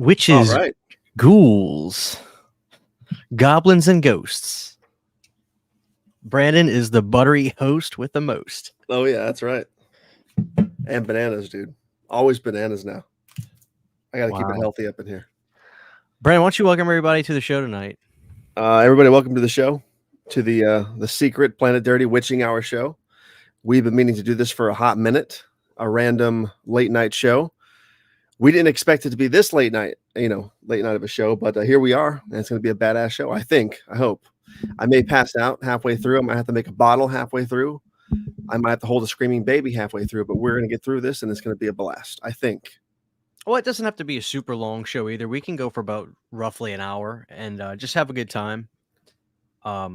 witches, All right. ghouls, goblins, and ghosts. Brandon is the buttery host with the most. Oh yeah, that's right. And bananas, dude. Always bananas now. I got to keep it Wow. healthy up in here. Brandon, why don't you welcome everybody to the show tonight? Everybody, welcome to the show, to the secret Planet Dirty Witching Hour show. We've been meaning to do this for a hot minute, a random late night show. We didn't expect it to be this late night of a show, but here we are, and it's going to be a badass show. I hope. I may pass out halfway through. I might have to make a bottle halfway through. I might have to hold a screaming baby halfway through, but we're going to get through this, and it's going to be a blast, I think. Well, it doesn't have to be a super long show either. We can go for about roughly an hour and just have a good time. But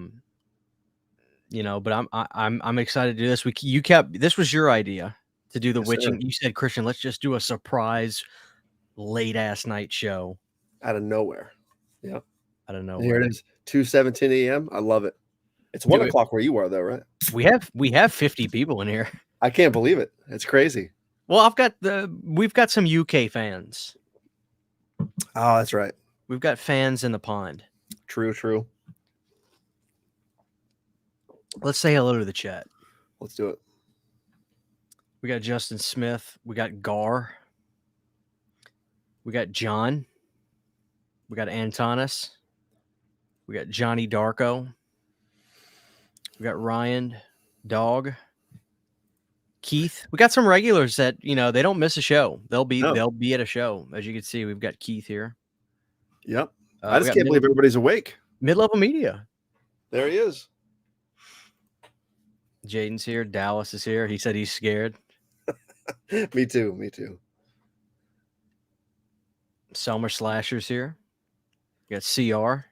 I'm excited to do this. This was your idea to do the witching. Sir. You said, Christian, let's just do a surprise late ass night show Out of nowhere. Yeah. Out of nowhere. Here it is, 2:17 a.m. I love it. It's 1 o'clock where you are, though, right? We have 50 people in here. I can't believe it. It's crazy. Well, we've got some UK fans. Oh, that's right. We've got fans in the pond. True. Let's say hello to the chat. Let's do it. We got Justin Smith. We got Gar. We got John. We got Antonis. We got Johnny Darko. We got Ryan, Dog, Keith. We got some regulars that, they don't miss a show. They'll be at a show. As you can see, we've got Keith here. Yep. I just can't believe everybody's awake. Mid-level media. There he is. Jaden's here. Dallas is here. He said he's scared. Me too. Selmer Slasher's here. We got CR.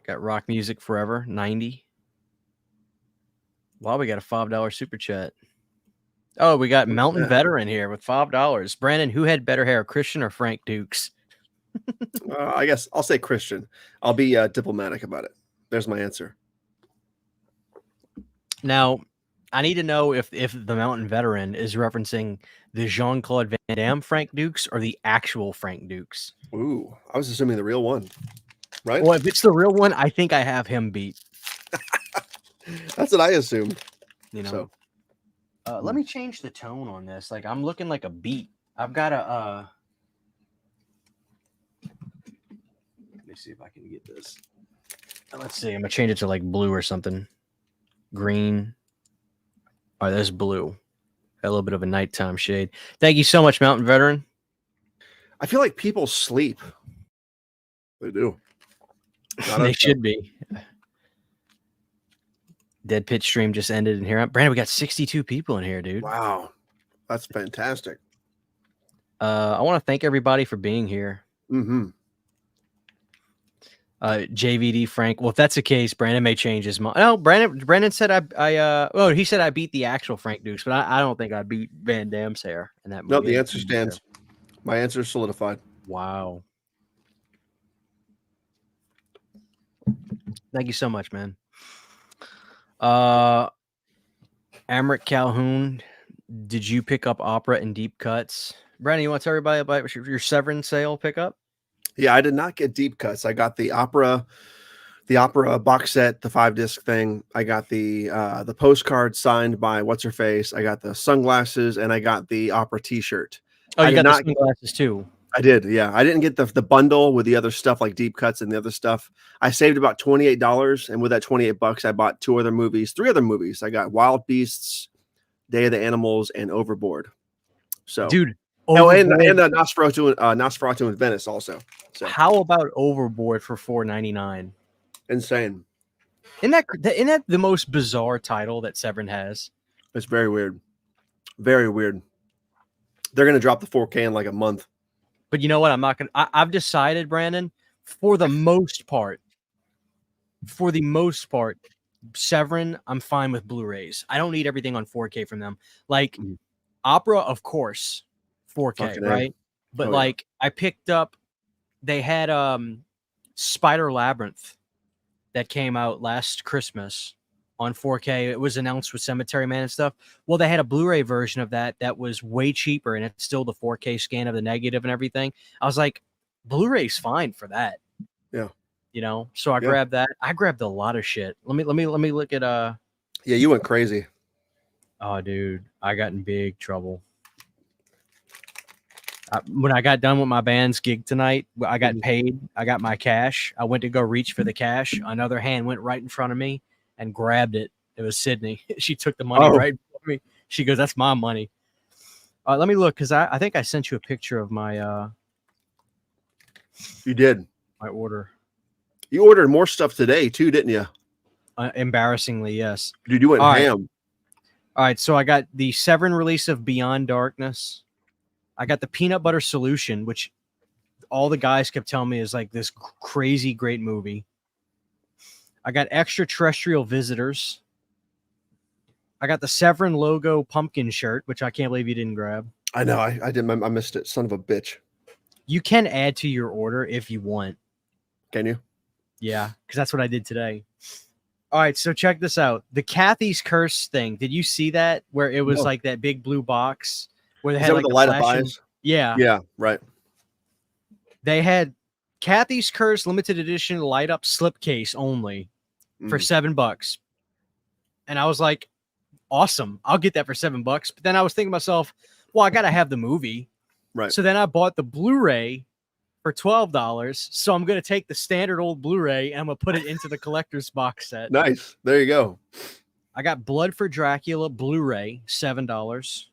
Got Rock Music Forever, 90. Wow, we got a $5 super chat. Oh, we got Mountain Veteran here with $5. Brandon, who had better hair, Christian or Frank Dukes? I guess I'll say Christian. I'll be diplomatic about it. There's my answer. Now, I need to know if the Mountain Veteran is referencing the Jean-Claude Van Damme Frank Dukes or the actual Frank Dukes. Ooh, I was assuming the real one. Right? Well, if it's the real one, I think I have him beat. That's what I assumed. So. Let me change the tone on this. Like, I'm looking like a beat. I've got a let me see if I can get this. Let's see. I'm gonna change it to like blue or something. Green. All right, there's blue. Got a little bit of a nighttime shade. Thank you so much, Mountain Veteran. I feel like people sleep. They do. They should be. Dead Pitch stream just ended in here. Brandon, we got 62 people in here, dude. Wow. That's fantastic. I want to thank everybody for being here. Mm-hmm. JVD Frank. Well, if that's the case, Brandon may change his mind. No, Brandon said he said I beat the actual Frank Dukes, but I don't think I beat Van Damme's hair in that movie. No, the answer stands. My answer is solidified. Wow. Thank you so much, man. Amrit Calhoun, did you pick up Opera and Deep Cuts? Brandon, you want to tell everybody about your Severin sale pickup? Yeah, I did not get Deep Cuts. I got the opera box set, the 5-disc thing. I got the postcard signed by what's her face. I got the sunglasses and I got the opera T-shirt. Oh, you got the sunglasses too. I did, yeah. I didn't get the bundle with the other stuff like Deep Cuts and the other stuff. I saved about $28, and with that $28, I bought three other movies. I got Wild Beasts, Day of the Animals, and Overboard. So, dude, and Nosferatu in Venice also. So, how about Overboard for $4.99? Insane. Isn't that the most bizarre title that Severin has? It's very weird. Very weird. They're gonna drop the 4K in like a month. But you know what? I've decided, Brandon, for the most part, Severin, I'm fine with Blu-rays. I don't need everything on 4K from them. Like Opera, of course, 4K, right? But I picked up, they had Spider Labyrinth that came out last Christmas on 4K. It was announced with Cemetery Man and stuff. Well, they had a Blu-ray version of that was way cheaper, and it's still the 4K scan of the negative and everything. I was like, Blu-ray's fine for that. Yeah. You know, so I grabbed that. I grabbed a lot of shit. Let me look at Yeah, you went crazy. Oh, dude, I got in big trouble. When I got done with my band's gig tonight, I got paid. I got my cash. I went to go reach for the cash. Another hand went right in front of me and grabbed it. It was Sydney. She took the money right from me. She goes, "That's my money." Let me look, because I think I sent you a picture of my You did. My order. You ordered more stuff today too, didn't you? Embarrassingly, yes. Dude, you went ham. All right, so I got the Severin release of Beyond Darkness. I got the Peanut Butter Solution, which all the guys kept telling me is like this crazy great movie. I got Extraterrestrial Visitors. I got the Severin logo pumpkin shirt, which I can't believe you didn't grab. I know. I didn't. I missed it. Son of a bitch. You can add to your order if you want. Can you? Yeah, because that's what I did today. All right, so check this out. The Kathy's Curse thing. Did you see that? Where it was like that big blue box where they had like the light up eyes? Yeah. Yeah, right. They had Kathy's Curse limited edition light up slipcase only for $7. And I was like, awesome. I'll get that for $7. But then I was thinking to myself, well, I got to have the movie. Right. So then I bought the Blu-ray for $12. So I'm going to take the standard old Blu-ray and I'm going to put it into the collector's box set. Nice. There you go. I got Blood for Dracula Blu-ray, $7.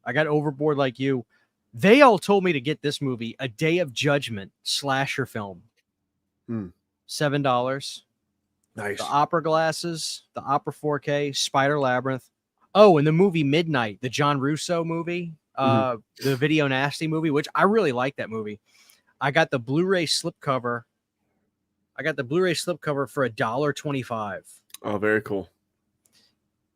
I got Overboard Like You. They all told me to get this movie, A Day of Judgment slasher film. $7. Nice. The Opera Glasses, the Opera 4K, Spider Labyrinth. Oh, and the movie Midnight, the John Russo movie, the Video Nasty movie, which I really like that movie. I got the Blu-ray slipcover. For $1.25. Oh, very cool.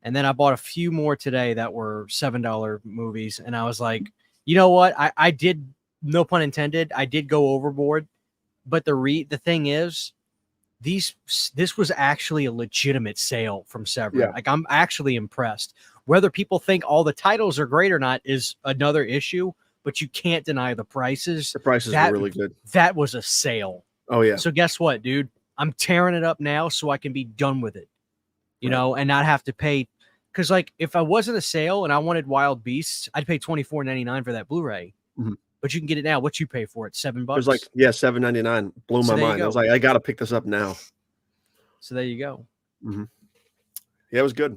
And then I bought a few more today that were $7 movies. And I was like, you know what? I did, no pun intended, I did go overboard. But the thing is, this was actually a legitimate sale from Severin. Yeah. Like, I'm actually impressed. Whether people think all the titles are great or not is another issue, but you can't deny the prices. The prices were really good. That was a sale. Oh, yeah. So guess what, dude? I'm tearing it up now so I can be done with it, you know, and not have to pay. Because, like, if I wasn't a sale and I wanted Wild Beasts, I'd pay $24.99 for that Blu-ray. But you can get it now. What you pay for it? $7? It was like, yeah, $7.99. Blew my mind. I was like, I got to pick this up now. So there you go. Yeah, it was good.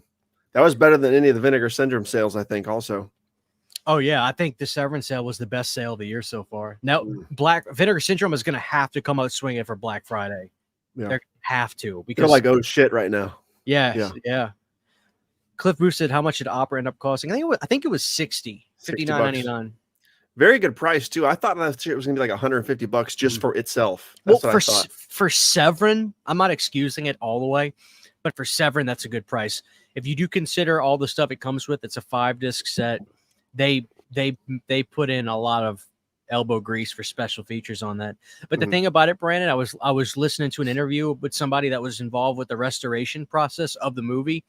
That was better than any of the Vinegar Syndrome sales, I think, also. Oh, yeah. I think the Severin sale was the best sale of the year so far. Now, Vinegar Syndrome is going to have to come out swinging for Black Friday. Yeah. They have to. Because they're like, oh, shit right now. Yeah. Cliff Booth said, how much did Opera end up costing? I think it was $59.99. Very good price too. I thought that shit was gonna be like $150 just for itself. That's what I thought. For Severin, I'm not excusing it all the way, but for Severin, that's a good price. If you do consider all the stuff it comes with, it's a 5-disc set. They put in a lot of elbow grease for special features on that. But the thing about it, Brandon, I was listening to an interview with somebody that was involved with the restoration process of the movie.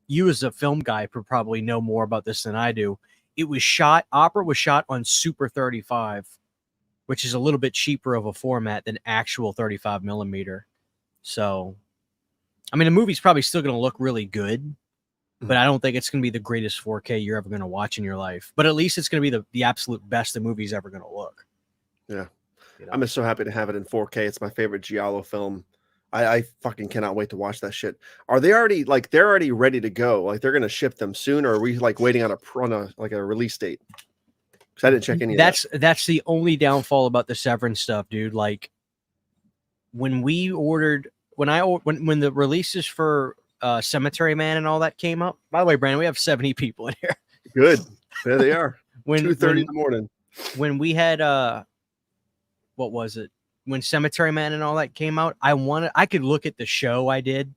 You as a film guy probably know more about this than I do. Opera was shot on Super 35, which is a little bit cheaper of a format than actual 35 millimeter. So, I mean, the movie's probably still going to look really good, but I don't think it's going to be the greatest 4K you're ever going to watch in your life. But at least it's going to be the absolute best the movie's ever going to look. Yeah. You know? I'm just so happy to have it in 4K. It's my favorite Giallo film. I fucking cannot wait to watch that shit. Are they already they're already ready to go? Like they're gonna ship them soon, or are we like waiting on a release date? Because I didn't check any of that. That's the only downfall about the Severin stuff, dude. Like when the releases for Cemetery Man and all that came up. By the way, Brandon, we have 70 people in here. Good. There they are. 2:30 in the morning. When we had what was it? When Cemetery Man and all that came out, I could look at the show I did.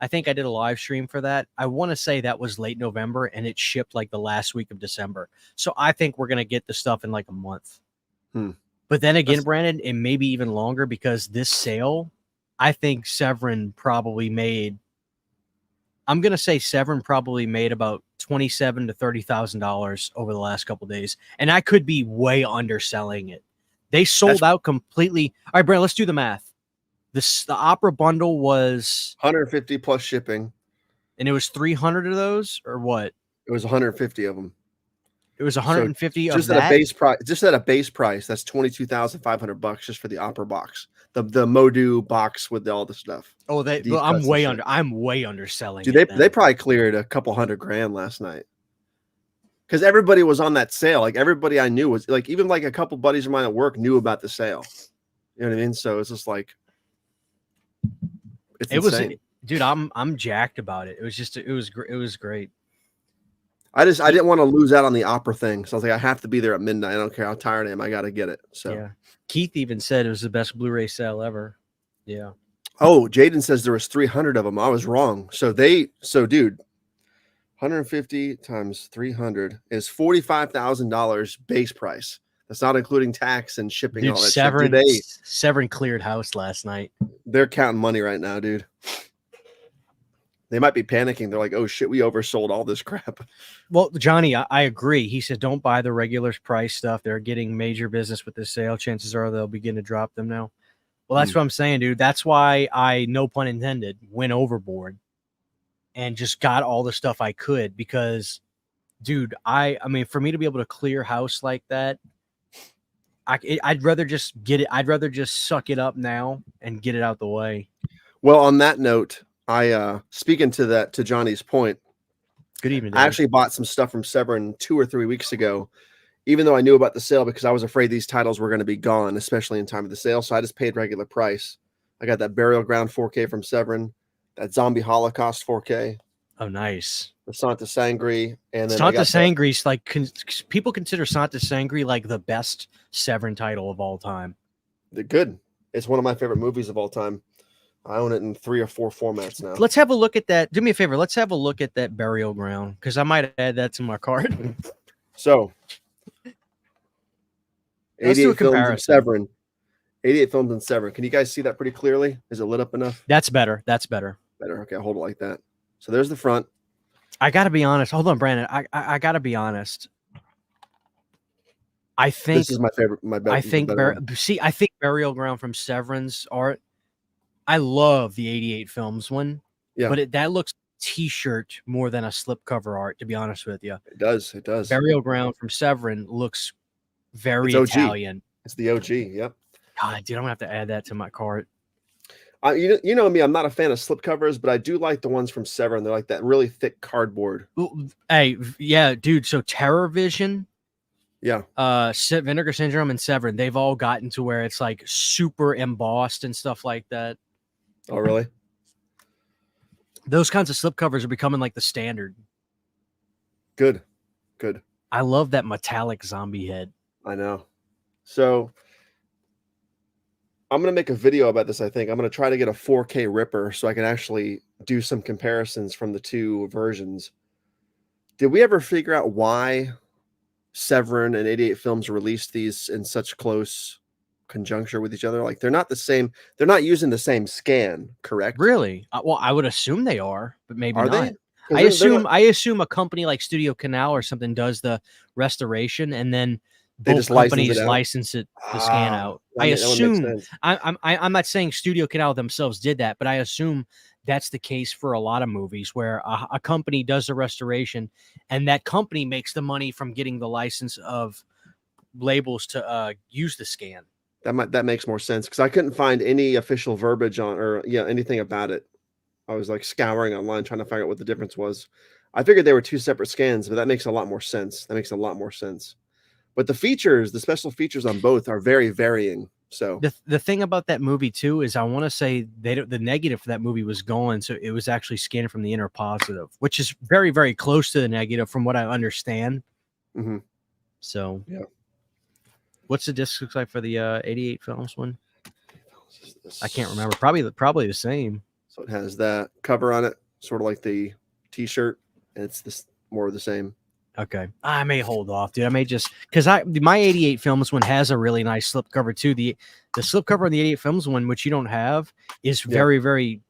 I think I did a live stream for that. I want to say that was late November and it shipped like the last week of December. So I think we're going to get the stuff in like a month. But then again, Brandon, it may be even longer because this sale, I think Severin probably made I'm gonna say Severin probably made about $27,000 to $30,000 over the last couple days, and I could be way underselling it. They sold out completely. All right, Brent, let's do the math. The opera bundle was 150 plus shipping, and it was 300 of those, or what? It was 150 of them. It was 150 just of that. Just at a base price, that's $22,500 just for the opera box, the Modu box with all the stuff. Oh, well, I'm way underselling. Dude, they probably cleared a couple $100,000 last night. Because everybody was on that sale. Like everybody I knew was like, even like a couple buddies of mine at work knew about the sale. You know what I mean? So it's just like, it insane. Was, dude. I'm jacked about it. It was great. I didn't want to lose out on the opera thing. So I was like, I have to be there at midnight. I don't care how tired I am. I got to get it. So yeah. Keith even said it was the best Blu-ray sale ever. Yeah. Oh, Jaden says there was 300 of them. I was wrong. So dude, 150 times 300 is $45,000 base price. That's not including tax and shipping. Dude, all that shit. Severin cleared house last night. They're counting money right now, dude. They might be panicking. They're like, oh shit, we oversold all this crap. Well, Johnny, I agree. He said, don't buy the regular price stuff. They're getting major business with this sale. Chances are they'll begin to drop them now. Well, that's what I'm saying, dude. That's why I, no pun intended, went overboard and just got all the stuff I could because, dude, I mean, for me to be able to clear house like that, I'd rather just get it. I'd rather just suck it up now and get it out the way. Well, on that note, speaking to Johnny's point. Good evening, Dave. I actually bought some stuff from Severin 2 or 3 weeks ago, even though I knew about the sale because I was afraid these titles were going to be gone, especially in time of the sale. So I just paid regular price. I got that Burial Ground 4K from Severin, that Zombie Holocaust 4K. Oh, nice. The Santa Sangre. And then Santa Sangre's like, people consider Santa Sangre like the best Severin title of all time. They're good. It's one of my favorite movies of all time. I own it in 3 or 4 formats now. Let's have a look at that. Do me a favor. Let's have a look at that Burial Ground because I might add that to my card. So, let's do a comparison. Films in Severin. 88 films in Severin. Can you guys see that pretty clearly? Is it lit up enough? That's better. That's better. Better. Okay, I'll hold it like that. So there's the front. I got to be honest. Hold on, Brandon. I got to be honest. I think this is my favorite. I think Burial Ground from Severin's art. I love the 88 films one, but that looks t-shirt more than a slipcover art, to be honest with you. It does. It does. Burial Ground from Severin looks very Italian. It's the OG. Yep. God, dude, I'm gonna have to add that to my cart. You know me, I'm not a fan of slipcovers, but I do like the ones from Severin. They're like that really thick cardboard. Hey, yeah, dude. So Terror Vision, Vinegar Syndrome, and Severin, they've all gotten to where it's like super embossed and stuff like that. Oh, really? Those kinds of slipcovers are becoming like the standard. Good. I love that metallic zombie head. I know. So I'm going to make a video about this, I think. I'm going to try to get a 4K ripper so I can actually do some comparisons from the 2 versions. Did we ever figure out why Severin and 88 Films released these in such close conjuncture with each other? Like they're not the same. They're not using the same scan, correct? Really? Well, I would assume they are, but maybe are not. They? I assume a company like Studio Canal or something does the restoration and then both companies license it to scan out. I assume. I'm not saying Studio Canal themselves did that, but I assume that's the case for a lot of movies where a company does the restoration and that company makes the money from getting the license of labels to use the scan. That makes more sense because I couldn't find any official verbiage on or anything about it. I was like scouring online trying to figure out what the difference was. I figured they were 2 separate scans, but that makes a lot more sense. But the special features on both are very varying. So the thing about that movie too is I want to say the negative for that movie was gone, so it was actually scanned from the inner positive, which is very, very close to the negative from what I understand. Mm-hmm. So yeah. What's the disc look like for the 88 films one? I can't remember. Probably the same. So it has that cover on it, sort of like the T-shirt, and it's this more of the same. Okay, I may hold off, dude. I may just because my 88 films one has a really nice slipcover too. The slipcover on the 88 films one, which you don't have, is very, very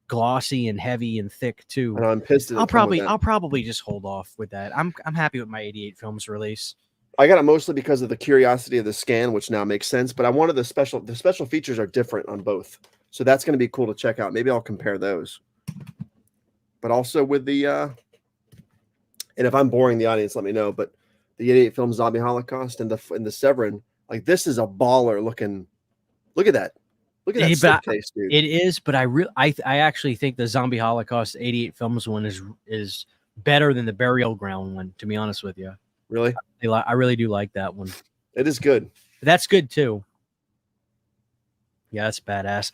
glossy and heavy and thick too. And I'm pissed it didn't come with that. I'll probably just hold off with that. I'm happy with my 88 films release. I got it mostly because of the curiosity of the scan, which now makes sense. But I wanted the special features are different on both, so that's going to be cool to check out. Maybe I'll compare those. But also with the, and if I'm boring the audience, let me know. But the 88 film Zombie Holocaust and the Severin, like this is a baller looking. Look at that. Look at that slipcase, dude. It is, but I actually think the Zombie Holocaust 88 films one is better than the Burial Ground one. To be honest with you, really, I really do like that one. It is good. That's good too. Yeah, that's badass.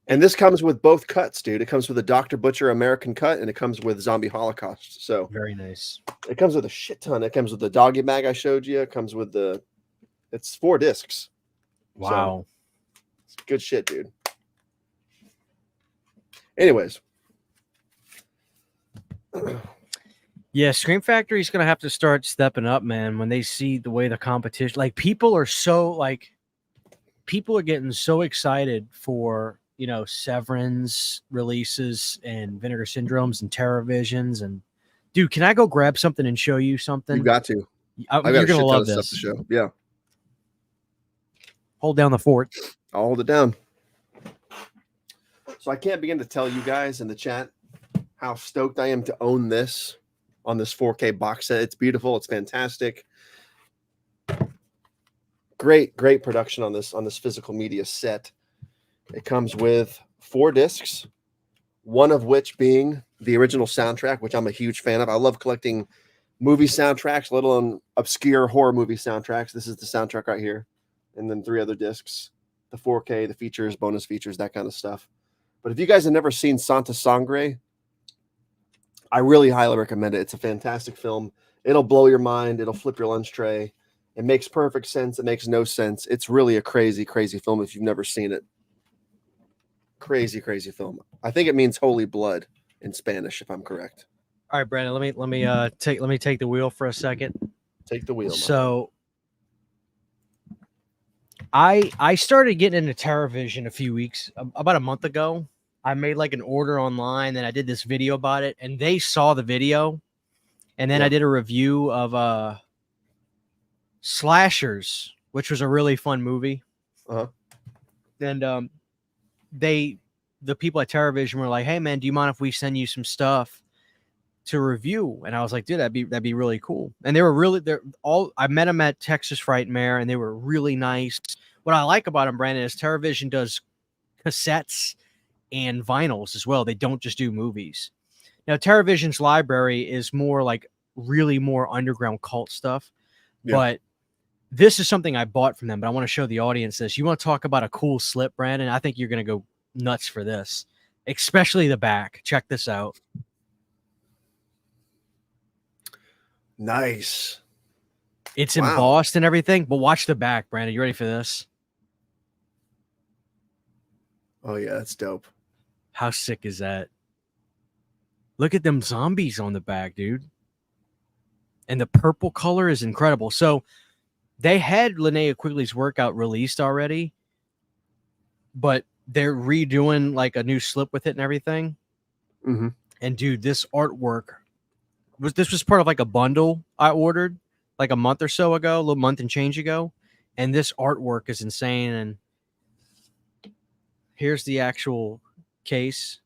And this comes with both cuts, dude. It comes with a Dr. Butcher American cut, and it comes with Zombie Holocaust. So very nice. It comes with a shit ton. It comes with the doggy bag I showed you. It comes with it's 4 discs. Wow. So, it's good shit, dude. Anyways. Yeah, Scream Factory's gonna have to start stepping up, man, when they see the way the competition, like people are getting so excited for, you know, Severin's releases and Vinegar Syndromes and TerrorVisions. And dude, can I go grab something and show you something? You got to. You're gonna love this. Stuff to show. Yeah. Hold down the fort. I'll hold it down. So I can't begin to tell you guys in the chat how stoked I am to own this on this 4K box set. It's beautiful. It's fantastic. Great production on this physical media set. It comes with 4 discs, one of which being the original soundtrack, which I'm a huge fan of. I love collecting movie soundtracks, let alone obscure horror movie soundtracks. This is the soundtrack right here. And then 3 other discs, the 4K, the features, bonus features, that kind of stuff. But if you guys have never seen Santa Sangre, I really highly recommend it. It's a fantastic film. It'll blow your mind. It'll flip your lunch tray. It makes perfect sense. It makes no sense. It's really a crazy film if you've never seen it. Crazy film. I think it means holy blood in Spanish, if I'm correct. All right, Brandon, let me take the wheel for a second. Take the wheel. So I started getting into TerrorVision about a month ago. I made like an order online, then I did this video about it, and they saw the video, and then I did a review of Slashers, which was a really fun movie. And the people at TerrorVision were like, "Hey man, do you mind if we send you some stuff to review?" And I was like, "Dude, that'd be really cool." And I met them at Texas Frightmare, and they were really nice. What I like about them, Brandon, is TerrorVision does cassettes and vinyls as well. They don't just do movies. Now, TerrorVision's library is more like really more underground cult stuff, but this is something I bought from them. But I want to show the audience this. You want to talk about a cool slip, Brandon? I think you're going to go nuts for this, especially the back. Check this out. Nice. It's embossed and everything, but watch the back, Brandon. You ready for this? Oh yeah, that's dope. How sick is that? Look at them zombies on the back, dude. And the purple color is incredible. So they had Linnea Quigley's workout released already, but they're redoing like a new slip with it and everything. Mm-hmm. And dude, this artwork was part of like a bundle I ordered like a month or so ago, a little month and change ago. And this artwork is insane. And here's the actual case.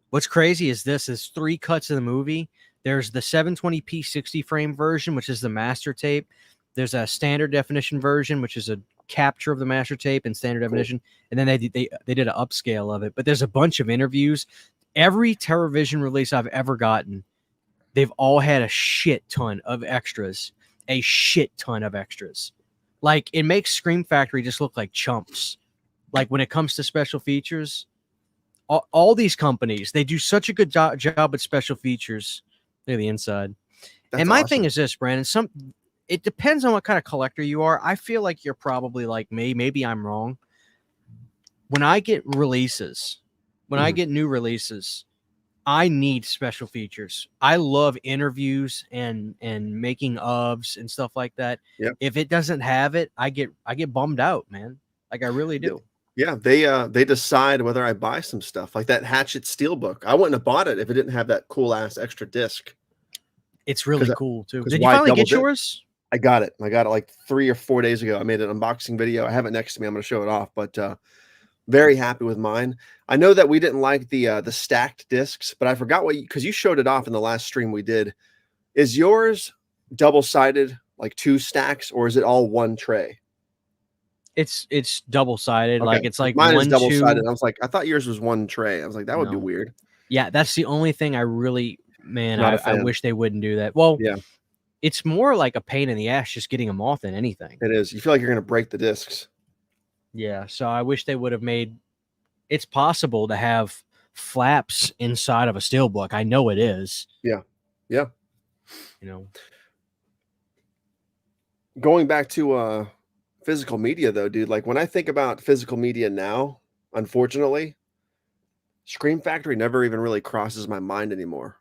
What's crazy is this is 3 cuts of the movie. There's the 720p 60 frame version, which is the master tape. There's a standard definition version, which is a capture of the master tape in standard definition. And then they did an upscale of it. But there's a bunch of interviews. Every TerrorVision release I've ever gotten, they've all had a shit ton of extras. A shit ton of extras. Like, it makes Scream Factory just look like chumps. Like, when it comes to special features, all these companies, they do such a good job with special features. Look at the inside. And my thing is this, Brandon. It depends on what kind of collector you are. I feel like you're probably like me. Maybe I'm wrong. When I get releases, I get new releases, I need special features. I love interviews and making ofs and stuff like that. Yep. If it doesn't have it, I get bummed out, man. Like I really do. Yeah, they decide whether I buy some stuff like that Hatchet Steelbook. I wouldn't have bought it if it didn't have that cool ass extra disc. It's really cool too. Because Did you why finally double get disc? yours? I got it. I got it like 3 or 4 days ago. I made an unboxing video. I have it next to me. I'm gonna show it off, but very happy with mine. I know that we didn't like the stacked discs, but I forgot what because you showed it off in the last stream we did. Is yours double-sided, like 2 stacks, or is it all one tray? It's double sided. Okay, Like it's 'cause like mine is one, double-sided. two. I was like, I thought yours was one tray. I was like, that would be No. weird. Yeah, that's the only thing I really, man, Not a I fan. wish they wouldn't do that. Well, Yeah, it's more like a pain in the ass just getting them off than anything. it is. You feel like you're gonna break the discs. Yeah, so I wish they would have made. It's possible to have flaps inside of a steelbook. I know it is. Yeah. Yeah. You know, Going back to physical media though, dude, like when I think about physical media now, unfortunately, Scream Factory never even really crosses my mind anymore.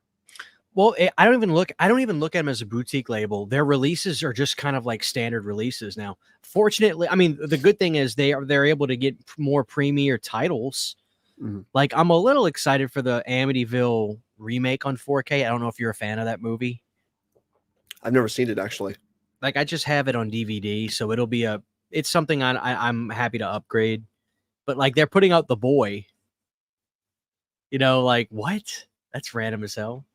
well, I don't even look. I don't even look at them as a boutique label. Their releases are just kind of like standard releases now. Fortunately, I mean, the good thing is they're able to get more premier titles. Mhm. Like I'm a little excited for the Amityville remake on 4K. I don't know if you're a fan of that movie. I've never seen it actually. Like I just have it on DVD, so it'll be it's something I'm happy to upgrade. But like they're putting out The Boy. You know, like what? That's random as hell.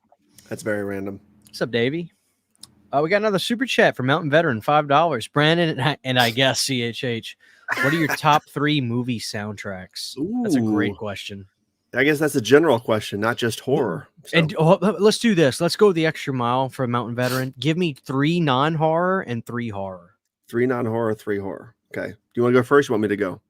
That's very random. What's up, Davey? We got another super chat from Mountain Veteran, $5. Brandon and I guess CHH. What are your top 3 movie soundtracks? That's a great Ooh. question. I guess that's a general question, not just horror. So. And let's do this. Let's go the extra mile for a Mountain Veteran. Give me 3 non-horror and 3 horror. 3 non-horror, 3 horror. Okay. Do you want to go first? You want me to go?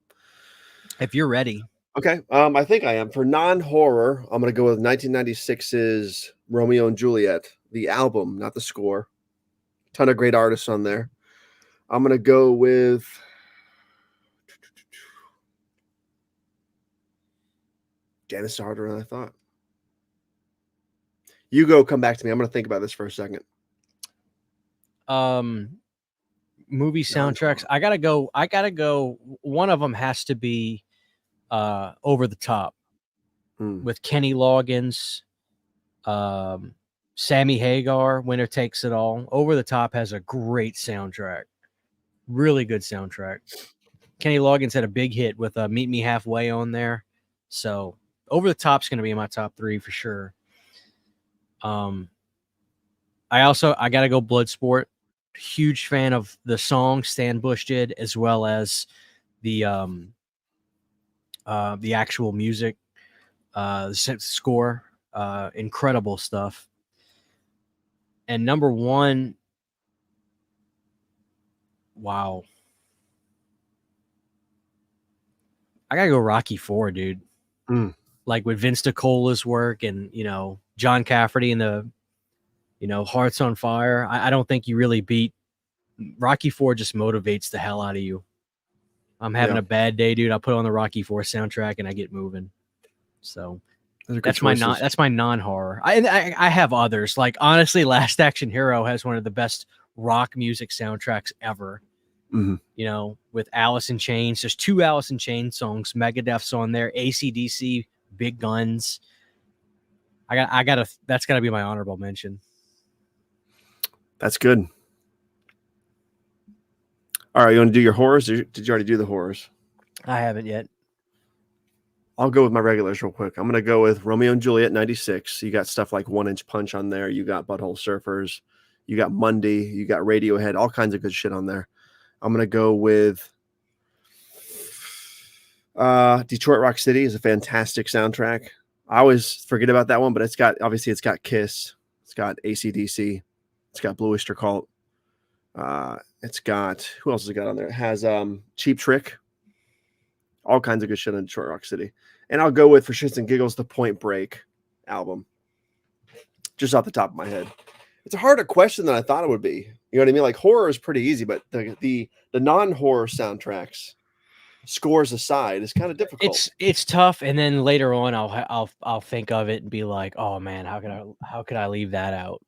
If you're ready. Okay. I think I am. For non-horror, I'm going to go with 1996's Romeo and Juliet, the album, not the score. Ton of great artists on there. I'm going to go with damn, it's harder than I thought. You go, come back to me. I'm going to think about this for a second. Movie soundtracks. I gotta go. One of them has to be Over the Top with Kenny Loggins, Sammy Hagar, Winner Takes It All. Over the Top has a great soundtrack. Really good soundtrack. Kenny Loggins had a big hit with Meet Me Halfway on there. So Over the Top's going to be in my top 3 for sure. I gotta go Bloodsport. Huge fan of the song Stan Bush did, as well as the actual music, the score, incredible stuff. And number 1, wow, I gotta go Rocky 4, dude. Like with Vince DiCola's work and John Cafferty and the Hearts on Fire. I don't think you really beat Rocky 4. Just motivates the hell out of you. I'm having a bad day, dude. I put on the Rocky 4 soundtrack and I get moving. So that's my non-horror. I have others. Like honestly, Last Action Hero has one of the best rock music soundtracks ever. With Alice in Chains. There's 2 Alice in Chains songs. Megadeth's on there. AC/DC, Big Guns. That's gotta be my honorable mention. That's good. All right, you want to do your horrors? Or did you already do the horrors? I haven't yet. I'll go with my regulars real quick. I'm going to go with Romeo and Juliet 96. You got stuff like 1 Inch Punch on there. You got Butthole Surfers. You got Monday. You got Radiohead. All kinds of good shit on there. I'm going to go with Detroit Rock City is a fantastic soundtrack. I always forget about that one, but it's got Kiss. It's got AC/DC. It's got Blue Oyster Cult. It's got, who else has it got on there? It has Cheap Trick. All kinds of good shit on Detroit Rock City. And I'll go with, for shits and giggles, the Point Break album. Just off the top of my head. It's a harder question than I thought it would be. You know what I mean? Like horror is pretty easy, but the non-horror soundtracks, scores aside, is kind of difficult. It's tough, and then later on I'll think of it and be like, oh man, how could I leave that out?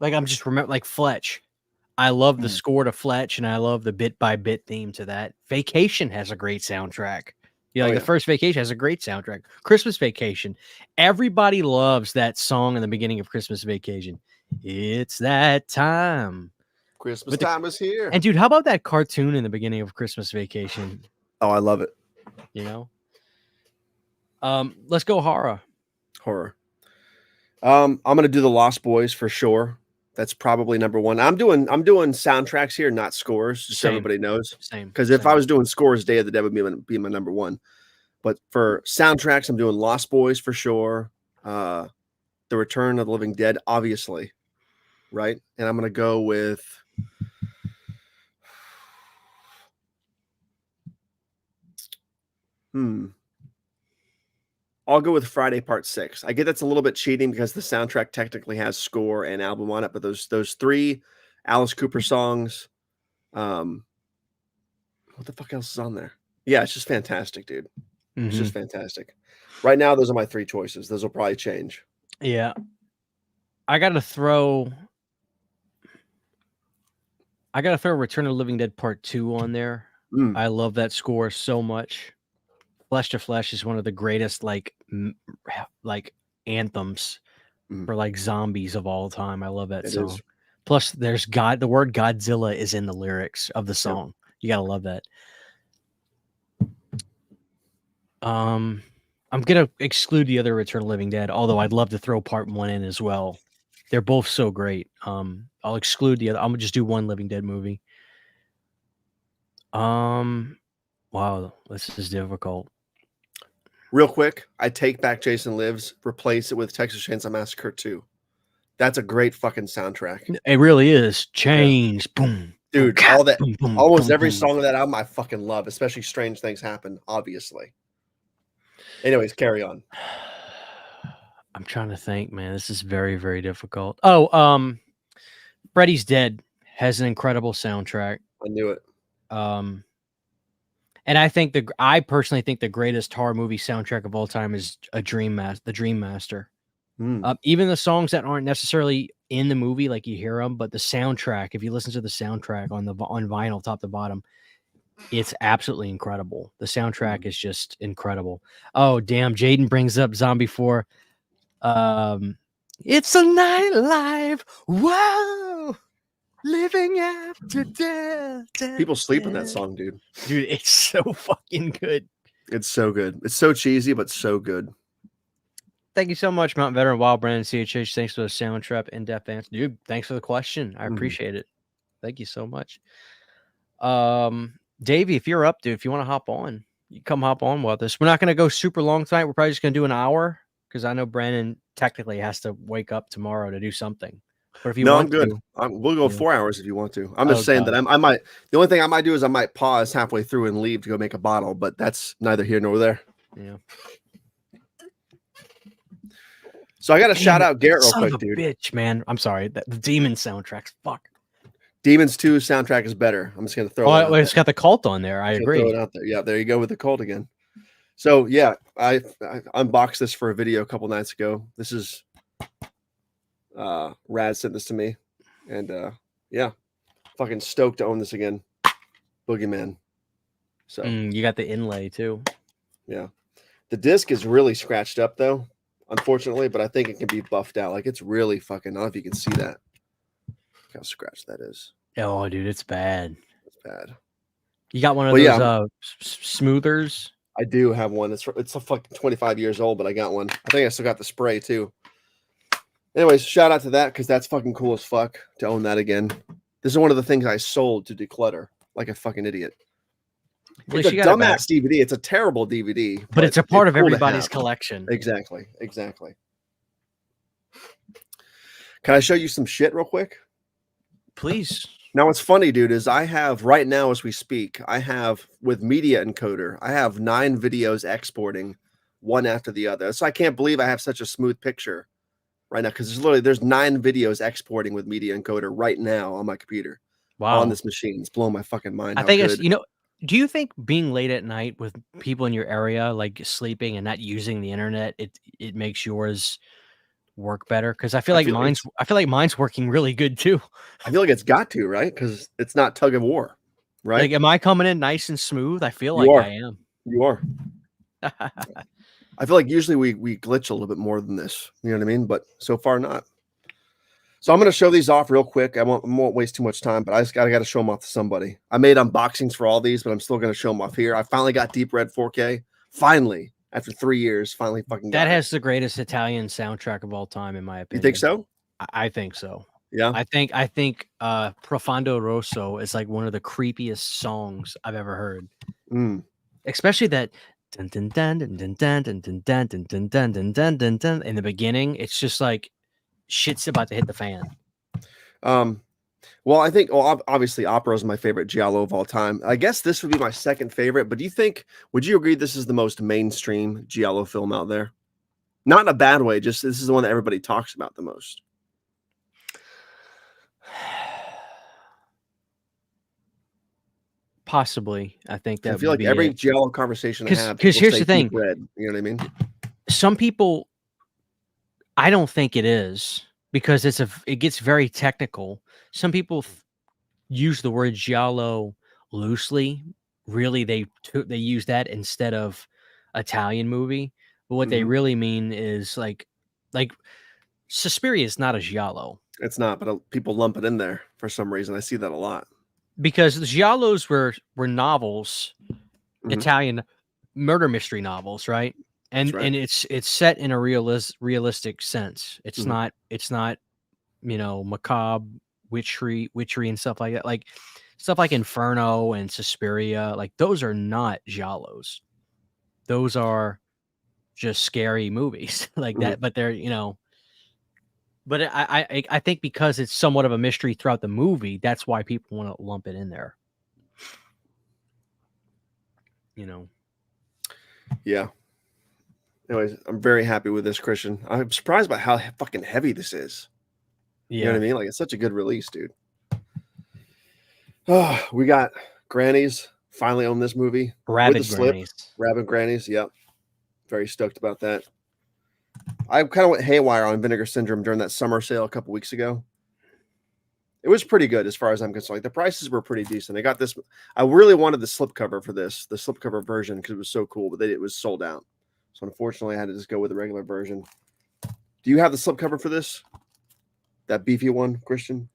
Like I'm just remember like Fletch. I love the score to Fletch, and I love the bit by bit theme to that. Vacation has a great soundtrack. Yeah, like the first Vacation has a great soundtrack. Christmas Vacation. Everybody loves that song in the beginning of Christmas Vacation. It's that time. Christmas time is here. And dude, how about that cartoon in the beginning of Christmas Vacation? Oh, I love it. You know? Let's go horror. I'm gonna do the Lost Boys for sure. That's probably number one. I'm doing soundtracks here, not scores, just so everybody knows. Because if I was doing scores, Day of the Dead would be my number one. But for soundtracks, I'm doing Lost Boys for sure. The Return of the Living Dead, obviously, right? And I'm gonna go with I'll go with Friday Part 6. I get that's a little bit cheating because the soundtrack technically has score and album on it, but those three Alice Cooper songs, what the fuck else is on there? Yeah, it's just fantastic, dude. It's just fantastic. Right now, those are my three choices. Those will probably change. Yeah. I gotta throw Return of the Living Dead Part 2 on there. I love that score so much. Flesh to Flesh is one of the greatest like anthems for like zombies of all time. I love that song. Is. Plus, there's the word Godzilla is in the lyrics of the song. Yep. You gotta love that. I'm gonna exclude the other Return of the Living Dead, although I'd love to throw Part 1 in as well. They're both so great. I'll exclude the other. I'm gonna just do one Living Dead movie. Wow, this is difficult. Real quick, I take back Jason Lives, replace it with Texas Chainsaw Massacre 2. That's a great fucking soundtrack. It really is. Change, boom, dude. Boom, all that, boom, boom, almost boom, every boom. song of that album, I fucking love. Especially Strange Things Happen, obviously. Anyways, carry on. I'm trying to think, man. This is very, very difficult. Oh, Freddy's Dead has an incredible soundtrack. I knew it. And I personally think the greatest horror movie soundtrack of all time is the Dream Master. Even the songs that aren't necessarily in the movie, like you hear them, but the soundtrack, if you listen to the soundtrack on vinyl, top to bottom, it's absolutely incredible. The soundtrack is just incredible. Oh, damn. Jaden brings up Zombie 4. It's a nightlife. Whoa. Living after death. People sleep in that song, dude. Dude, it's so fucking good. It's so good. It's so cheesy, but so good. Thank you so much, Mount Veteran, Wild Brandon, CHH. Thanks for the soundtrack in-depth answer. Dude, thanks for the question. I appreciate it. Thank you so much. Davey, if you're up, dude, if you want to hop on, you come hop on with us. We're not going to go super long tonight. We're probably just going to do an hour because I know Brandon technically has to wake up tomorrow to do something. But if you want I'm good. To, we'll go 4 hours if you want to. I'm just saying that I might. The only thing I might do is I might pause halfway through and leave to go make a bottle, but that's neither here nor there. Yeah. So I got to shout out Garrett real quick, dude. Bitch, man. I'm sorry. The Demon soundtracks. Fuck. Demons 2 soundtrack is better. I'm just going to throw it out it's got the cult on there. I agree. Throw it out there. Yeah, there you go with the cult again. So, yeah, I unboxed this for a video a couple nights ago. This is Rad sent this to me. And, yeah, fucking stoked to own this again. Boogeyman. So you got the inlay, too. Yeah. The disc is really scratched up, though, unfortunately, but I think it can be buffed out. Like, it's really fucking, I don't know if you can see that. Look how scratched that is. Oh, dude, it's bad. It's bad. You got one of those smoothers? I do have one. It's a fucking 25 years old, but I got one. I think I still got the spray too. Anyways, shout out to that because that's fucking cool as fuck to own that again. This is one of the things I sold to declutter like a fucking idiot. It's a dumbass DVD. It's a terrible DVD, but it's a part of everybody's collection. Exactly. Can I show you some shit real quick? Please. Now, what's funny, dude, is I have right now as we speak, I have with Media Encoder, I have 9 videos exporting one after the other. So I can't believe I have such a smooth picture right now because there's 9 videos exporting with Media Encoder right now on my computer. Wow. On this machine. It's blowing my fucking mind. I think it's, do you think being late at night with people in your area, like sleeping and not using the internet, it makes yours work better because I feel I like feel like mine's working really good too. I feel like it's got to, right? Because it's not tug of war, right? Like, am I coming in nice and smooth? I feel You like are. I am. You are. I feel like usually we glitch a little bit more than this. You know what I mean? But so far not. So I'm going to show these off real quick. I won't waste too much time, but I got to show them off to somebody. I made unboxings for all these, but I'm still going to show them off here. I finally got Deep Red 4K. Finally, after 3 years, finally fucking got That it. has the greatest Italian soundtrack of all time, in my You opinion. think so? I think so. Yeah. I think Profondo Rosso is like one of the creepiest songs I've ever heard. Mm. Especially that dun dun dun dun dun dun dun dun dun dun dun dun dun dun dun dun in the beginning. It's just like shit's about to hit the fan. Well, I think obviously opera is my favorite giallo of all time. I guess this would be my second favorite, but would you agree this is the most mainstream giallo film out there? Not in a bad way, just this is the one that everybody talks about the most. Possibly. I think I that feel would like be every it. giallo conversation I have, Because people here's say the Deep thing. Red. You know what I mean? Some people, I don't think it is because it gets very technical. Some people use the word giallo loosely. Really, they use that instead of Italian movie. But what they Mhm. really mean is like Suspiria is not a giallo It's not, but people lump it in there for some reason. I see that a lot. because the giallos were novels, Mhm. Italian murder mystery novels, right? That's right. And it's set in a realistic sense. It's Mhm. not macabre witchery and stuff like that. Like stuff like Inferno and Suspiria, like those are not giallos. Those are just scary movies like Mhm. that. But they're but I think because it's somewhat of a mystery throughout the movie, that's why people want to lump it in there. Yeah. Anyways, I'm very happy with this, Christian. I'm surprised by how fucking heavy this is. You know what I Yeah. mean? Like it's such a good release, dude. Oh, we got Grannies finally own this movie with the Rabid slip. Grannies. Rabbit Grannies. Yep. Very stoked about that. I kind of went haywire on Vinegar Syndrome during that summer sale a couple weeks ago. It was pretty good as far as I'm concerned. Like the prices were pretty decent. I got this. I really wanted the slipcover for this, the slipcover version, because it was so cool, but it was sold out. So unfortunately, I had to just go with the regular version. Do you have the slipcover for this? That beefy one, Christian?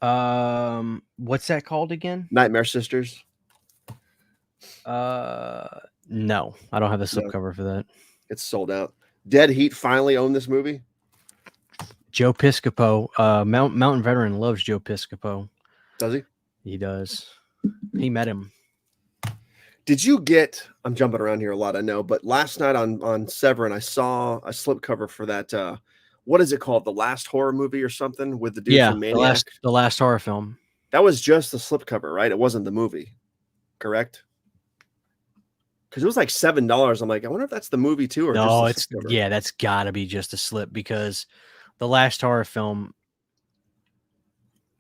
What's that called again? Nightmare Sisters. No, I don't have the No, slipcover for that. it's sold out. Dead Heat finally owned this movie. Joe Piscopo, Mountain Veteran loves Joe Piscopo. Does he? He does. He met him. Did you get? I'm jumping around here a lot, I know, but last night on Severin, I saw a slipcover for that. What is it called? The Last Horror Movie or something with the dude Yeah, from Maniac. the last horror film. That was just the slipcover, right? It wasn't the movie, correct? Because it was like $7. I'm like, I wonder if that's the movie too, or No, just the slipcover. yeah, that's gotta be just a slip because the last horror film.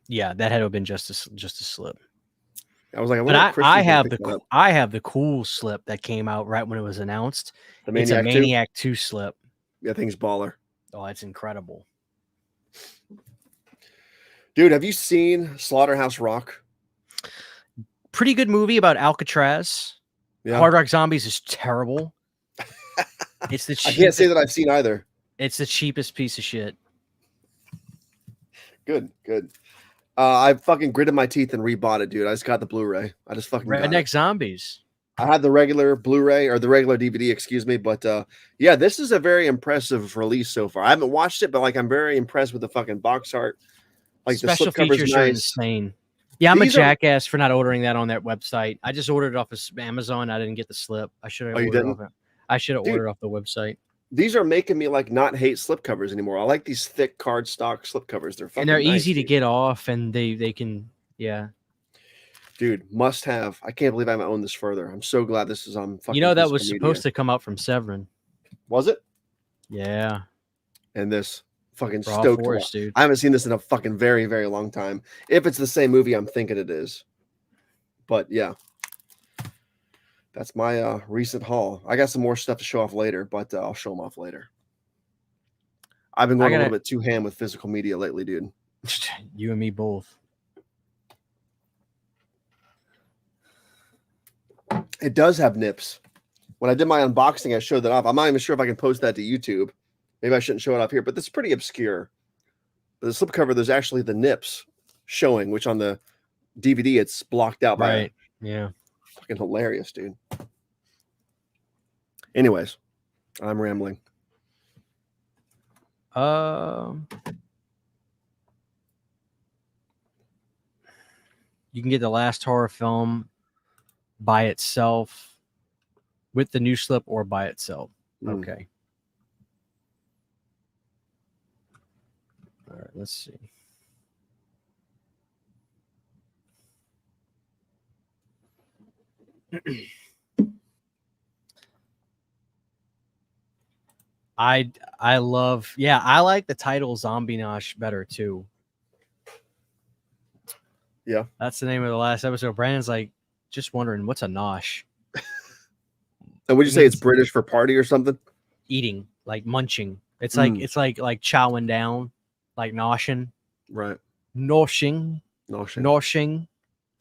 Yeah, that had to have been just a slip. I was like, I But wonder if I Christian's have gonna pick that up. I have the cool slip that came out right when it was announced. The It's a Maniac 2? Maniac 2 slip. Yeah, thing's baller. Oh, it's incredible. Dude, have you seen Slaughterhouse Rock? Pretty good movie about Alcatraz. Yeah. Hard Rock Zombies is terrible. It's the I can't say that I've seen either. It's the cheapest piece of shit. Good. I fucking gritted my teeth and rebought it, dude. I just got the Blu-ray. I just fucking got Redneck it. Zombies. I had the regular Blu-ray or the regular DVD, excuse me. But yeah, this is a very impressive release so far. I haven't watched it, but like I'm very impressed with the fucking box art. Like Special the slipcover's features are nice. insane. Yeah, I'm a These are. jackass for not ordering that on that website. I just ordered it off of Amazon. I didn't get the slip. I should have Oh, you ordered didn't? off it. I should have Dude, ordered off the website. these are making me like not hate slipcovers anymore. I like these thick cardstock slipcovers. They're fucking And they're nice, easy to dude. get off, and they can, yeah. Dude, must have. I can't believe I haven't owned this further. I'm so glad this is on fucking You know that physical was media. supposed to come out from Severin. Was it? Yeah. And this fucking Raw stoked. Force, dude. I haven't seen this in a fucking very, very long time. If it's the same movie, I'm thinking it is. But yeah, that's my recent haul. I got some more stuff to show off later, but I'll show them off later. I've been going a little bit too ham with physical media lately, dude. You and me both. It does have nips. When I did my unboxing, I showed that off. I'm not even sure if I can post that to YouTube. Maybe I shouldn't show it off here, but this is pretty obscure. But the slipcover, there's actually the nips showing, which on the DVD, it's blocked out by Right. Yeah. Fucking hilarious, dude. Anyways, I'm rambling. You can get the last horror film by itself with the new slip or by itself. Okay. All right, let's see. I love, I like the title Zombie Nosh better too. Yeah. That's the name of the last episode. Brandon's like, just wondering, what's a nosh? And would you say it's British for party or something? Eating, like munching. It's like chowing down, like noshing. Right. Noshing.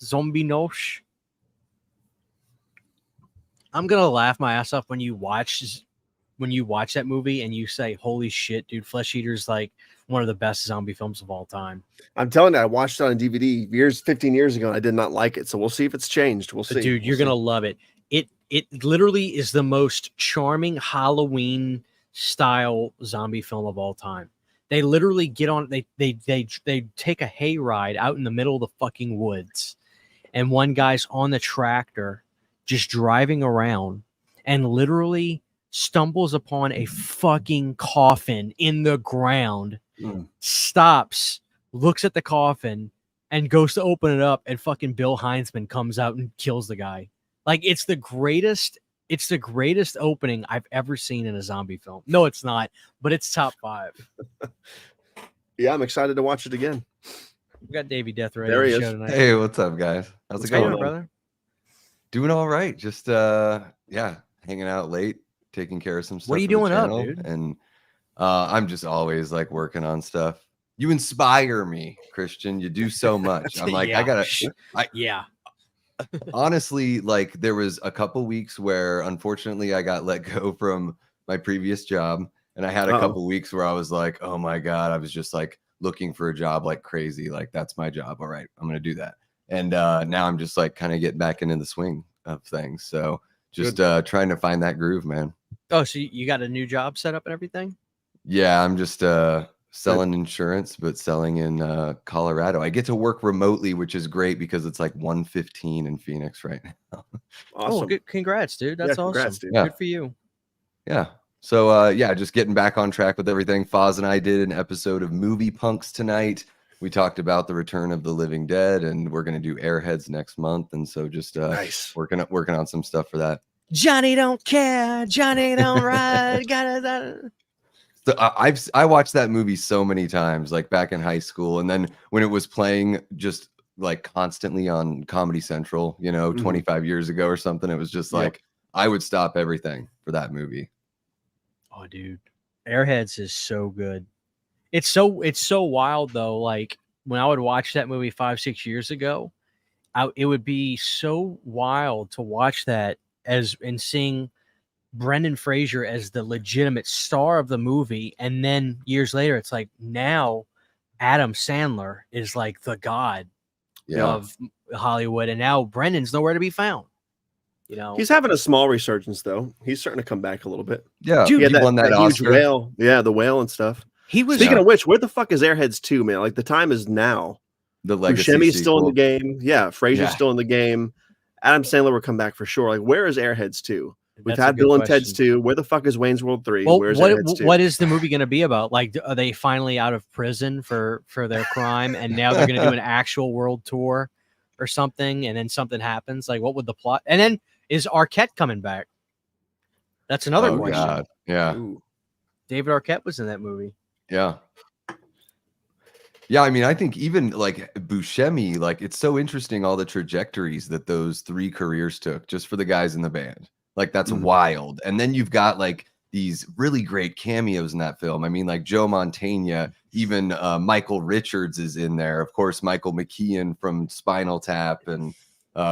Zombie nosh. I'm gonna laugh my ass off when you watch that movie and you say, holy shit, dude, Flesh Eater's like one of the best zombie films of all time. I'm telling you, I watched it on DVD 15 years ago and I did not like it. So we'll see if it's changed. We'll see. Dude, you're gonna love it. It literally is the most charming Halloween style zombie film of all time. They literally get on, they take a hayride out in the middle of the fucking woods, and one guy's on the tractor just driving around and literally stumbles upon a fucking coffin in the ground, stops, looks at the coffin, and goes to open it up, and fucking Bill Heinzman comes out and kills the guy. Like, it's the greatest opening I've ever seen in a zombie film. No, it's not, but it's top 5. Yeah, I'm excited to watch it again. We got Davey Death ready. There he is. Tonight. Hey, what's up, guys? How's it going, brother? Doing all right. Just hanging out late, taking care of some stuff. What are you doing up, dude? And I'm just always like working on stuff. You inspire me, Christian. You do so much. I'm like, honestly, like there was a couple weeks where unfortunately I got let go from my previous job, and I had a couple weeks where I was like, oh my God, I was just like looking for a job like crazy. Like, that's my job. All right, I'm gonna do that. And now I'm just like kind of getting back into the swing of things. So just trying to find that groove, man. Oh, so you got a new job set up and everything? Yeah, I'm just selling insurance, but selling in Colorado. I get to work remotely, which is great because it's like 1:15 in Phoenix right now. Awesome. Oh, good. Congrats, dude. That's awesome. Congrats, dude. Yeah. Good for you. Yeah. So just getting back on track with everything. Foz and I did an episode of Movie Punks tonight. We talked about the return of the living dead, and we're going to do Airheads next month. And so just nice. working on some stuff for that. Johnny don't care. Johnny don't ride. So I watched that movie so many times, like back in high school, and then when it was playing just like constantly on Comedy Central, 25 years ago or something, it was just like I would stop everything for that movie. Oh, dude, Airheads is so good. It's so wild though. Like when I would watch that movie 5-6 years ago, it would be so wild to watch that and seeing Brendan Fraser as the legitimate star of the movie, and then years later, it's like now Adam Sandler is like the god of Hollywood, and now Brendan's nowhere to be found. He's having a small resurgence though. He's starting to come back a little bit. Yeah, dude, he won that huge Oscar. Whale. Yeah, the whale and stuff. He was speaking of which, where the fuck is Airheads 2, man? Like the time is now. The legacy Buscemi's still in the game. Yeah, Fraser's still in the game. Adam Sandler will come back for sure. Like, where is Airheads 2? We've had Bill and Ted's 2. Where the fuck is Wayne's World 3? Well, Where's Airheads 2? What is the movie going to be about? Like, are they finally out of prison for their crime, and now they're going to do an actual world tour or something, and then something happens? Like, what would the plot? And then is Arquette coming back? That's another question. God. Yeah. Ooh. David Arquette was in that movie. Yeah. Yeah, I mean, I think even like Buscemi, like it's so interesting all the trajectories that those 3 careers took just for the guys in the band. Like that's wild. And then you've got like these really great cameos in that film. I mean, like Joe Mantegna, even Michael Richards is in there. Of course, Michael McKean from Spinal Tap, and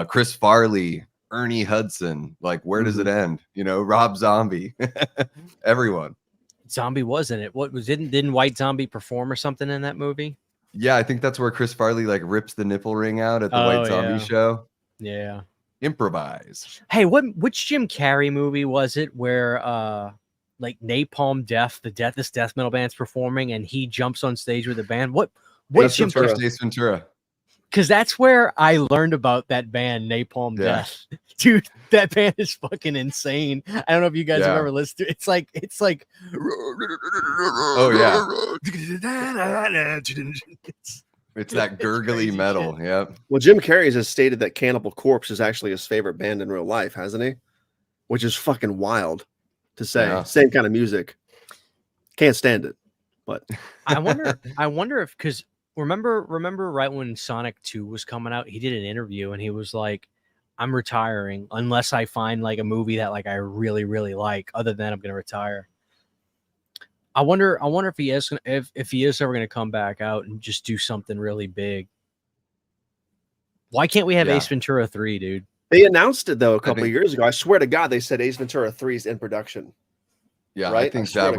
Chris Farley, Ernie Hudson. Like, where does it end? You know, Rob Zombie, everyone. Zombie was in it. What was didn't White Zombie perform or something in that movie? Yeah, I think that's where Chris Farley like rips the nipple ring out at the White Zombie show. Yeah. Improvise. Hey, which Jim Carrey movie was it where like Napalm Death, this death metal band's performing and he jumps on stage with the band? What Ace Jim Ventura. Ace Ventura. Because that's where I learned about that band, Napalm Death. Dude, that band is fucking insane. I don't know if you guys have ever listened to it. It's like oh yeah. It's that gurgly metal. Shit. Yep. Well, Jim Carrey has stated that Cannibal Corpse is actually his favorite band in real life, hasn't he? Which is fucking wild to say. Yeah. Same kind of music. Can't stand it. But I wonder if, because remember right when Sonic 2 was coming out, he did an interview and he was like, I'm retiring unless I find like a movie that like I really, really like. Other than I'm gonna retire. I wonder if he is if he is ever gonna come back out and just do something really big. Why can't we have Ace Ventura 3, dude? They announced it though a couple of years ago. I swear to God, they said Ace Ventura 3 is in production. Yeah, right? I think that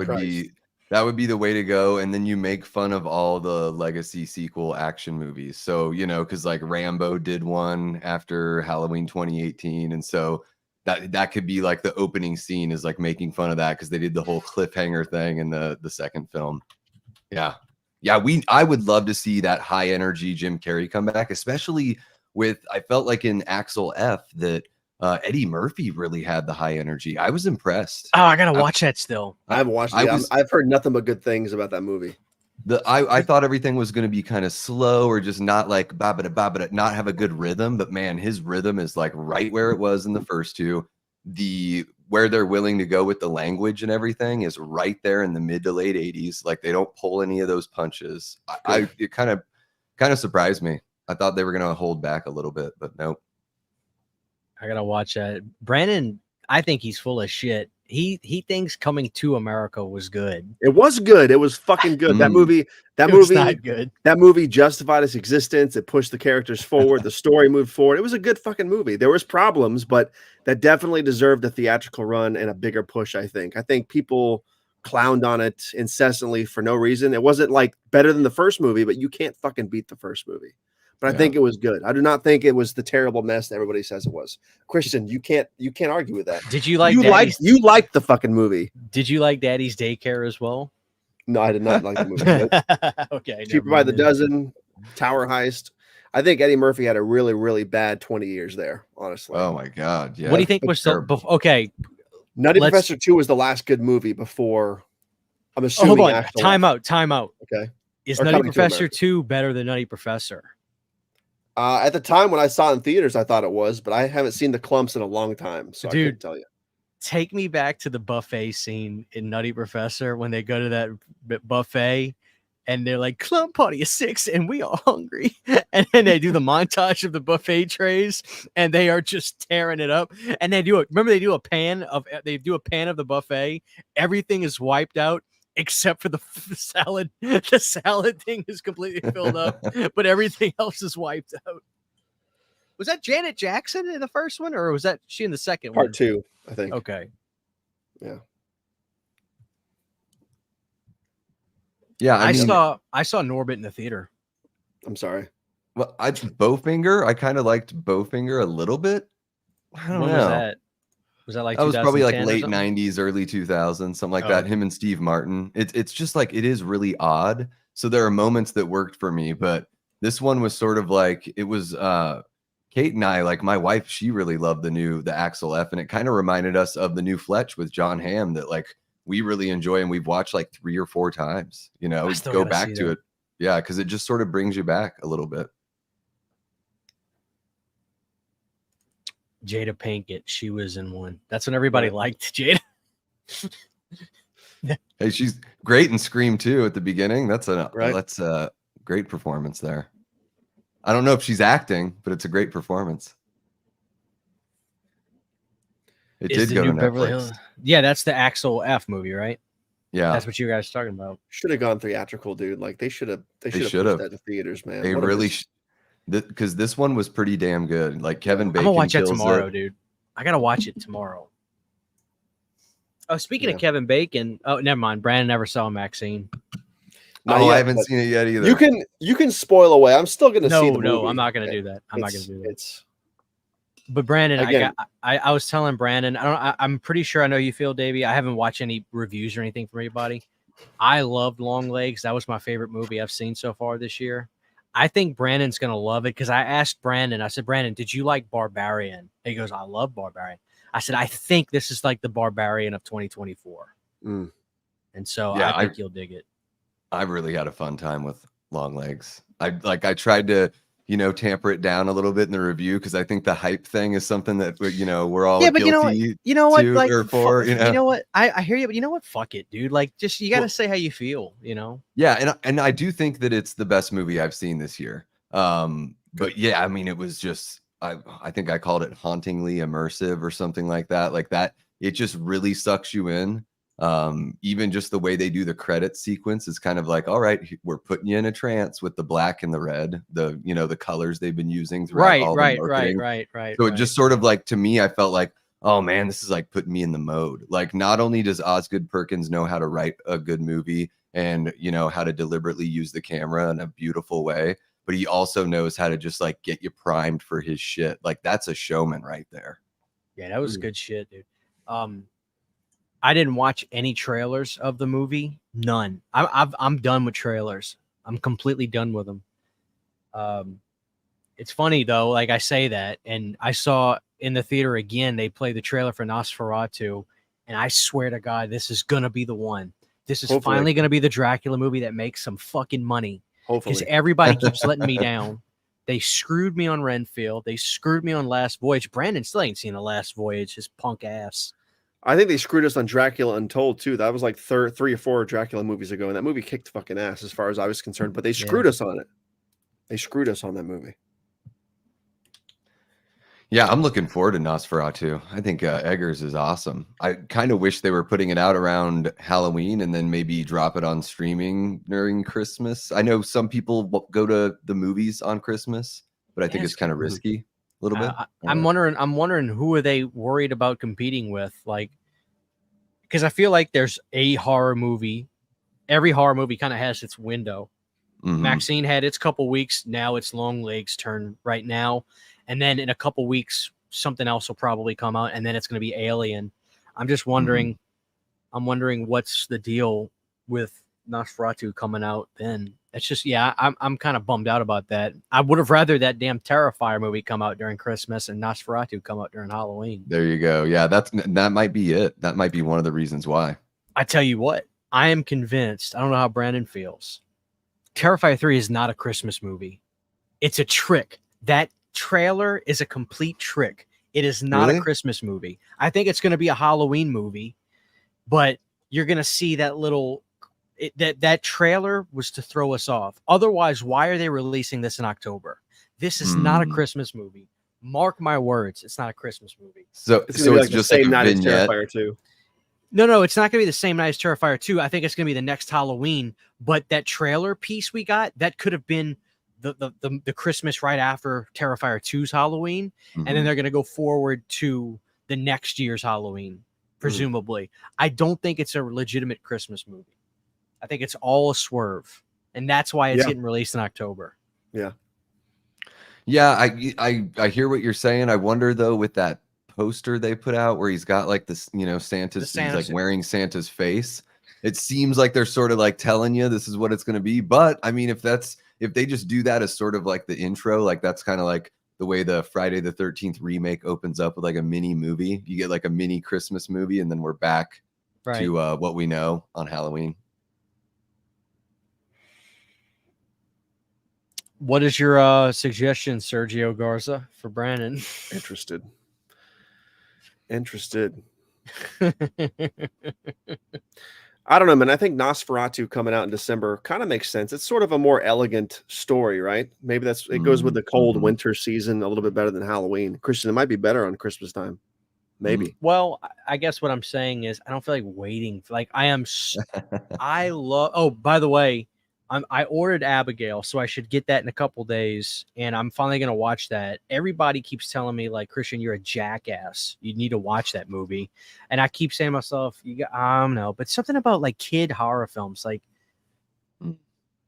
would be the way to go. And then you make fun of all the legacy sequel action movies. So, you know, because like Rambo did one after Halloween 2018, and so that could be like the opening scene is like making fun of that because they did the whole cliffhanger thing in the second film. Yeah. I would love to see that high energy Jim Carrey come back, especially with, I felt like in Axel F that Eddie Murphy really had the high energy. I was impressed. Oh, I gotta watch that still. I haven't watched it. I've heard nothing but good things about that movie. I thought everything was going to be kind of slow or just not like ba-ba-da, not have a good rhythm, but man, his rhythm is like right where it was in the first two. Where they're willing to go with the language and everything is right there in the mid to late 80s. Like they don't pull any of those punches. It kind of surprised me. I thought they were going to hold back a little bit, but nope. I gotta watch that. Brandon, I think he's full of shit. He thinks Coming to America was good. It was good. It was fucking good. That movie was not good. That movie justified its existence. It pushed the characters forward. The story moved forward. It was a good fucking movie. There was problems, but that definitely deserved a theatrical run and a bigger push, I think. I think people clowned on it incessantly for no reason. It wasn't like better than the first movie, but you can't fucking beat the first movie. But I think it was good. I do not think it was the terrible mess that everybody says it was. Christian, you can't argue with that. Did you like you liked the fucking movie? Did you like Daddy's Daycare as well? No, I did not like the movie. Okay. Cheaper by the Dozen, Tower Heist. I think Eddie Murphy had a really, really bad 20 years there, honestly. Oh my God. Yeah. What do you think was okay? Nutty Professor 2 was the last good movie before, I'm assuming. Hold on. Time out. Okay. Is Nutty Professor 2 better than Nutty Professor? At the time when I saw it in theaters, I thought it was, but I haven't seen the clumps in a long time, so I can't tell you. Take me back to the buffet scene in Nutty Professor when they go to that buffet and they're like, clump party is 6 and we are hungry. And then they do the montage of the buffet trays and they are just tearing it up. And they do a pan of the buffet. Everything is wiped out except for the salad. The salad thing is completely filled up, but everything else is wiped out. Was that Janet Jackson in the first one, or was that she in the second one? Part 2, I think. Okay. Yeah. Yeah. I saw Norbit in the theater. I'm sorry. Well, Bowfinger. I kind of liked Bowfinger a little bit. I don't know. Was that like that was probably like late 90s, early 2000s, something like that. Him and Steve Martin. It's just like it is really odd. So there are moments that worked for me, but this one was sort of like it was Kate and I, like my wife, she really loved the Axel F, and it kind of reminded us of the new Fletch with John Hamm that like we really enjoy and we've watched like 3 or 4 times. You know, go back to it. Yeah, because it just sort of brings you back a little bit. Jada Pinkett, she was in one. That's when everybody liked Jada. Hey, she's great in Scream 2 at the beginning. That's a great performance there. I don't know if she's acting, but it's a great performance. It Is did the go to new Beverly Netflix. Hills? Yeah, that's the Axel F movie, right? Yeah, That's what you guys are talking about. Should have gone theatrical, dude. Like they should have pushed should've. that to theaters, man. they What a really mis- because this one was pretty damn good. Like Kevin I'm gonna Bacon watch that kills tomorrow, it. dude. I gotta watch it tomorrow. Oh, speaking Yeah. of Kevin Bacon, oh, never mind. Brandon never saw Maxine. Not Oh, I yet, haven't but seen it yet either. you can spoil away. I'm still gonna see the movie. No, I'm not gonna do that. I'm not gonna do that. But Brandon, Again- I was telling Brandon, I'm pretty sure I know you feel, Davey. I haven't watched any reviews or anything from anybody. I loved Long Legs. That was my favorite movie I've seen so far this year. I think Brandon's gonna love it because I asked Brandon. I said, Brandon, did you like Barbarian? And he goes, I love Barbarian. I said, I think this is like the Barbarian of 2024. Mm. And so Yeah, I think you'll dig it. I really had a fun time with Long Legs. I tried to, tamper it down a little bit in the review because I think the hype thing is something that we're all but guilty. You know what? to Like, or for, you know what? I hear you, but you know what? Fuck it, dude. Like, just you gotta say how you feel. Yeah, and I do think that it's the best movie I've seen this year. But yeah, I mean, it was just I think I called it hauntingly immersive or something like that. Like that, it just really sucks you in. Even just the way they do the credit sequence is kind of like, all right, we're putting you in a trance with the black and the red, the colors they've been using throughout all the marketing. Right. So it just sort of like, to me, I felt like, oh man, this is like putting me in the mode. Like, not only does Osgood Perkins know how to write a good movie and how to deliberately use the camera in a beautiful way, but he also knows how to just like get you primed for his shit. Like, that's a showman right there. Yeah, that was good shit, dude. I didn't watch any trailers of the movie. None. I'm done with trailers. I'm completely done with them. It's funny though. Like I say that, and I saw in the theater again. They play the trailer for Nosferatu, and I swear to God, this is gonna be the one. This is finally gonna be the Dracula movie that makes some fucking money. Because everybody keeps letting me down. They screwed me on Renfield. They screwed me on Last Voyage. Brandon still ain't seen The Last Voyage. His punk ass. I think they screwed us on Dracula Untold too. That was like 3 or 4 Dracula movies ago, and that movie kicked fucking ass as far as I was concerned. But they screwed us on it. They screwed us on that movie. Yeah, I'm looking forward to Nosferatu. I think Eggers is awesome. I kind of wish they were putting it out around Halloween and then maybe drop it on streaming during Christmas. I know some people go to the movies on Christmas, but I think it's kind of risky. Little bit. I'm wondering who are they worried about competing with? Like, because I feel like there's a horror movie. Every horror movie kind of has its window. Maxine had its couple weeks. Now it's Long Legs' turn right now. And then in a couple weeks, something else will probably come out. And then it's going to be Alien. I'm just wondering. I'm wondering what's the deal with Nosferatu coming out then. It's just, I'm kind of bummed out about that. I would have rather that damn Terrifier movie come out during Christmas and Nosferatu come out during Halloween. There you go. Yeah, that might be it. That might be one of the reasons why. I tell you what, I am convinced. I don't know how Brandon feels. Terrifier 3 is not a Christmas movie. It's a trick. That trailer is a complete trick. It is not a Christmas movie. I think it's going to be a Halloween movie, but you're going to see that little... that trailer was to throw us off. Otherwise, why are they releasing this in October? This is not a Christmas movie. Mark my words, it's not a Christmas movie. So it's just like a vignette. Terrifier 2. No, it's not going to be the same night as Terrifier 2. I think it's going to be the next Halloween. But that trailer piece we got, that could have been the Christmas right after Terrifier 2's Halloween, and then they're going to go forward to the next year's Halloween, presumably. I don't think it's a legitimate Christmas movie. I think it's all a swerve, and that's why it's getting released in October. Yeah. I hear what you're saying. I wonder though, with that poster they put out where he's got like this, he's like wearing Santa's face. It seems like they're sort of like telling you this is what it's going to be. But I mean, if they just do that as sort of like the intro, like that's kind of like the way the Friday the 13th remake opens up with like a mini movie. You get like a mini Christmas movie, and then we're back to what we know on Halloween. What is your suggestion, Sergio Garza, for Brandon? Interested. I don't know, man. I think Nosferatu coming out in December kind of makes sense. It's sort of a more elegant story, right? Maybe it goes with the cold winter season a little bit better than Halloween. Christian, it might be better on Christmas time. Maybe. Well, I guess what I'm saying is I don't feel like waiting. Like I am. I love. Oh, by the way, I ordered Abigail, so I should get that in a couple days, and I'm finally gonna watch that. Everybody keeps telling me like, Christian, you're a jackass. You need to watch that movie, and I keep saying to myself, I don't know, but something about like kid horror films, like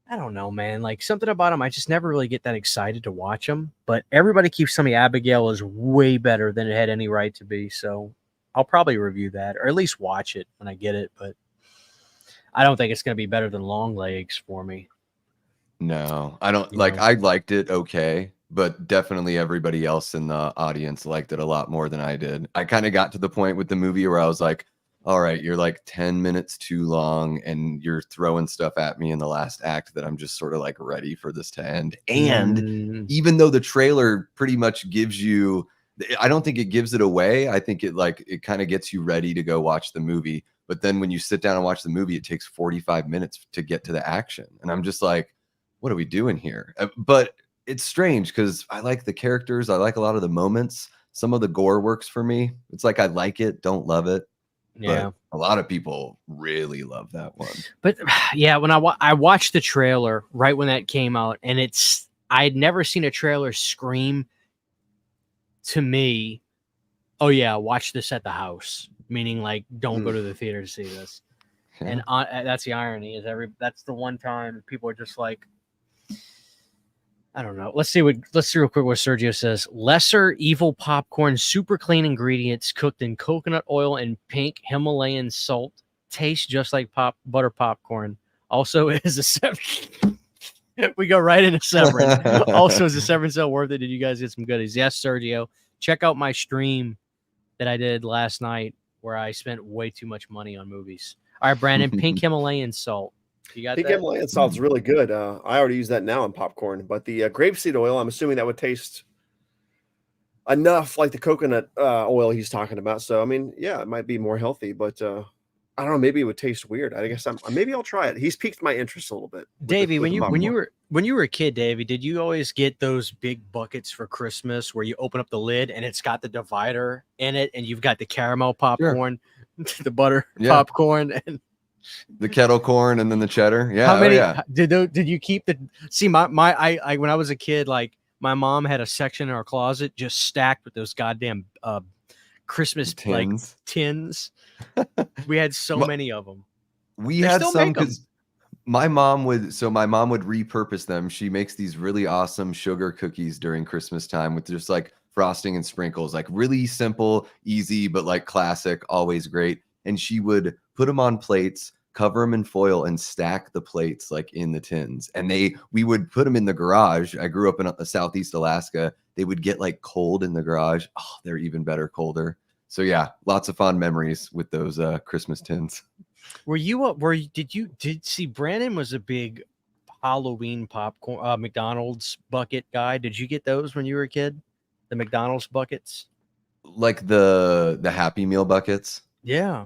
I don't know, man. Like something about them, I just never really get that excited to watch them. But everybody keeps telling me Abigail is way better than it had any right to be. So I'll probably review that, or at least watch it when I get it. But I don't think it's going to be better than Long Legs for me. No, I don't like. I liked it okay, but definitely everybody else in the audience liked it a lot more than I did. I kind of got to the point with the movie where I was like, all right, you're like 10 minutes too long and you're throwing stuff at me in the last act that I'm just sort of like ready for this to end. And even though the trailer pretty much gives you, I don't think it gives it away. I think it kind of gets you ready to go watch the movie. But then when you sit down and watch the movie, it takes 45 minutes to get to the action. And I'm just like, what are we doing here? But it's strange because I like the characters. I like a lot of the moments. Some of the gore works for me. It's like I like it, don't love it. Yeah, but a lot of people really love that one. But yeah, when I watched the trailer right when that came out, and I'd never seen a trailer scream to me, "Oh yeah, watch this at the house." Meaning like, don't go to the theater to see this. Yeah. And that's the irony is that's the one time people are just like, I don't know. Let's see real quick what Sergio says. Lesser evil popcorn, super clean ingredients cooked in coconut oil and pink Himalayan salt. Tastes just like butter popcorn. Also is a Severin. We go right into Severin. Also, is a Severin so worth it? Did you guys get some goodies? Yes, Sergio. Check out my stream that I did last night where I spent way too much money on movies. All right, Brandon, pink Himalayan salt. You got pink that? Himalayan salt's really good. I already use that now in popcorn, but the grapeseed oil, I'm assuming that would taste enough like the coconut oil he's talking about. So I mean, yeah, it might be more healthy, but I don't know. Maybe it would taste weird. I guess maybe I'll try it. He's piqued my interest a little bit. Davey, when you were a kid, Davey, did you always get those big buckets for Christmas where you open up the lid and it's got the divider in it, and you've got the caramel popcorn, the butter popcorn, and the kettle corn, and then the cheddar? Yeah. How many did you keep the? See, I when I was a kid, like my mom had a section in our closet just stacked with those goddamn Christmas tins. We had so many of them. We had some because my mom would repurpose them. She makes these really awesome sugar cookies during Christmas time with just like frosting and sprinkles, like really simple, easy, but like classic, always great. And she would put them on plates, cover them in foil, and stack the plates like in the tins. And we would put them in the garage. I grew up in Southeast Alaska. They would get like cold in the garage. Oh, they're even better colder. So yeah, lots of fond memories with those Christmas tins. Did see Brandon was a big Halloween popcorn McDonald's bucket guy. Did you get those when you were a kid? The McDonald's buckets? Like the Happy Meal buckets? Yeah.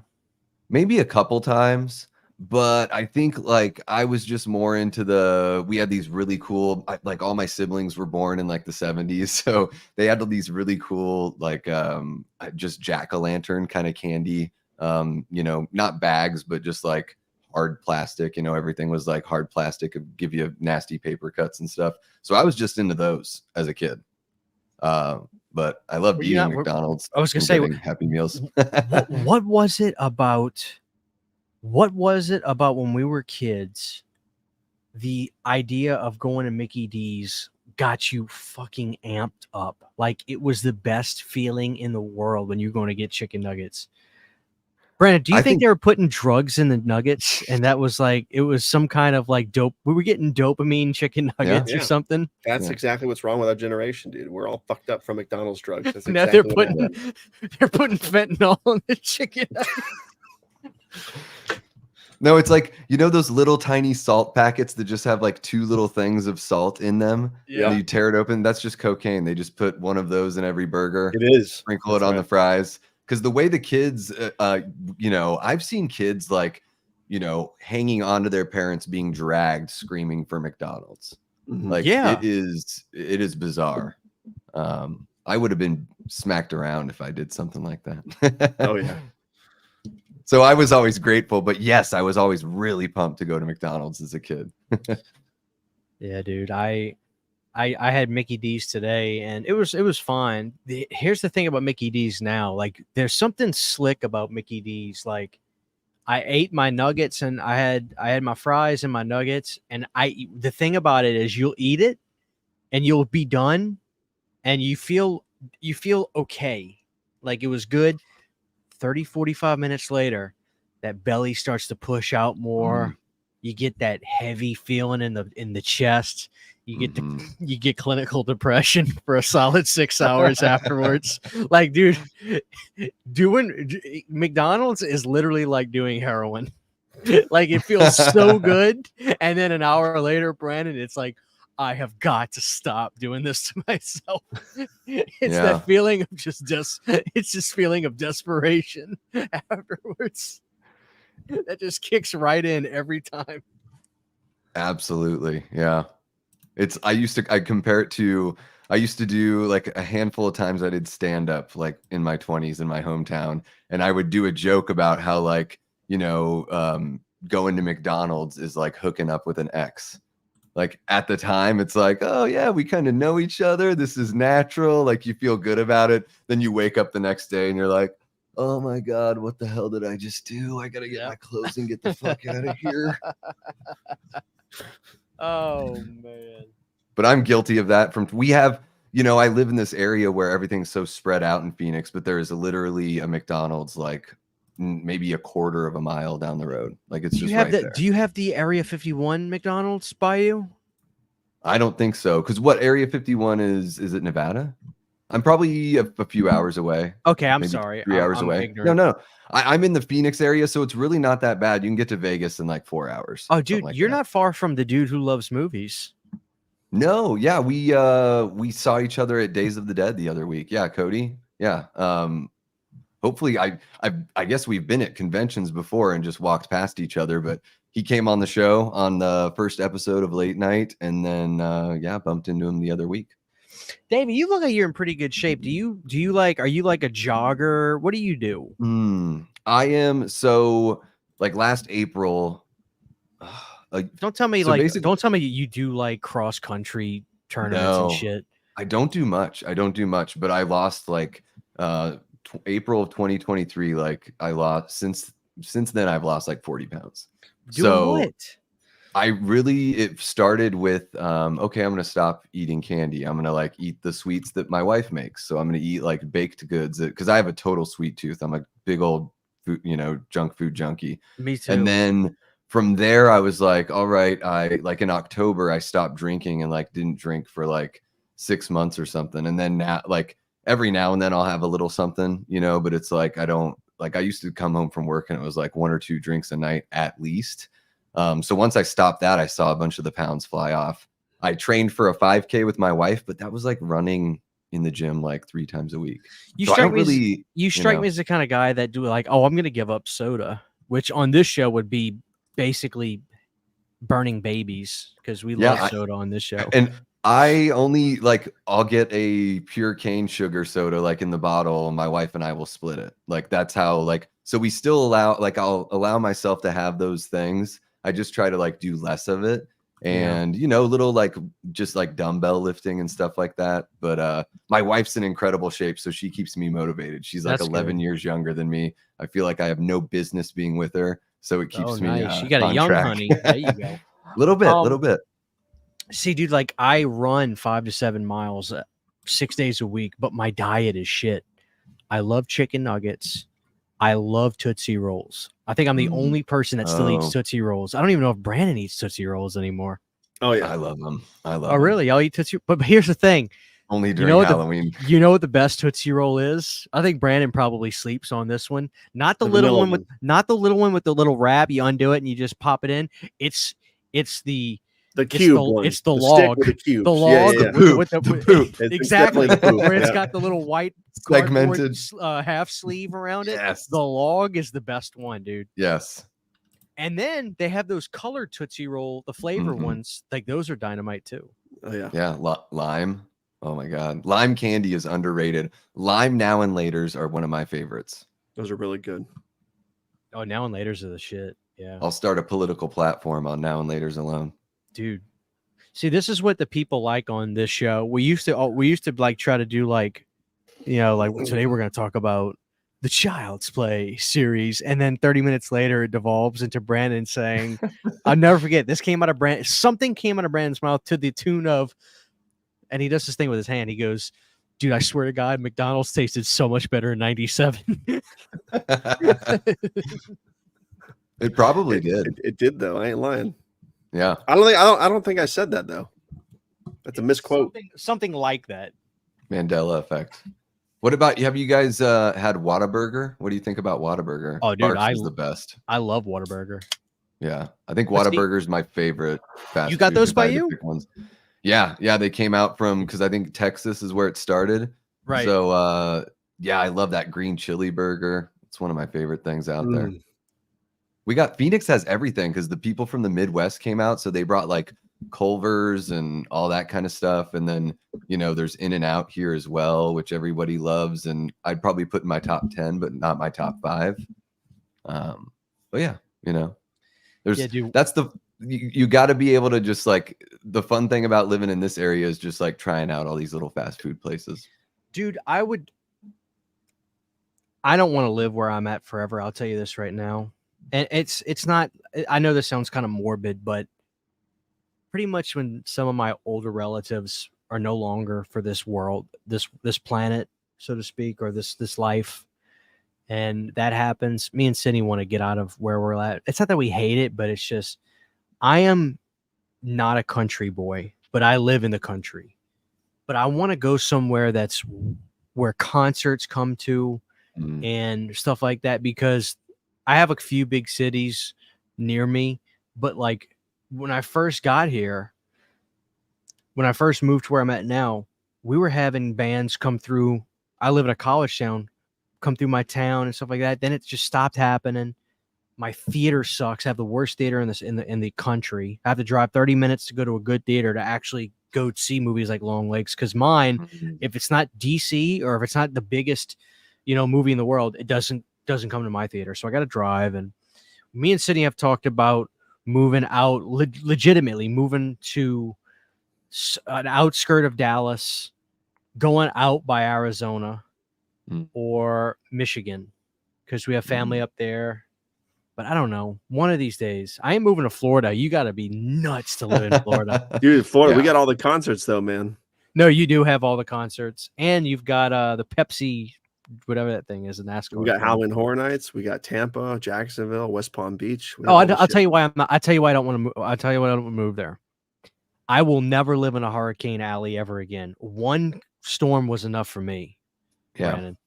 Maybe a couple times, but I think like I was just more into we had these really cool, like all my siblings were born in like the 70s. So they had these really cool, like just jack-o'-lantern kind of candy, not bags, but just like hard plastic, everything was like hard plastic, could give you nasty paper cuts and stuff. So I was just into those as a kid. But I love eating McDonald's. I was going to say Happy Meals. What was it about when we were kids? The idea of going to Mickey D's got you fucking amped up. Like it was the best feeling in the world when you're going to get chicken nuggets. Brandon, do you think they were putting drugs in the nuggets, and that was like it was some kind of like dope? We were getting dopamine chicken nuggets or something. That's exactly what's wrong with our generation, dude. We're all fucked up from McDonald's drugs. That's now exactly they're putting fentanyl on the chicken nuggets. No, it's like those little tiny salt packets that just have like 2 little things of salt in them. Yeah, and you tear it open. That's just cocaine. They just put one of those in every burger. It is. Sprinkle it on the fries. Because the way the kids, I've seen kids like, hanging on to their parents being dragged, screaming for McDonald's. Like, it is bizarre. I would have been smacked around if I did something like that. Oh yeah. So I was always grateful, but yes, I was always really pumped to go to McDonald's as a kid. Yeah, dude. I had Mickey D's today, and it was fine. Here's the thing about Mickey D's now. Like, there's something slick about Mickey D's. Like, I ate my nuggets, and I had my fries and my nuggets, and the thing about it is you'll eat it, and you'll be done, and you feel okay. Like, it was good. 30, 45 minutes later, that belly starts to push out more. You get that heavy feeling in the chest. You get you get clinical depression for a solid 6 hours afterwards. Like, dude, doing McDonald's is literally like doing heroin. Like, it feels so good, and then an hour later, Brandon, it's like, I have got to stop doing this to myself. It's that feeling of it's just feeling of desperation afterwards. That just kicks right in every time. Absolutely. Yeah. I compare it to, I used to do like a handful of times I did stand up like in my 20s in my hometown. And I would do a joke about how, like, you know, going to McDonald's is like hooking up with an ex. Like, at the time, it's like, oh yeah, we kind of know each other. This is natural. Like, you feel good about it. Then you wake up the next day and you're like, oh my God, what the hell did I just do? I got to get my clothes and get the fuck out of here. Oh man. But I'm guilty of that. We have, you know, I live in this area where everything's so spread out in Phoenix, but there is literally a McDonald's like maybe a quarter of a mile down the road. Like, it's just right there. Do you have the Area 51 McDonald's by you? I don't think so. Because what Area 51 is it Nevada? I'm probably a few hours away. Okay, I'm sorry. 3 hours away. Ignorant. No. I'm in the Phoenix area, so it's really not that bad. You can get to Vegas in like 4 hours. Oh, dude, you're not far from the dude who loves movies. No, yeah, we saw each other at Days of the Dead the other week. Yeah, Cody. Yeah. Hopefully, I guess we've been at conventions before and just walked past each other, but he came on the show on the first episode of Late Night, and then bumped into him the other week. David, you look like you're in pretty good shape. Are you like a jogger? What do you do? I am. So, like, last April, don't tell me you do like cross country tournaments and shit. I don't do much, but I lost like April of 2023. Like, I lost since then I've lost like 40 pounds. What? It started with okay, I'm gonna stop eating candy. I'm gonna like eat the sweets that my wife makes. So I'm gonna eat like baked goods because I have a total sweet tooth. I'm a big old food, junk food junkie. Me too. And then from there I was like, all right, I like in October I stopped drinking and like didn't drink for like 6 months or something. And then now, like, every now and then I'll have a little something, but it's like I don't, like, I used to come home from work and it was like 1 or 2 drinks a night at least. So once I stopped that, I saw a bunch of the pounds fly off. I trained for a 5K with my wife, but that was like running in the gym like 3 times a week. You strike me as the kind of guy that do like, oh, I'm going to give up soda, which on this show would be basically burning babies because we love soda on this show. And I only I'll get a pure cane sugar soda like in the bottle, and my wife and I will split it. Like, that's how, so we still allow, I'll allow myself to have those things. I just try to like do less of it, and little just like dumbbell lifting and stuff like that. But my wife's in incredible shape, so she keeps me motivated. She's like 11 years younger than me. I feel like I have no business being with her, so it keeps me. You got a young track. Honey. There you go. little bit. See, dude, like, I run 5 to 7 miles 6 days a week, but my diet is shit. I love chicken nuggets. I love Tootsie Rolls. I think I'm the only person that still eats Tootsie Rolls. I don't even know if Brandon eats Tootsie Rolls anymore. Oh, yeah. I love them. Oh, really? I'll eat Tootsie. But here's the thing. Only during Halloween. You know what the best Tootsie Roll is? I think Brandon probably sleeps on this one. Not the little one with the little wrap. You undo it and you just pop it in. It's the cube one. It's the log. With the cubes. The log with the poop. It's exactly. the poop. Where it's got the little white segmented half sleeve around it. Yes. The log is the best one, dude. Yes. And then they have those colored Tootsie Roll, the flavor ones. Like, those are dynamite too. Oh yeah. Yeah. Lime. Oh my God. Lime candy is underrated. Lime now and laters are one of my favorites. Those are really good. Oh, now and laters are the shit. Yeah. I'll start a political platform on now and laters alone. Dude. See, this is what the people like on this show. We used to like try to do like, like today we're going to talk about the Child's Play series, and then 30 minutes later it devolves into Brandon saying, "I'll never forget this came out of something came out of Brandon's mouth to the tune of," and he does this thing with his hand. He goes, "Dude, I swear to God, McDonald's tasted so much better in '97." It probably did. It did though. I ain't lying. Yeah. I don't think I said that though. That's a misquote. Something like that. Mandela effect. What about have you guys had Whataburger? What do you think about Whataburger? Oh, dude, Barks is the best. I love Whataburger. Yeah, I think Whataburger is my favorite fast You got food those by you? ones. Yeah, they came out from because I think Texas is where it started. Right. So yeah, I love that green chili burger. It's one of my favorite things out there. We got Phoenix has everything because the people from the Midwest came out, so they brought like Culver's and all that kind of stuff, and then there's In-N-Out here as well, which everybody loves, and I'd probably put in my top 10 but not my top 5. But yeah, that's you got to be able to just like, the fun thing about living in this area is just like trying out all these little fast food places. Dude, I don't want to live where I'm at forever, I'll tell you this right now. And it's not, I know this sounds kind of morbid, but pretty much when some of my older relatives are no longer for this world, this planet, so to speak, or this life, and that happens, me and Sydney want to get out of where we're at. It's not that we hate it, but it's just, I am not a country boy, but I live in the country. But I want to go somewhere that's where concerts come to and stuff like that, because I have a few big cities near me, but like when I first got here, when I first moved to where I'm at now, we were having bands come through. I live in a college town, come through my town and stuff like that. Then it just stopped happening. My theater sucks. I have the worst theater in the country. I have to drive 30 minutes to go to a good theater to actually go see movies like Long Legs. Because mine, if it's not DC or if it's not the biggest, movie in the world, it doesn't come to my theater. So I got to drive. And me and Sydney have talked about moving out, legitimately moving to an outskirt of Dallas, going out by Arizona or Michigan, because we have family up there. But I don't know. One of these days, I ain't moving to Florida. You got to be nuts to live in Florida. Dude, Florida, we got all the concerts though, man. No, you do have all the concerts. And you've got the Pepsi, whatever that thing is, in NASCAR. We got Halloween Horror Nights. We got Tampa, Jacksonville, West Palm Beach. I'll tell you why I'm not. I'll tell you why I don't want to move. I'll tell you why I don't want to move there. I will never live in a hurricane alley ever again. One storm was enough for me. Yeah. Brandon.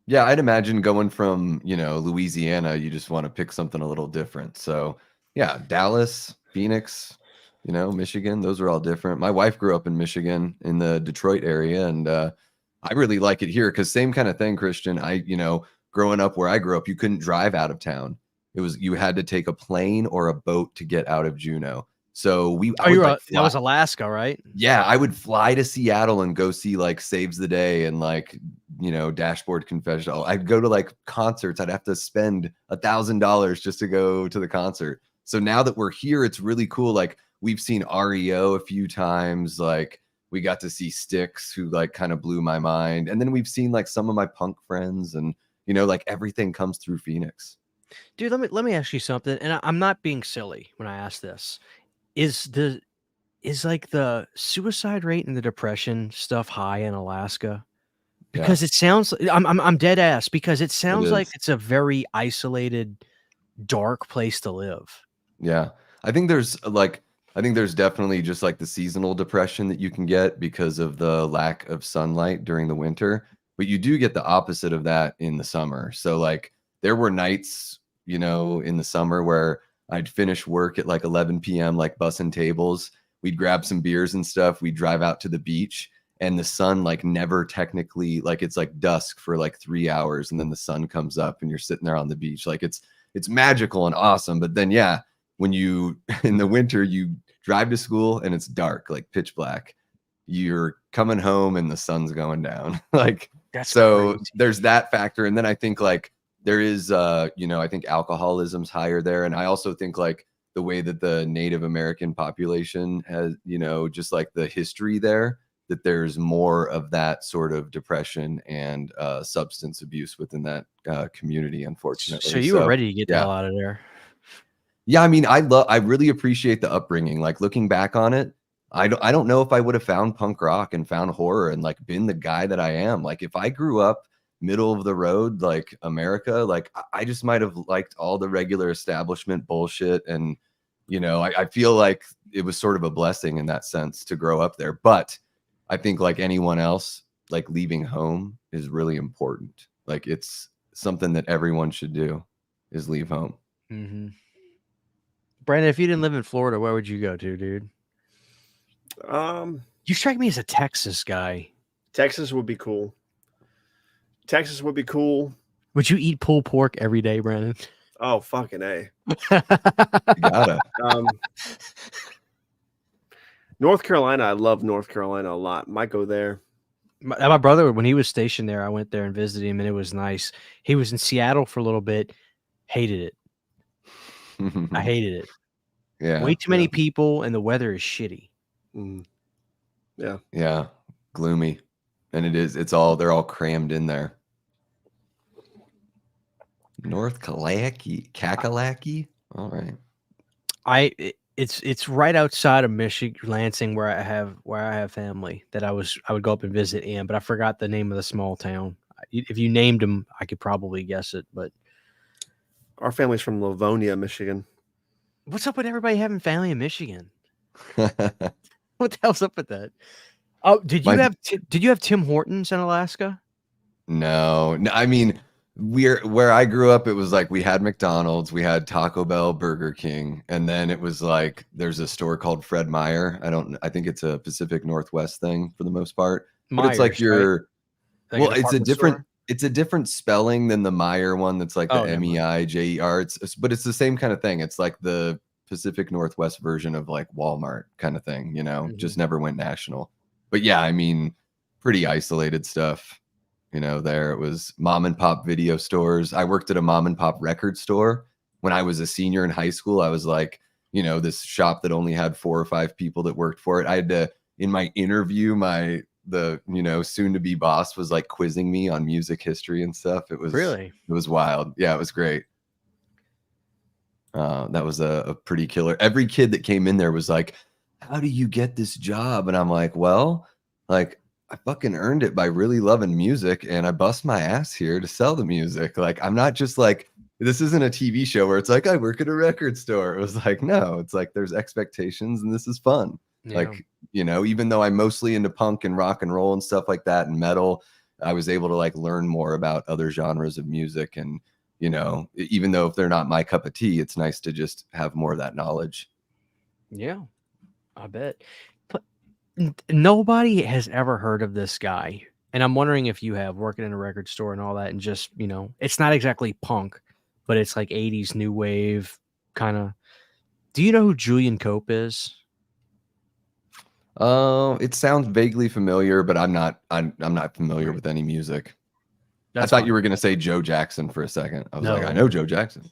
Yeah, I'd imagine going from, Louisiana, you just want to pick something a little different. So, yeah, Dallas, Phoenix, Michigan, those are all different. My wife grew up in Michigan in the Detroit area, and I really like it here because same kind of thing, Christian. Growing up where I grew up, you couldn't drive out of town. You had to take a plane or a boat to get out of Juneau. So that was Alaska, right? Yeah, I would fly to Seattle and go see like Saves the Day and like, Dashboard Confessional. I'd go to like concerts. I'd have to spend $1,000 just to go to the concert. So now that we're here, it's really cool. Like we've seen REO a few times. Like we got to see Styx, who like kind of blew my mind. And then we've seen like some of my punk friends, and like everything comes through Phoenix. Dude, let me ask you something. And I'm not being silly when I ask this. Is like the suicide rate and the depression stuff high in Alaska? Because it sounds, I'm dead ass, because it sounds like it's a very isolated, dark place to live. Yeah. I think there's definitely just like the seasonal depression that you can get because of the lack of sunlight during the winter, but you do get the opposite of that in the summer. So like there were nights, in the summer where I'd finish work at like 11 p.m., like bussing tables. We'd grab some beers and stuff. We'd drive out to the beach, and the sun like never technically, like it's like dusk for like 3 hours, and then the sun comes up and you're sitting there on the beach. Like it's magical and awesome. But then, yeah, when in the winter, you drive to school and it's dark, like pitch black. you're coming home and the sun's going down. Like, That's so crazy. there's that factor. And then I think like there is, you know, I think alcoholism's higher there. And I also think like the way that the Native American population has, you know, just like the history there, that there's more of that sort of depression and substance abuse within that community, unfortunately. So you were ready to get the yeah. hell out of there. Yeah, I mean, I really appreciate the upbringing. Like looking back on it, I don't know if I would have found punk rock and found horror and like been the guy that I am. Like if I grew up middle of the road, like America, like I just might have liked all the regular establishment bullshit. And, you know, I feel like it was sort of a blessing in that sense to grow up there. But I think like anyone else, like leaving home is really important. Like it's something that everyone should do is leave home. Mm-hmm. Brandon, if you didn't live in Florida, where would you go to, dude? You strike me as a Texas guy. Texas would be cool. Texas would be cool. Would you eat pulled pork every day, Brandon? Oh, fucking A. You gotta. North Carolina, I love North Carolina a lot. Might go there. My brother, when he was stationed there, I went there and visited him, and it was nice. He was in Seattle for a little bit. Hated it. I hated it. Yeah. Way too many people, and the weather is shitty. Mm. Yeah. Yeah. Gloomy. And it is. It's all. They're all crammed in there. North Kakalaki. All right. It's right outside of Michigan, Lansing, where I have family that I would go up and visit in, but I forgot the name of the small town. If you named them, I could probably guess it. But our family's from Livonia, Michigan. What's up with everybody having family in Michigan? What the hell's up with that? Oh, did you have Tim Hortons in Alaska? No, I mean, where I grew up, it was like we had McDonald's, we had Taco Bell, Burger King, and then it was like there's a store called Fred Meyer. I think it's a Pacific Northwest thing for the most part. But it's like Myers, right? well, it's a different spelling than the Meyer one that's like the Meijer. But it's the same kind of thing. It's like the Pacific Northwest version of like Walmart kind of thing, you know, just never went national. But yeah, I mean, pretty isolated stuff. You know, there it was mom and pop video stores. I worked at a mom and pop record store when I was a senior in high school. I was like, you know, this shop that only had 4 or 5 people that worked for it. I had to, in my interview, the you know, soon to be boss was like quizzing me on music history and stuff. It was wild. Yeah, it was great. That was a pretty killer. Every kid that came in there was like, how do you get this job? And I'm like, well, like I fucking earned it by really loving music, and I bust my ass here to sell the music. Like, I'm not just like, this isn't a TV show where it's like, I work at a record store. It was like, no, it's like there's expectations and this is fun. Yeah. Like, you know, even though I'm mostly into punk and rock and roll and stuff like that and metal, I was able to like learn more about other genres of music. And, you know, even though if they're not my cup of tea, it's nice to just have more of that knowledge. Yeah, I bet. But nobody has ever heard of this guy. And I'm wondering if you have, working in a record store and all that. And just, you know, it's not exactly punk, but it's like 80s new wave kind of. Do you know who Julian Cope is? It sounds vaguely familiar, but I'm not familiar with any music. I thought you were gonna say Joe Jackson for a second. I was like, I know Joe Jackson.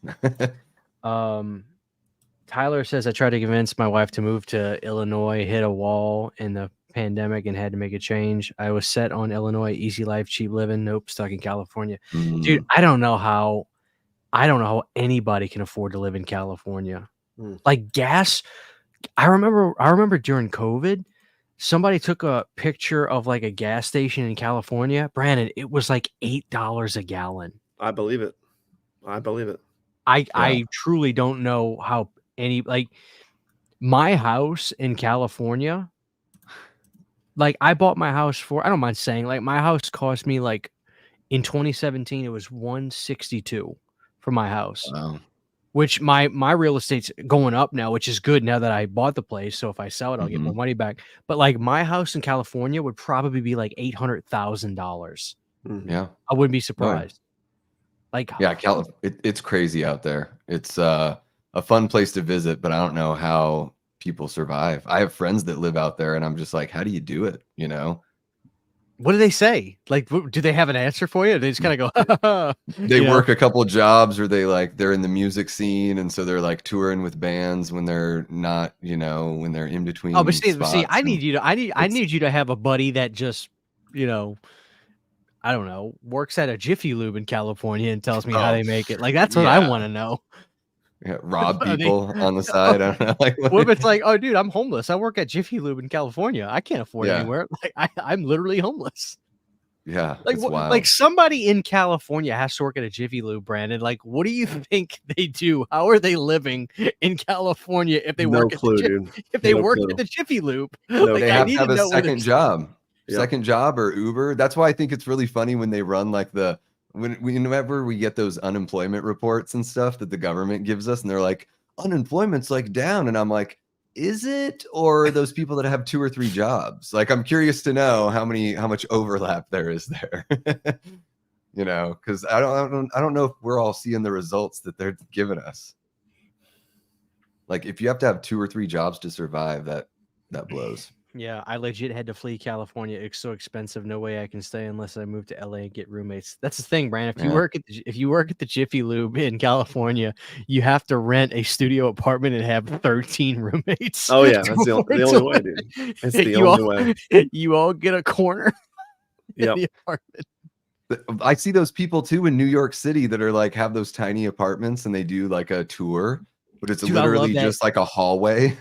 Tyler says, I tried to convince my wife to move to Illinois, hit a wall in the pandemic and had to make a change. I was set on Illinois, easy life, cheap living. Nope, stuck in California. Dude, I don't know how anybody can afford to live in California. Like gas. I remember during COVID, somebody took a picture of like a gas station in California. Brandon, it was like $8 a gallon. I believe it. I truly don't know how like my house in California, like I bought my house for, I don't mind saying, like my house cost me like in 2017, it was $162 for my house. Wow. Which my real estate's going up now, which is good now that I bought the place. So if I sell it, I'll get more money back. But like my house in California would probably be like $800,000. Yeah, I wouldn't be surprised. Like, yeah, it's crazy out there. It's a fun place to visit, but I don't know how people survive. I have friends that live out there, and I'm just like, how do you do it? You know, What do they say? Like, do they have an answer for you? Or they just kind of go, they work a couple jobs, or they're in the music scene, and so they're like touring with bands when they're not, you know, when they're in between. Oh, but see, spots, I need you to, I need you to have a buddy that just, you know, I don't know, works at a Jiffy Lube in California and tells me how they make it. Like, that's what I want to know. Yeah, rob Are they- people on the side. I don't know. Like, What if it's like, oh, dude, I'm homeless. I work at Jiffy Lube in California. I can't afford Yeah. anywhere. Like, I'm literally homeless. yeah, Like, it's wild. like somebody in California has to work at a Jiffy Lube, Brandon. Like, what do you think they do? How are they living in California if they work at the Jiffy Lube? Like, They I have need to have to a know where second job. Second job or Uber. That's why I think it's really funny when they run like whenever we get those unemployment reports and stuff that the government gives us, and they're like, unemployment's like down, and I'm like, is it? Or are those people that have 2 or 3 jobs? Like, I'm curious to know how much overlap there is there. You know, because I don't know if we're all seeing the results that they're giving us. Like, if you have to have 2 or 3 jobs to survive, that blows. Yeah, I legit had to flee California. It's so expensive. No way I can stay unless I move to LA and get roommates. That's the thing, Brandon. If you work at the Jiffy Lube in California, you have to rent a studio apartment and have 13 roommates. Oh yeah, that's the only way, dude. It's the only way. You all get a corner in the apartment. I see those people too in New York City that are like have those tiny apartments and they do like a tour, but it's literally just like a hallway.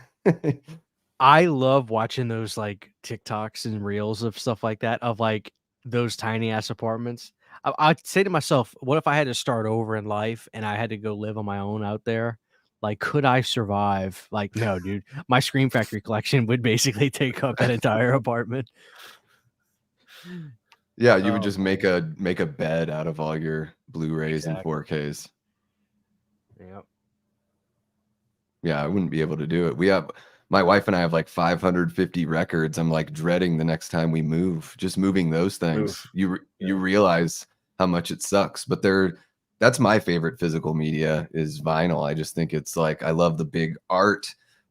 I love watching those like TikToks and reels of stuff like that, of like those tiny ass apartments. I'd say to myself, what if I had to start over in life and I had to go live on my own out there? Like, could I survive? Like, no, dude, my Scream Factory collection would basically take up that entire apartment. Yeah, you would just make a bed out of all your Blu-rays and 4Ks. Yep. Yeah, I wouldn't be able to do it. My wife and I have like 550 records. I'm like dreading the next time we move. Just moving those things. You realize how much it sucks. But that's my favorite physical media is vinyl. I just think it's like I love the big art,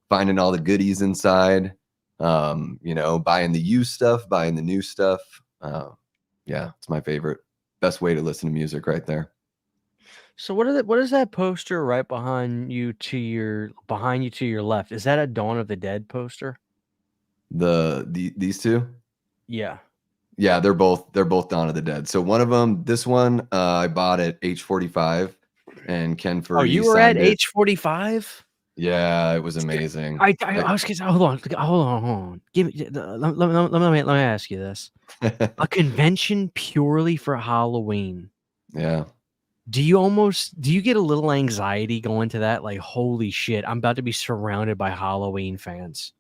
finding all the goodies inside. You know, buying the used stuff, buying the new stuff. Yeah, it's my favorite. Best way to listen to music right there. So what is that poster right behind you to your left? Is that a Dawn of the Dead poster? These two? Yeah. Yeah, they're both Dawn of the Dead. So one of them, this one, I bought at H45 and Ken Furry. Oh, you were at H45? Yeah, it was amazing. I was gonna say, hold on. Give me let me ask you this. A convention purely for Halloween. Yeah. Do you get a little anxiety going to that? Like, holy shit, I'm about to be surrounded by Halloween fans.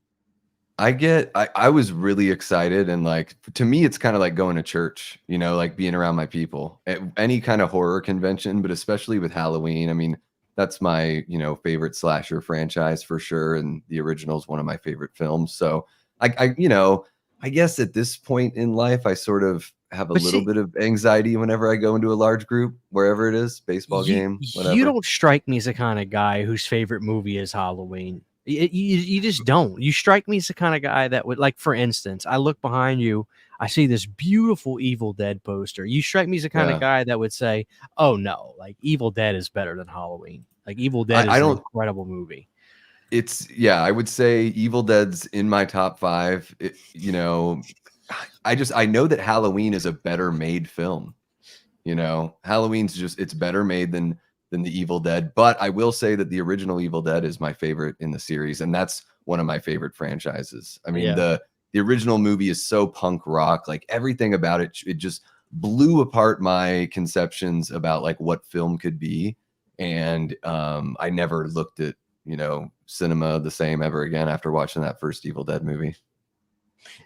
I was really excited, and like to me it's kind of like going to church, you know, like being around my people at any kind of horror convention, but especially with Halloween. I mean, that's my, you know, favorite slasher franchise for sure, and the original is one of my favorite films. So I you know, I guess at this point in life I sort of have a little bit of anxiety whenever I go into a large group, wherever it is, baseball game, whatever. You don't strike me as the kind of guy whose favorite movie is Halloween. You just don't. You strike me as the kind of guy that would, like, for instance, I look behind you, I see this beautiful Evil Dead poster. You strike me as the kind of guy that would say, oh no, like Evil Dead is better than Halloween. Like Evil Dead is an incredible movie. I would say Evil Dead's in my top 5. You know, I know that Halloween is a better made film. You know, Halloween's it's better made than the Evil Dead. But I will say that the original Evil Dead is my favorite in the series, and that's one of my favorite franchises. I mean, the original movie is so punk rock, like everything about it just blew apart my conceptions about like what film could be. And I never looked at, you know, cinema the same ever again after watching that first Evil Dead movie.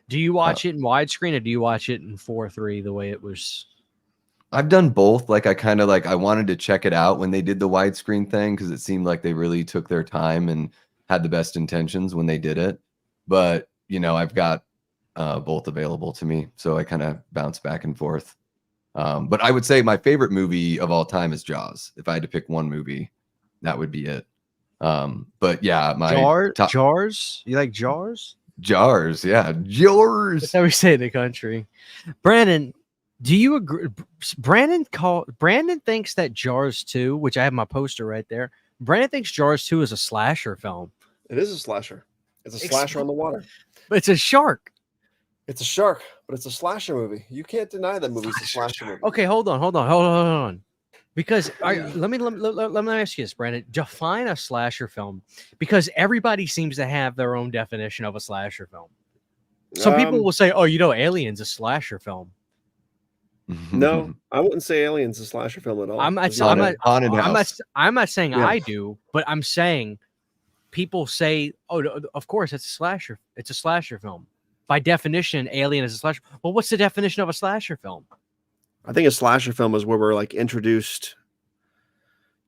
Do you watch it in widescreen or do you watch it in 4:3 the way it was? I've done both. Like I wanted to check it out when they did the widescreen thing because it seemed like they really took their time and had the best intentions when they did it. But, you know, I've got both available to me, so I kind of bounce back and forth. But I would say my favorite movie of all time is Jaws. If I had to pick one movie, that would be it. But yeah, my Jars. You like jars? jars, yeah, jars. That's how we say it in the country. Brandon, do you agree? Brandon thinks that Jars 2, which I have my poster right there. Brandon thinks Jars 2 is a slasher film. It is a slasher. It's a slasher on the water. But it's a shark. It's a shark, but it's a slasher movie. You can't deny that movie's a slasher movie. Okay, hold on. Because let me ask you this, Brandon. Define a slasher film, because everybody seems to have their own definition of a slasher film. Some people will say, "Oh, Alien's a slasher film." No, I wouldn't say Alien's a slasher film at all. I'm not saying I do, but I'm saying people say, "Oh, of course, it's a slasher. It's a slasher film." By definition, Alien is a slasher. Well, what's the definition of a slasher film? I think a slasher film is where we're like introduced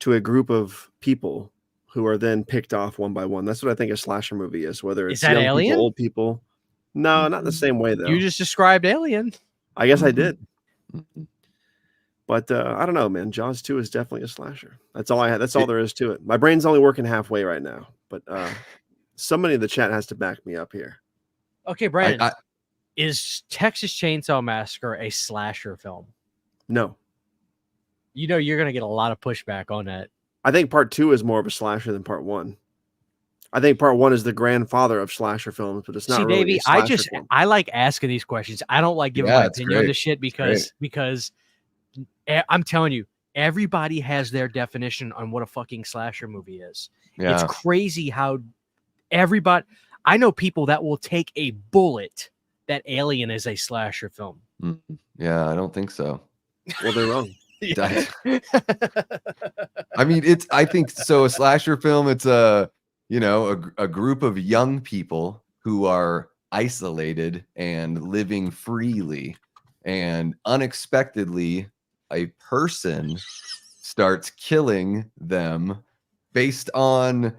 to a group of people who are then picked off one by one. That's what I think a slasher movie is. Whether it's young Alien? people, old people. No, not the same way though. You just described Alien. I guess I did. But I don't know, man. Jaws 2 is definitely a slasher. That's all I had. That's all there is to it. My brain's only working halfway right now. But somebody in the chat has to back me up here. Okay, Brandon, is Texas Chainsaw Massacre a slasher film? No. You're going to get a lot of pushback on that. I think part 2 is more of a slasher than part 1. I think part 1 is the grandfather of slasher films, but it's not really baby, a slasher film. I like asking these questions. I don't like giving my opinion on this shit because I'm telling you, everybody has their definition on what a fucking slasher movie is. Yeah. It's crazy how I know people that will take a bullet that Alien is a slasher film. Yeah, I don't think so. Well, they're wrong. I mean, I think so. A slasher film, it's a group of young people who are isolated and living freely, and unexpectedly a person starts killing them based on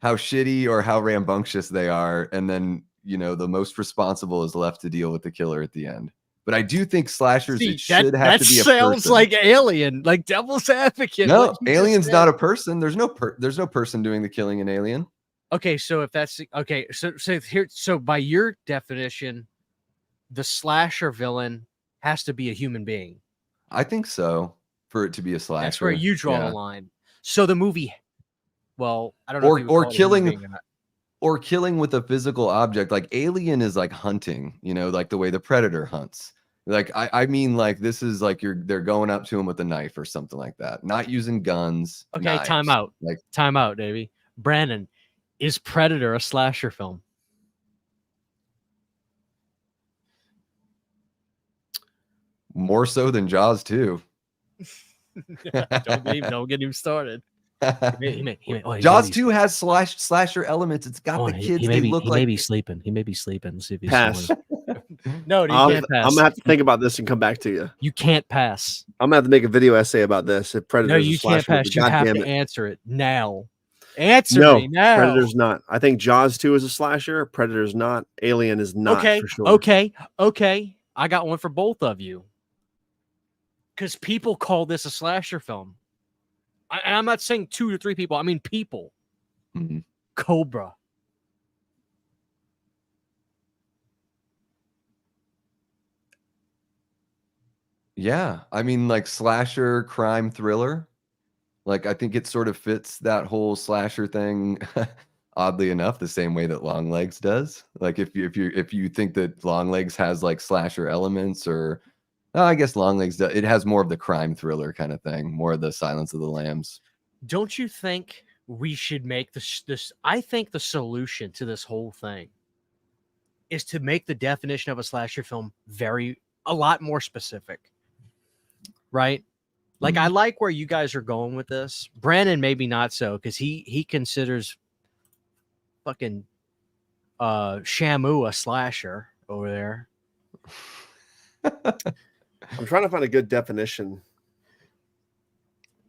how shitty or how rambunctious they are, and then the most responsible is left to deal with the killer at the end. But I do think slashers should have to be a person. That sounds like Alien, like Devil's Advocate. No, Alien's not a person. There's no person doing the killing in Alien. Okay, so if that's okay, so by your definition, the slasher villain has to be a human being. I think so, for it to be a slasher. That's where you draw the line. So the movie, well, I don't know. Or killing with a physical object, like Alien is like hunting, like the way the Predator hunts. Like I mean, like this is like they're going up to him with a knife or something like that, not using guns. Okay, knives. time out, Davey. Brandon, is Predator a slasher film? More so than Jaws 2. Don't get him started. Jaws 2 has slasher elements. It's got the kids. He may be sleeping. He may be sleeping. See if he's pass. No, you can't pass. I'm gonna have to think about this and come back to you. You can't pass. I'm gonna have to make a video essay about this. If Predator, you can't pass. You have to answer it now. Answer me now. Predator's not. I think Jaws 2 is a slasher. Predator's not. Alien is not. Okay. For sure. Okay. I got one for both of you. Because people call this a slasher film. I'm not saying 2 to 3 people. I mean people. Mm-hmm. Cobra. Yeah. I mean, like slasher crime thriller. Like, I think it sort of fits that whole slasher thing, oddly enough, the same way that Longlegs does. Like, if you think that Longlegs has like slasher elements, or I guess Longlegs does, it has more of the crime thriller kind of thing, more of the Silence of the Lambs. Don't you think we should make this? I think the solution to this whole thing is to make the definition of a slasher film a lot more specific, right? Like, I like where you guys are going with this. Brandon, maybe not so, because he considers fucking Shamu a slasher over there. I'm trying to find a good definition.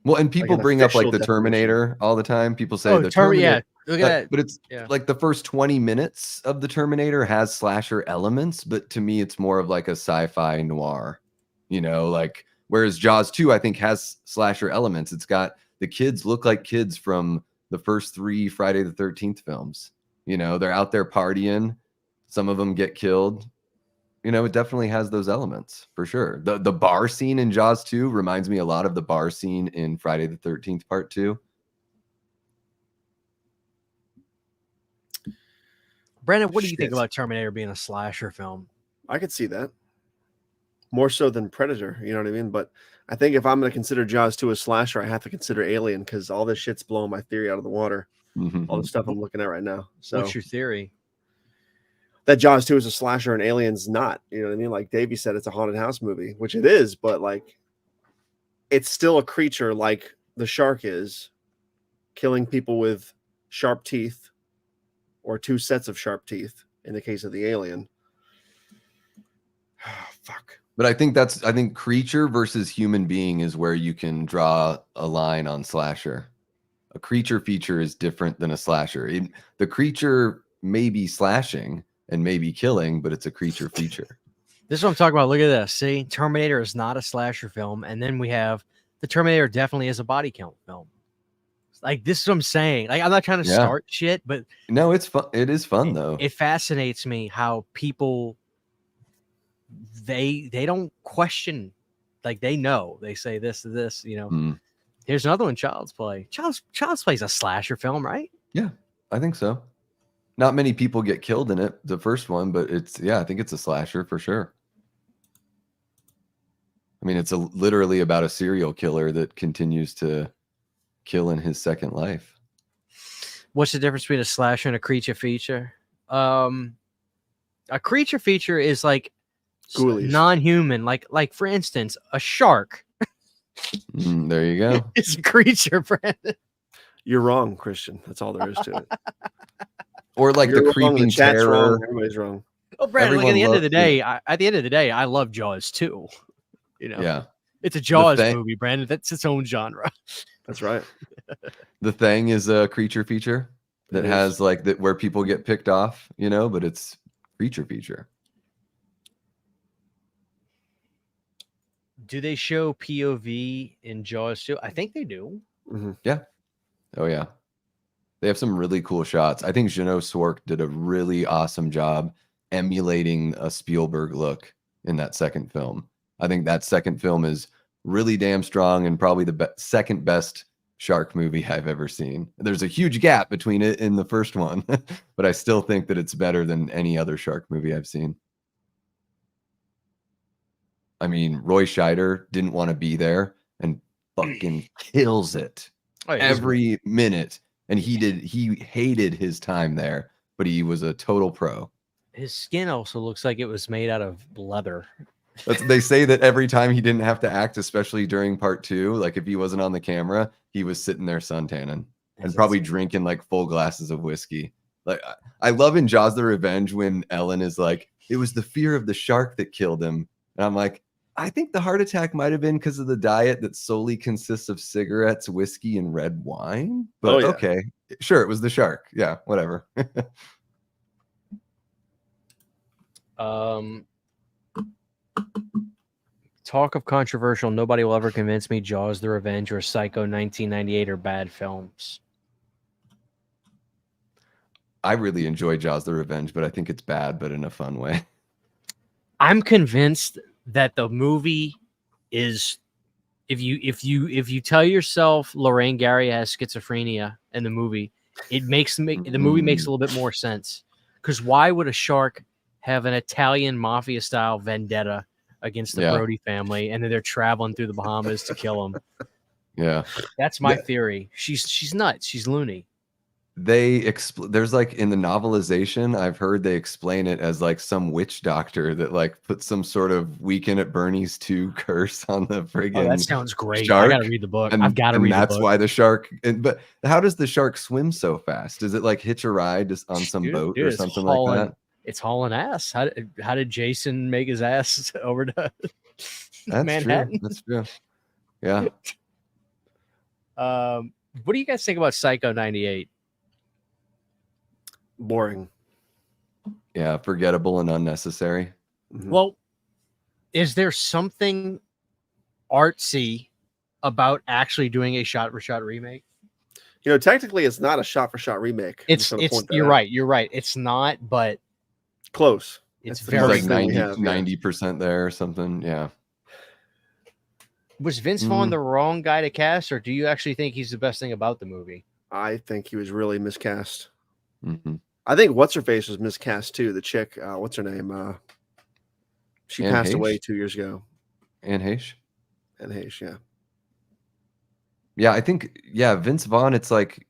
Well, and people bring up like the Terminator all the time. People say the Terminator. Yeah, look at that. But it's like the first 20 minutes of the Terminator has slasher elements, but to me, it's more of like a sci-fi noir, like. Whereas Jaws 2, I think, has slasher elements. It's got the kids look like kids from the first 3 Friday the 13th films. You know, they're out there partying. Some of them get killed. You know, it definitely has those elements for sure. The bar scene in Jaws 2 reminds me a lot of the bar scene in Friday the 13th Part 2. Brandon, what do you think about Terminator being a slasher film? I could see that. More so than Predator, you know what I mean? But I think if I'm going to consider Jaws 2 a slasher, I have to consider Alien, because all this shit's blowing my theory out of the water. All the stuff I'm looking at right now. So what's your theory? That Jaws 2 is a slasher and Alien's not. You know what I mean? Like Davey said, it's a haunted house movie, which it is, but like it's still a creature like the shark is, killing people with sharp teeth, or 2 sets of sharp teeth in the case of the alien. Oh, fuck. But I think creature versus human being is where you can draw a line on slasher. A creature feature is different than a slasher. The creature may be slashing and may be killing, but it's a creature feature. This is what I'm talking about. Look at this. See, Terminator is not a slasher film. And then we have the Terminator definitely is a body count film. Like, this is what I'm saying. Like, I'm not trying to start shit, but no, it's fun. It is fun though. It fascinates me how people they don't question, like they know. They say this to this, you know. Here's another one, Child's Play. Child's Play is a slasher film, right? Yeah, I think so. Not many people get killed in it, the first one, but I think it's a slasher for sure. I mean, it's literally about a serial killer that continues to kill in his second life. What's the difference between a slasher and a creature feature? A creature feature is like non-human, like for instance, a shark. There you go. It's a creature, Brandon. You're wrong, Christian. That's all there is to it. Or like the creeping terror. Everybody's wrong. Oh, Brandon, look, at the end of the day, I love Jaws too. You know, yeah, it's a Jaws movie, Brandon. That's its own genre. That's right. The Thing is a creature feature that has like that where people get picked off, you know, but it's creature feature. Do they show POV in Jaws too? I think they do. Yeah. Oh yeah. They have some really cool shots. I think Jeannot Swark did a really awesome job emulating a Spielberg look in that second film. I think that second film is really damn strong and probably the second best shark movie I've ever seen. There's a huge gap between it and the first one, but I still think that it's better than any other shark movie I've seen. I mean, Roy Scheider didn't want to be there and fucking kills it every minute. And he hated his time there, but he was a total pro. His skin also looks like it was made out of leather. They say that every time he didn't have to act, especially during part 2, like if he wasn't on the camera, he was sitting there suntanning and probably drinking like full glasses of whiskey. Like I love in Jaws the Revenge when Ellen is like, it was the fear of the shark that killed him. And I'm like, I think the heart attack might have been because of the diet that solely consists of cigarettes, whiskey, and red wine. But okay, sure, it was the shark. Yeah, whatever. Talk of controversial. Nobody will ever convince me Jaws the Revenge or Psycho 1998 are bad films. I really enjoy Jaws the Revenge, but I think it's bad, but in a fun way. I'm convinced that the movie is, if you tell yourself Lorraine Gary has schizophrenia in the movie, it makes the movie makes a little bit more sense. Because why would a shark have an Italian mafia style vendetta against the Brody family, and then they're traveling through the Bahamas to kill him? Yeah, that's my theory. She's nuts. She's loony. There's like in the novelization, I've heard they explain it as like some witch doctor that like put some sort of Weekend at Bernie's 2 curse on the friggin' that sounds great. Shark. I gotta read the book. I've got to read the book. That's why the shark. But how does the shark swim so fast? Does it like hitch a ride on some boat or something like that? It's hauling ass. How did Jason make his ass over to Manhattan? True. That's true. Yeah. What do you guys think about Psycho 98? Boring. Yeah, forgettable and unnecessary. Well, is there something artsy about actually doing a shot-for-shot remake? You know, technically, it's not a shot-for-shot remake. I'm just gonna point that you're out. right. You're right. It's not, but Close. it's That's the He's very like closest thing we 90 have, 90% there or something. Yeah. Was Vince Vaughn the wrong guy to cast, or do you actually think he's the best thing about the movie? I think he was really miscast. Mm-hmm. I think what's her face was miscast too. The chick, what's her name? She Anne passed away Heche? 2 years ago. Anne Heche? Anne Heche, yeah. Yeah, I think, yeah, Vince Vaughn, it's like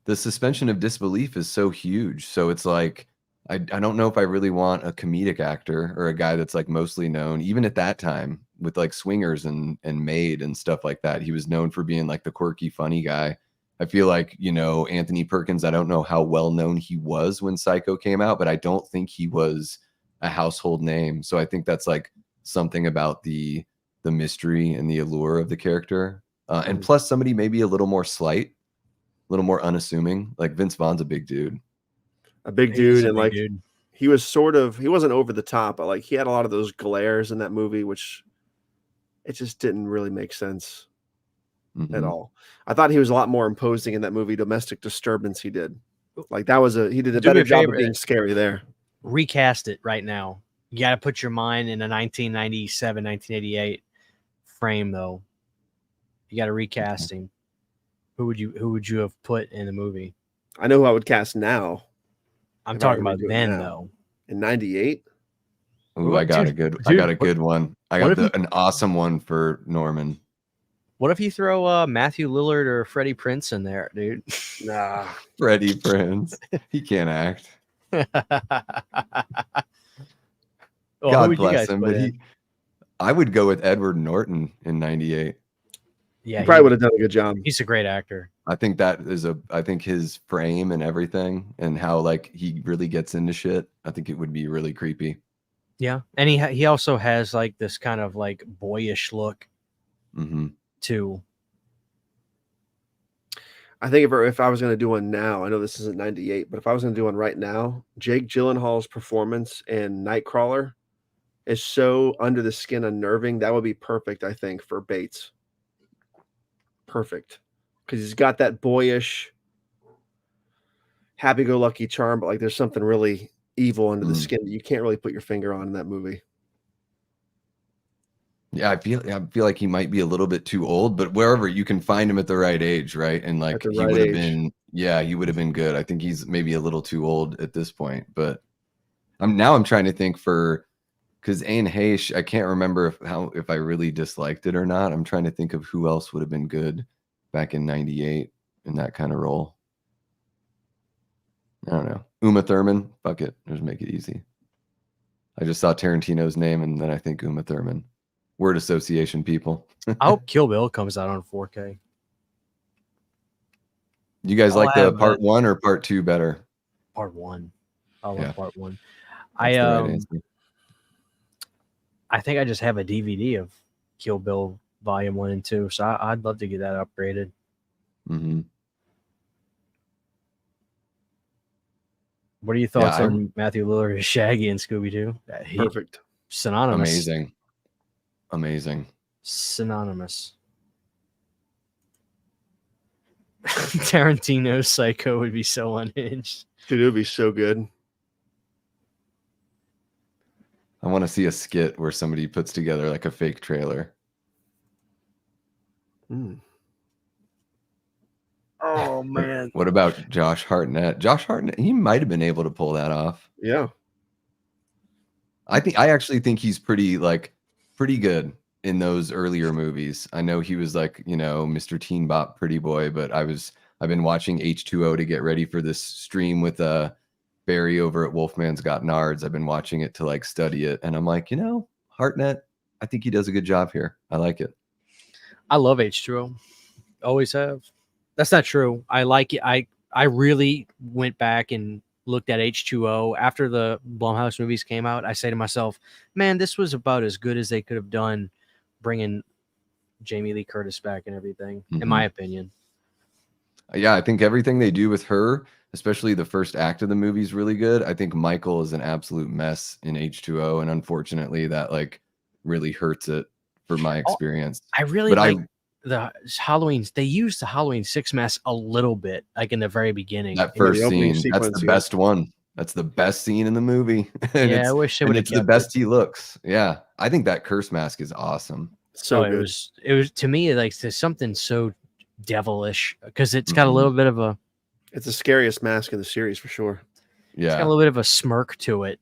the suspension of disbelief is so huge. So it's like, I don't know if I really want a comedic actor or a guy that's like mostly known, even at that time with like Swingers and Maid and stuff like that. He was known for being like the quirky, funny guy. I feel like, you know, Anthony Perkins, I don't know how well known he was when Psycho came out, but I don't think he was a household name. So I think that's like something about the mystery and the allure of the character. And plus somebody maybe a little more slight, a little more unassuming. Like Vince Vaughn's a big dude. A big He is dude, a and big like dude. he was he wasn't over the top, but like he had a lot of those glares in that movie, which it just didn't really make sense at all. I thought he was a lot more imposing in that movie, Domestic Disturbance. He did. Like he did a Do me better a job favor. of being scary there. Recast it right now. You got to put your mind in a 1997, 1988 frame, though. You got to recast him. Who would you have put in the movie? I know who I would cast now. I'm talking about then, though. In 98. Ooh, I got a good one. I got an awesome one for Norman. What if you throw Matthew Lillard or Freddie Prinze in there, dude? Nah. Freddie Prinze. He can't act. Well, God bless him, but I would go with Edward Norton in 98. Yeah, he probably would have done a good job. He's a great actor. I think I think his frame and everything and how like he really gets into shit, I think it would be really creepy. Yeah. And he also has like this kind of like boyish look too. I think if I was going to do one now, I know this isn't 98, but if I was going to do one right now, Jake Gyllenhaal's performance in Nightcrawler is so under the skin unnerving. That would be perfect, I think, for Bates. Perfect. Because he's got that boyish, happy-go-lucky charm, but like there's something really evil under the skin that you can't really put your finger on in that movie. Yeah, I feel like he might be a little bit too old, but wherever you can find him at the right age, right? And like he would have been, he would have been good. I think he's maybe a little too old at this point, but I'm trying to think because Anne Heche, I can't remember if I really disliked it or not. I'm trying to think of who else would have been good back in 98 in that kind of role. I don't know. Uma Thurman, fuck it, just make it easy. I just saw Tarantino's name and then I think Uma Thurman. Word association, people. I hope Kill Bill comes out on 4K. You guys like the part 1 or part 2 better? Part 1. I love part 1. Right, I think I just have a DVD of Kill Bill Volume 1 and 2, so I'd love to get that upgraded. What are your thoughts on Matthew Lillard as Shaggy and Scooby-Doo? Perfect. Synonymous. Amazing. Synonymous. Tarantino's Psycho would be so unhinged. Dude, it would be so good. I want to see a skit where somebody puts together like a fake trailer. Oh, man. What about Josh Hartnett? Josh Hartnett, he might have been able to pull that off. Yeah. I actually think he's pretty good in those earlier movies. I know he was like, you know, Mr. Teen Bop Pretty Boy, but I've been watching H2O to get ready for this stream with Barry over at Wolfman's Got Nards. I've been watching it to like study it, and I'm like, you know, Hartnett, I think he does a good job here. I like it. I love H2O. Always have. That's not true. I like it. I really went back and looked at H2O after the Blumhouse movies came out. I say to myself, man, this was about as good as they could have done bringing Jamie Lee Curtis back and everything, in my opinion. Yeah, I think everything they do with her, especially the first act of the movie, is really good. I think Michael is an absolute mess in H2O, and unfortunately that like really hurts it for my experience. I really like the Halloween, they used the Halloween 6 mask a little bit, like in the very beginning. That Yeah, the first opening scene, that's sequence, the yeah. best one. That's the best scene in the movie. And Yeah, I wish they would have it's the kept best it. he looks. Yeah. I think that curse mask is awesome. So It good. was to me like there's something so devilish because it's got a Mhm. little bit of a It's the scariest mask in the series for sure. it's got a Yeah. little bit of a smirk to it.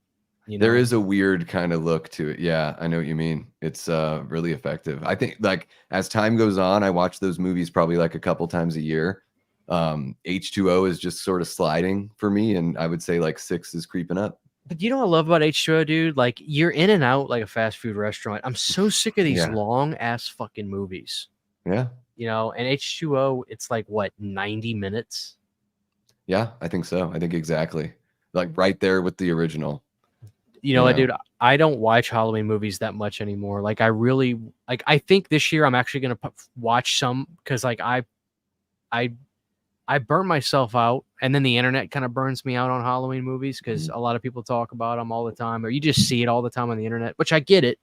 You know, There is a weird kind of look to it. Yeah, I know what you mean. It's really effective. I think like as time goes on, I watch those movies probably like a couple times a year. H2O is just sort of sliding for me, and I would say like 6 is creeping up. But you know what I love about H2O, dude? Like you're in and out like a fast food restaurant. I'm so sick of these Yeah. long ass fucking movies. Yeah. You know, and H2O, it's like what, 90 minutes? Yeah, I think so. I think exactly. Like right there with the original. You know what, know? dude? I don't watch Halloween movies that much anymore. Like I really like I think this year I'm actually gonna watch some because like I burn myself out, and then the internet kind of burns me out on Halloween movies because a lot of people talk about them all the time, or you just see it all the time on the internet, which I get it.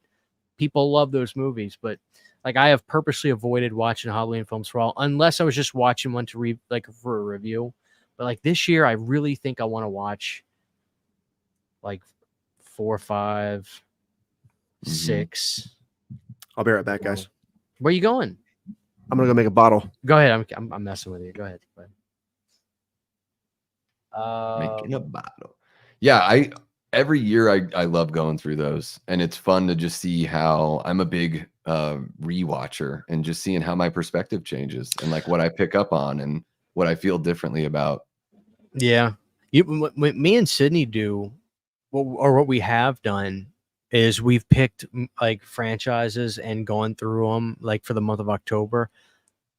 People love those movies, but like I have purposely avoided watching Halloween films for all, unless I was just watching one to read like for a review. But like this year, I really think I want to watch like 4, 5, 6. I'll be right back, guys. Where you going? I'm gonna go make a bottle. Go ahead. I'm messing with you. Go ahead. Making a bottle. Yeah, every year I love going through those, and it's fun to just see how I'm a big rewatcher and just seeing how my perspective changes and like what I pick up on and what I feel differently about. Yeah, what me and Sydney do, what we have done is we've picked like franchises and gone through them like for the month of October.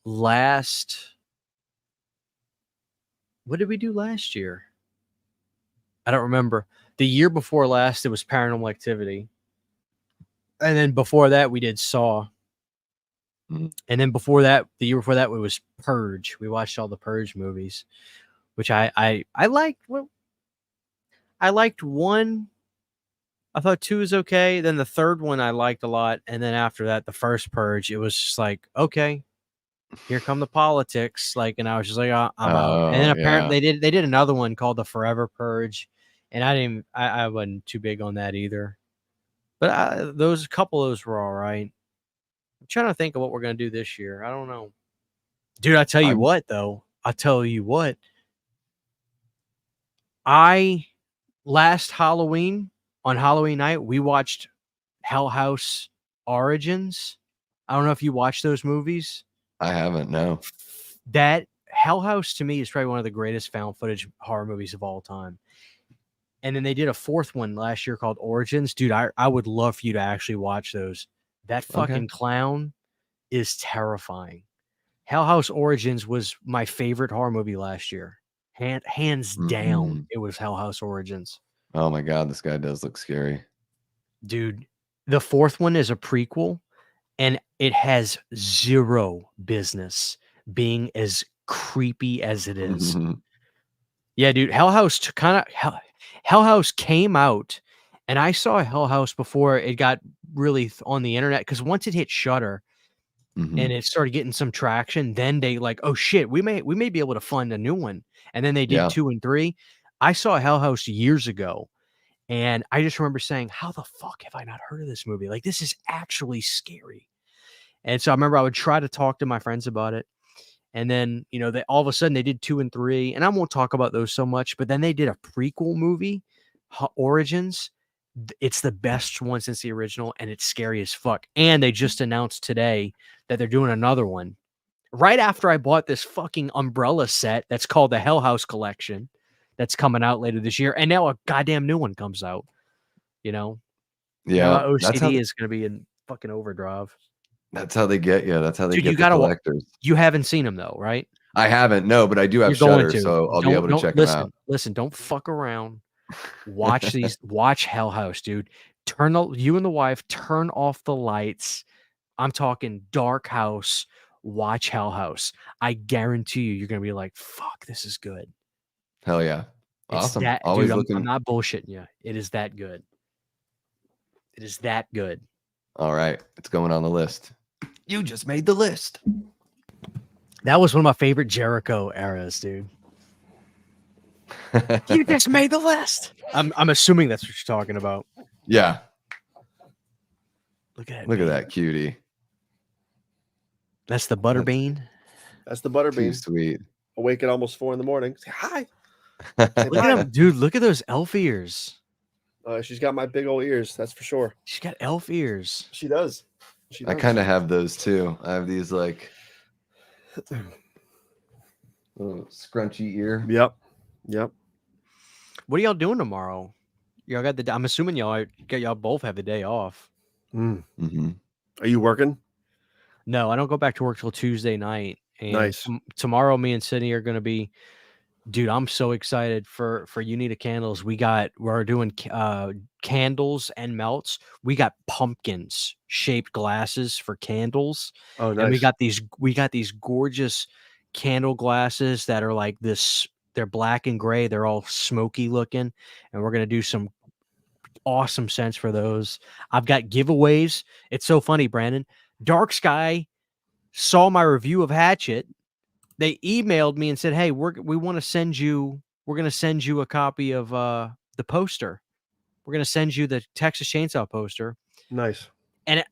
What did we do last year? I don't remember. The year before last, it was Paranormal Activity. And then before that, we did Saw. Mhm. And then before that, the year before that, it was Purge. We watched all the Purge movies, which I liked. Well, I liked one. I thought 2 was okay. Then the third one I liked a lot. And then after that, the first Purge, it was just like, okay, here come the politics. Like, and I was just like, oh, I'm out. And then Oh, apparently they did another one called the Forever Purge. And I wasn't too big on that either. But a couple of those were all right. I'm trying to think of what we're going to do this year. I don't know. Dude, I tell you what, though. Last Halloween, on Halloween night, we watched Hell House Origins. I don't know if you watched those movies. I haven't. No. That Hell House to me is probably one of the greatest found footage horror movies of all time. And then they did a fourth one last year called Origins. Dude, I would love for you to actually watch those. That fucking clown is terrifying. Hell House Origins was my favorite horror movie last year. Hands down, it was Hell House Origins. Oh my God, this guy does look scary. Dude, the fourth one is a prequel, and it has zero business being as creepy as it is. Yeah, dude, Hell House Hell House came out, and I saw Hell House before it got really on the internet, because once it hit Shudder and it started getting some traction, then they like, oh shit, we may be able to fund a new one. And then they did 2 and 3. I saw Hell House years ago, and I just remember saying, how the fuck have I not heard of this movie? Like, this is actually scary. And so I remember I would try to talk to my friends about it. And then, you know, they all of a sudden they did 2 and 3, and I won't talk about those so much, but then they did a prequel movie, Origins. It's the best one since the original, and it's scary as fuck. And they just announced today that they're doing another one. Right after I bought this fucking umbrella set that's called the Hell House Collection that's coming out later this year, and now a goddamn new one comes out, you know? Yeah. Now OCD is going to be in fucking overdrive. That's how they get you. That's how they get the collectors. You haven't seen them though, right? I haven't, no, but I do have Shudder, so I'll be able to check them out. Listen, don't fuck around. Watch Hell House, dude. You and the wife turn off the lights. I'm talking dark house. Watch Hell House. I guarantee you're gonna be like, fuck, this is good. Hell yeah. Awesome. Always dude, I'm not bullshitting you. It is that good. It is that good. All right. It's going on the list. You just made the list. That was one of my favorite Jericho eras, dude. You just made the list. I'm assuming that's what you're talking about. Yeah. Look at that. Look at that cutie. That's the butterbean. That's the Too butterbean. sweet. Awake at almost 4 a.m. Say hi. Look at him, dude. Look at those elf ears. She's got my big old ears. That's for sure. She's got elf ears. She does. She does. I kind of have those too. I have these like little scrunchy ear. Yep. What are y'all doing tomorrow? Y'all got the. I'm assuming y'all both have the day off. Mm-hmm. Are you working? No, I don't go back to work till Tuesday night. And Nice. Tomorrow, me and Sydney are going to be. Dude, I'm so excited for You Need a Candles. We're doing candles and melts. We got pumpkins shaped glasses for candles. Oh, nice. And we got these gorgeous candle glasses that are like this. They're black and gray. They're all smoky looking. And we're going to do some awesome scents for those. I've got giveaways. It's so funny, Brandon. Dark Sky saw my review of Hatchet. They emailed me and said, "Hey, we're going to send you a copy of the poster. We're going to send you the Texas Chainsaw poster." Nice. And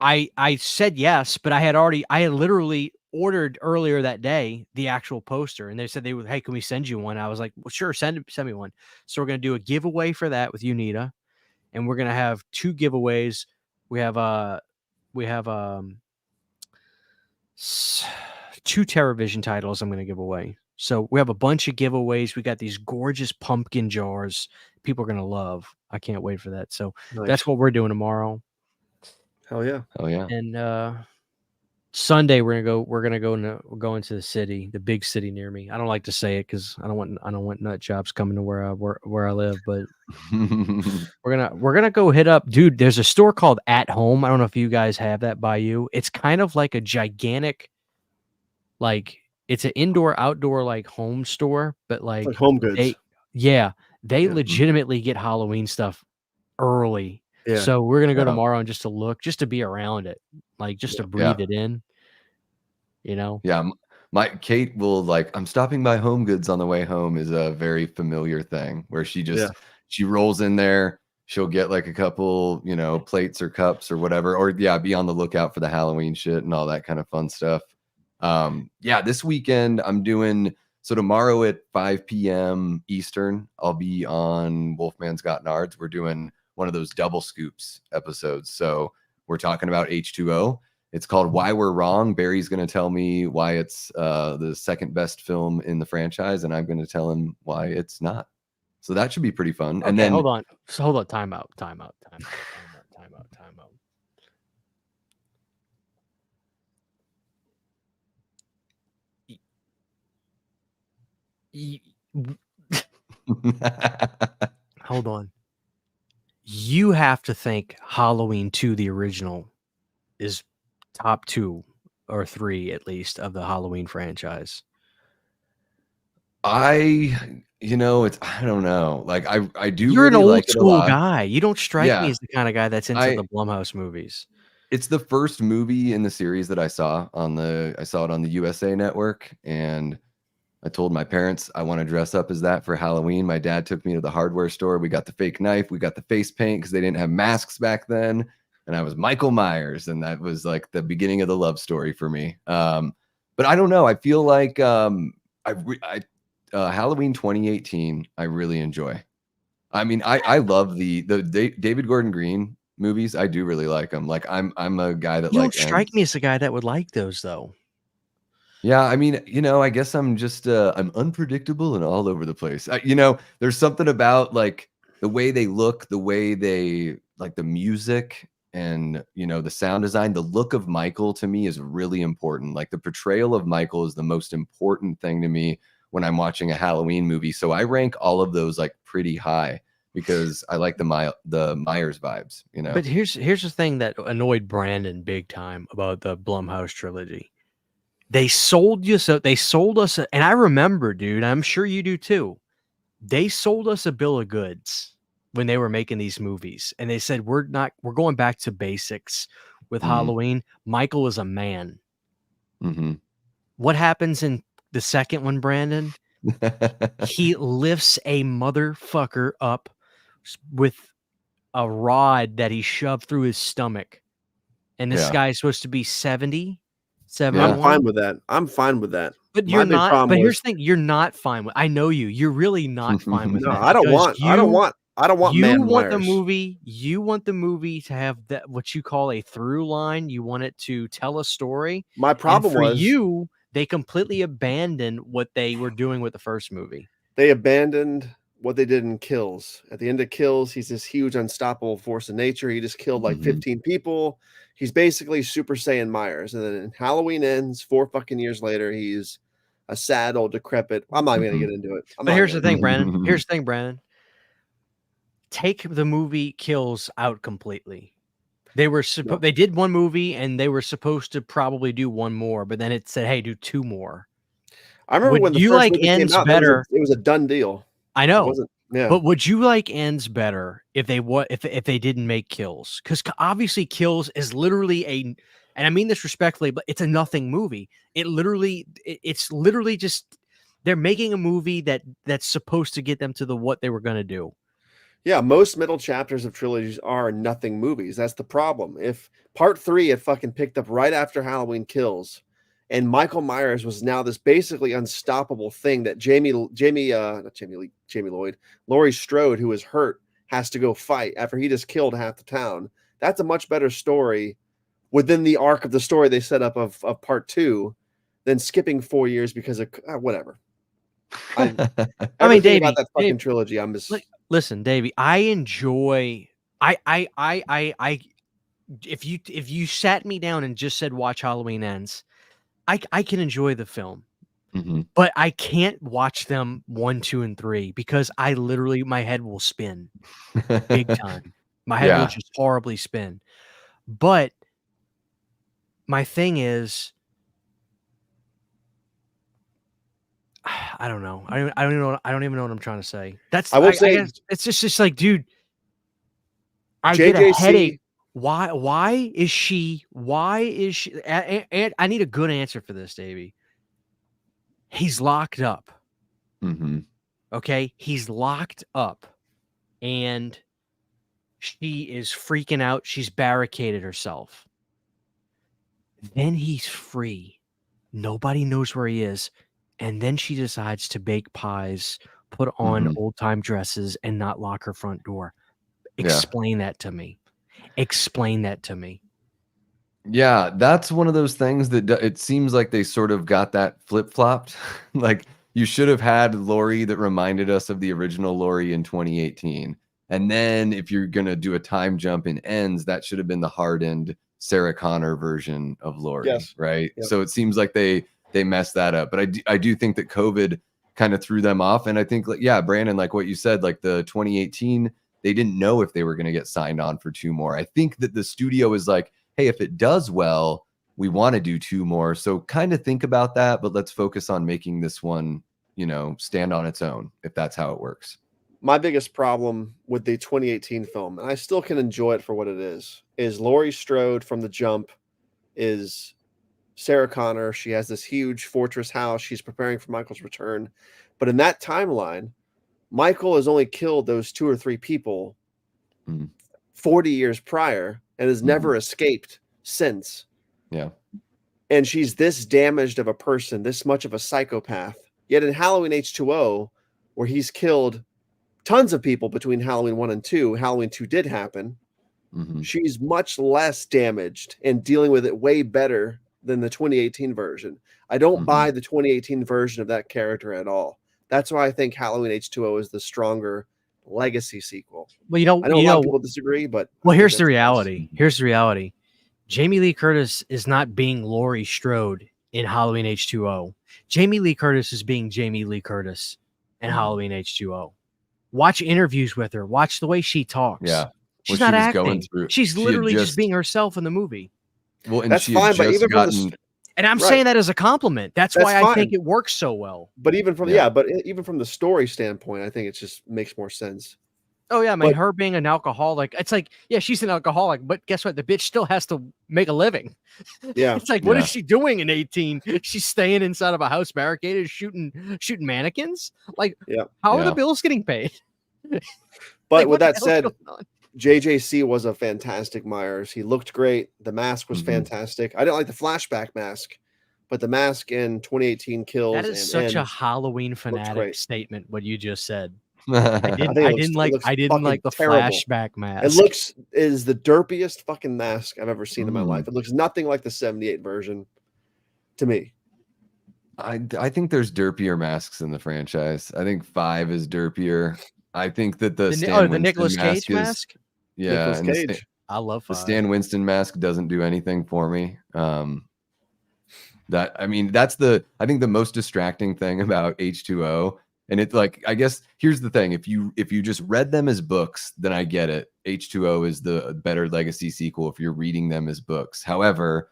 I said yes, but I had literally ordered earlier that day the actual poster, and they said "Hey, can we send you one?" I was like, "Well, sure, send me one." So we're going to do a giveaway for that with Unita, and we're going to have 2 giveaways. We have 2 TerraVision titles I'm going to give away. So we have a bunch of giveaways. We got these gorgeous pumpkin jars people are going to love. I can't wait for that. So that's what we're doing tomorrow. Hell yeah. And Sunday we're going to go into the city, the big city near me. I don't like to say it cuz I don't want nut jobs coming to where I live, but we're going to go hit up, dude, there's a store called At Home. I don't know if you guys have that by you. It's kind of like a gigantic, like it's an indoor outdoor like home store, but like Home Goods. They legitimately get Halloween stuff early. Yeah. So we're gonna go tomorrow and just to be around it, like just to breathe it in. You know? Yeah. My Kate will like, I'm stopping by Home Goods on the way home is a very familiar thing where she rolls in there. She'll get like a couple, plates or cups or whatever, or be on the lookout for the Halloween shit and all that kind of fun stuff. This weekend I'm doing, so tomorrow at 5 p.m. Eastern, I'll be on Wolfman's Got Nards. We're doing one of those double scoops episodes. So we're talking about H2O. It's called Why We're Wrong. Barry's going to tell me why it's the second best film in the franchise, and I'm going to tell him why it's not. So that should be pretty fun. Okay, and then hold on. Time out. Hold on. You have to think Halloween 2, the original, is top 2 or 3 at least of the Halloween franchise. I don't know. Like I do. You're really an old like school guy. You don't strike me as the kind of guy that's into the Blumhouse movies. It's the first movie in the series that I saw it on the USA Network, and I told my parents I want to dress up as that for Halloween. My dad took me to the hardware store. We got the fake knife. We got the face paint because they didn't have masks back then. And I was Michael Myers, and that was like the beginning of the love story for me. But I don't know. I feel like Halloween 2018, I really enjoy. I mean, I love the David Gordon Green movies. I do really like them. Like I'm a guy that you don't strike me as a guy that would like those though. Yeah, I mean, I guess I'm just I'm unpredictable and all over the place. There's something about like the way they look, the way they like the music and the sound design, the look of Michael to me is really important. Like the portrayal of Michael is the most important thing to me when I'm watching a Halloween movie. So I rank all of those like pretty high because I like the Myers vibes, But here's the thing that annoyed Brandon big time about the Blumhouse trilogy. They sold us, and I remember, dude, I'm sure you do too. They sold us a bill of goods when they were making these movies, and they said we're going back to basics with Halloween. Michael is a man. Mm-hmm. What happens in the second one, Brandon? He lifts a motherfucker up with a rod that he shoved through his stomach. And this guy is supposed to be 70, 71. I'm fine with that. I'm fine with that. But My you're big not. problem But was, here's the thing: you're not fine with. I know you. You're really not fine with no, that. I don't want. because I don't want. I don't want You man want the Myers. movie. You want the movie to have that what you call a through line. You want it to tell a story. My And problem for was you, they completely abandoned what they were doing with the first movie. they abandoned what they did in Kills. At the end of Kills, he's this huge unstoppable force of nature. He just killed like 15 people. He's basically Super Saiyan Myers. And then in Halloween Ends, 4 fucking years later, he's a sad old decrepit. I'm not even gonna get into it. But here's the thing, Brandon. Here's the thing, Brandon. Take the movie Kills out completely. They were No. they did one movie and they were supposed to probably do one more, but then it said, "Hey, do 2 more." I remember Would when the you first like movie Ends came out, better? it was a done deal. I It know, wasn't. Yeah. but would you like Ends better if they if they didn't make Kills? Because obviously Kills is literally and I mean this respectfully, but it's a nothing movie. It's literally just they're making a movie that's supposed to get them to what they were going to do. Yeah, most middle chapters of trilogies are nothing movies. That's the problem. If part 3 had fucking picked up right after Halloween Kills, and Michael Myers was now this basically unstoppable thing that Laurie Strode, who was hurt, has to go fight after he just killed half the town. That's a much better story within the arc of the story they set up of part 2 than skipping 4 years because of whatever. I mean, Everything Davey, about that fucking trilogy, I'm just listen, Davey. I enjoy. I. If you sat me down and just said watch Halloween Ends, I can enjoy the film, but I can't watch them 1, 2, and 3 because I literally my head will spin big time. My head will just horribly spin. But my thing is, I don't know. I don't even know. I don't even know what I'm trying to say. I will say I guess it's just like, dude, I JJC, get a headache. Why is she? And I need a good answer for this, Davey. He's locked up. Okay, he's locked up, and she is freaking out. She's barricaded herself. Then he's free. Nobody knows where he is. And then she decides to bake pies, put on old-time dresses, and not lock her front door. Explain that to me. Explain that to me. Yeah, that's one of those things that it seems like they sort of got that flip-flopped. Like, you should have had Laurie that reminded us of the original Laurie in 2018. And then if you're going to do a time jump in Ends, that should have been the hardened Sarah Connor version of Laurie, right? Yep. So it seems like they messed that up. But I do think that COVID kind of threw them off. And I think, like, yeah, Brandon, like what you said, like the 2018, they didn't know if they were going to get signed on for 2 more. I think that the studio is like, hey, if it does well, we want to do 2 more. So kind of think about that, but let's focus on making this one, stand on its own, if that's how it works. My biggest problem with the 2018 film, and I still can enjoy it for what it is Laurie Strode from the jump is Sarah Connor. She has this huge fortress house. She's preparing for Michael's return. But in that timeline, Michael has only killed those 2 or 3 people 40 years prior and has never escaped since. Yeah. And she's this damaged of a person, this much of a psychopath. Yet in Halloween H2O, where he's killed tons of people between Halloween 1 and 2, Halloween 2 did happen. She's much less damaged and dealing with it way better than the 2018 version. I don't buy the 2018 version of that character at all. That's why I think Halloween H2O is the stronger legacy sequel. Well, I know a lot of people disagree, but here's the reality. Here's the reality. Jamie Lee Curtis is not being Laurie Strode in Halloween H2O. Jamie Lee Curtis is being Jamie Lee Curtis in Halloween H2O. Watch interviews with her. Watch the way she talks. Yeah. She's not acting. She's literally just being herself in the movie. Well, and that's fine, but even and I'm saying that as a compliment. That's why I think it works so well. But even from even from the story standpoint, I think it just makes more sense. Oh yeah, I mean, But- her being an alcoholic, it's like, yeah, she's an alcoholic, but guess what? The bitch still has to make a living. Yeah. It's like, what is Yeah. she doing in 18? She's staying inside of a house barricaded, shooting mannequins. Like, Yeah. how are the Yeah. bills getting paid? But Like, with what the that hell's said, going on? JJC was a fantastic Myers. He looked great. The mask was Mhm. fantastic. I didn't like the flashback mask, but the mask in 2018 Kills. That is such a and Halloween fanatic great. statement. What you just said. I think it looks I didn't fucking like the terrible. flashback mask. It is the derpiest fucking mask I've ever seen in my Mm. life. It looks nothing like the 78 version to me. I think there's derpier masks in the franchise. I think 5 is derpier. I think that the Stan the Winston Nicolas mask Cage is, mask. yeah, Nicolas and Cage. I love the 5. Stan Winston mask doesn't do anything for me. That's I think the most distracting thing about H2O. And it's like, I guess here's the thing. If you just read them as books, then I get it. H2O is the better legacy sequel if you're reading them as books. However,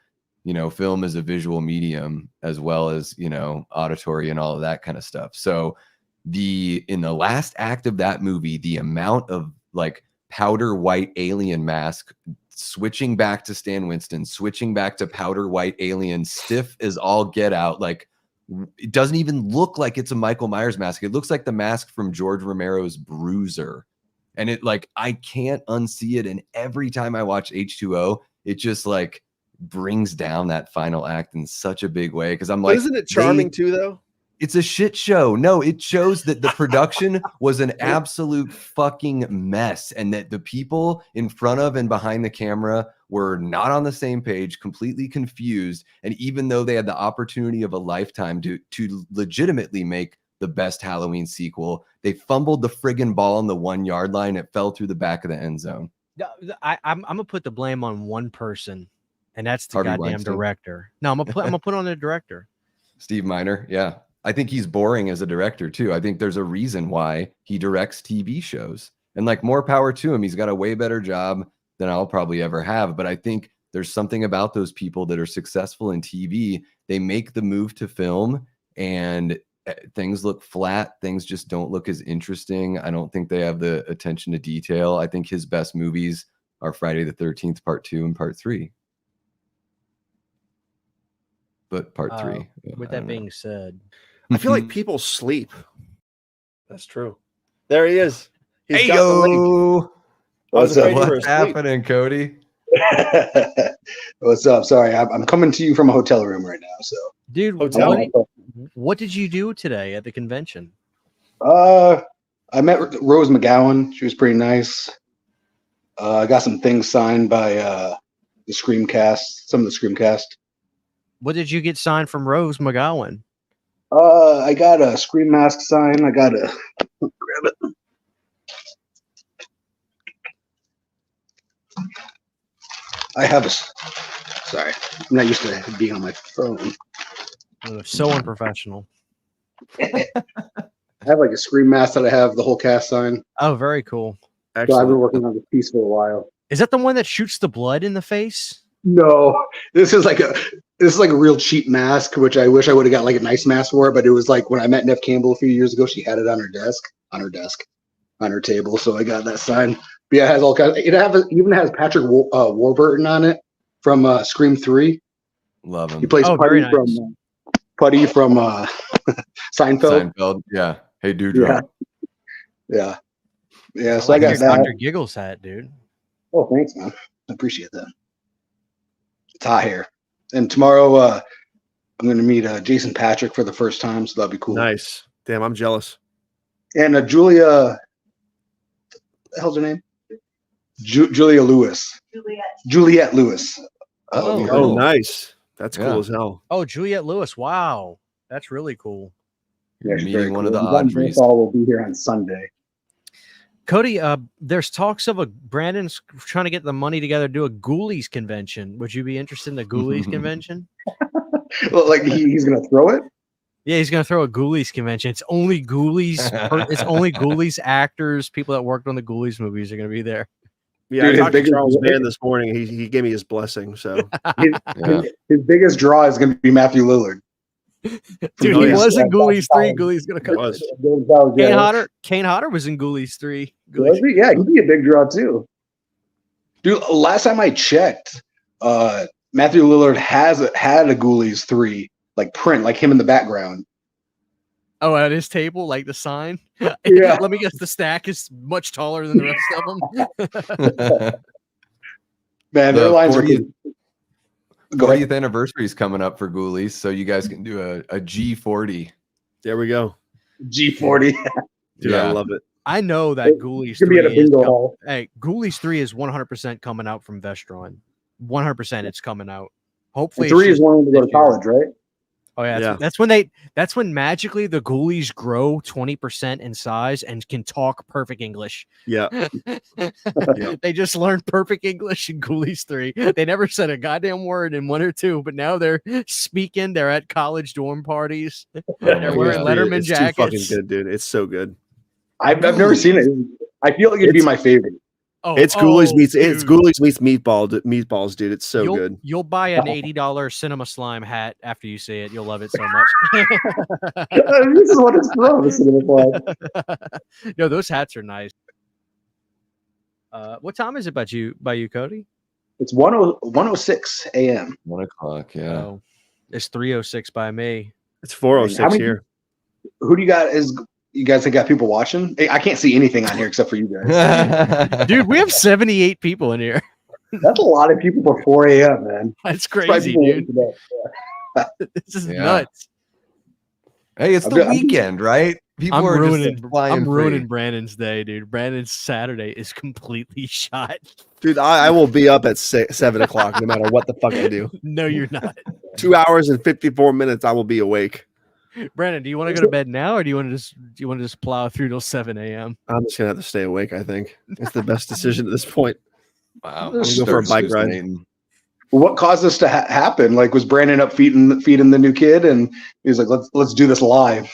film is a visual medium as well as, auditory and all of that kind of stuff. So in the last act of that movie, the amount of like powder white alien mask switching back to Stan Winston, switching back to powder white alien, stiff as all get out, like, it doesn't even look like it's a Michael Myers mask. It looks like the mask from George Romero's Bruiser. And it, like, I can't unsee it. And every time I watch H2O, it just like brings down that final act in such a big way. Cause I'm But like, isn't it charming too, though? it's a shit show. No, it shows that the production was an absolute fucking mess and that the people in front of and behind the camera were not on the same page, completely confused. And even though they had the opportunity of a lifetime to legitimately make the best Halloween sequel, they fumbled the friggin' ball on the 1 yard line. It fell through the back of the end zone. I'm gonna put the blame on one person, and that's the Harvey goddamn Weinstein. director. No, I'm gonna put on the director. Steve Miner. Yeah. I think he's boring as a director too. I think there's a reason why he directs TV shows, and like, more power to him. He's got a way better job than I'll probably ever have. But I think there's something about those people that are successful in TV. They make the move to film and things look flat. Things just don't look as interesting. I don't think they have the attention to detail. I think his best movies are Friday the 13th, Part 2 and Part 3. But Part 3. With that being said, I feel like people sleep. That's true. There he is. He's got the link. Heyo! What's up? What's happening, Cody? What's up? Sorry, I'm coming to you from a hotel room right now. So, dude, Hotel? what did you do today at the convention? I met Rose McGowan. She was pretty nice. I got some things signed by the Screamcast, some of the Screamcast. What did you get signed from Rose McGowan? I got a Scream mask sign. I got a grab it. I have a. Sorry, I'm not used to being on my phone. So unprofessional. I have like a Scream mask that I have the whole cast sign. Oh, very cool. So I've Excellent. been working on this piece for a while. Is that the one that shoots the blood in the face? No, this is like a real cheap mask, which I wish I would have got like a nice mask for it. But it was like when I met Nev Campbell a few years ago, she had it on her table. So I got that sign. But yeah, it has all kinds. It even has Patrick Warburton on it from Scream 3. Love him. He plays very Putty from Seinfeld. Seinfeld. Yeah. Hey, Dewdrop. Yeah. So I like got your that. Dr. Giggles hat, dude. Oh, thanks, man. I appreciate that. It's hot here. And tomorrow, I'm going to meet Jason Patrick for the first time, so that'll be cool. Nice. Damn, I'm jealous. And Julia, the hell's her name? Julia Lewis. Juliette Lewis. Oh, cool. Oh, nice. That's Yeah. cool as hell. Oh, Juliette Lewis. Wow. That's really cool. Yeah, she's Meeting very one of the cool. And Audreys. All will be here on Sunday. Cody, there's talks of Brandon's trying to get the money together to do a Ghoulies convention. Would you be interested in the Ghoulies convention? Well, like he's going to throw it? Yeah, he's gonna throw a Ghoulies convention. It's only Ghoulies. It's only Ghoulies actors. People that worked on the Ghoulies movies are gonna be there. Yeah, Dude, I talked to his biggest- Charles Mann this morning. He gave me his blessing. So His biggest draw is going to be Matthew Lillard. Dude, Oh, he yeah. was in Ghoulies 3. Ghoulies gonna He come. was. Kane Hodder was in Ghoulies 3. Was he? Yeah, he'd be a big draw too. Dude, last time I checked, Matthew Lillard had a Ghoulies 3 like print, like him in the background. Oh, at his table, like the sign. Yeah. Let me guess, the stack is much taller than the rest of them. Man, their lines are 40th anniversary is coming up for Ghoulies, so you guys can do a G40. There we go. G40. Dude, Yeah. I love it. I know that Ghoulies Could be 3 at a bingo hall. Hey, Ghoulies 3 is 100% coming out from Vestron. 100% it's coming out. Hopefully, 3 is wanting to go to college, right? Oh yeah, Yeah. that's when magically the Ghoulies grow 20% in size and can talk perfect English. Yeah. They just learned perfect English in Ghoulies 3. They never said a goddamn word in 1 or 2, but now they're speaking. They're at college dorm parties. They're wearing Letterman it's jackets. too fucking good, dude. It's so good. I've never seen it. I feel like it'd be my favorite. Oh, It's Ghoulies meets dude. Ghoulies meets meatballs, dude. It's so good. You'll buy an $80 Cinema Slime hat after you see it. You'll love it so much. This is what it's from. This is what it's like. No, those hats are nice. What time is it by you, Cody? It's 1:06 a.m. 1 o'clock, yeah. Oh, it's 3:06 by me. It's 4:06 here. Who do you got? You guys have got people watching? I can't see anything on here except for you guys. Dude, we have 78 people in here. That's a lot of people for 4 a.m., man. That's Probably crazy, people dude. waiting for This is Yeah. nuts. Hey, it's the weekend, right? People I'm are ruining just flying I'm ruining free. Brandon's day, dude. Brandon's Saturday is completely shot. Dude, I will be up at 7 o'clock no matter what the fuck I do. No, you're not. 2 hours and 54 minutes, I will be awake. Brandon, do you want to go to bed now, or do you want to just plow through till 7 a.m.? I'm just gonna have to stay awake. I think it's the best decision at this point. Wow. I'm gonna go for a bike ride. What caused this to happen? Like, was Brandon up feeding the new kid, and he was like, "Let's do this live."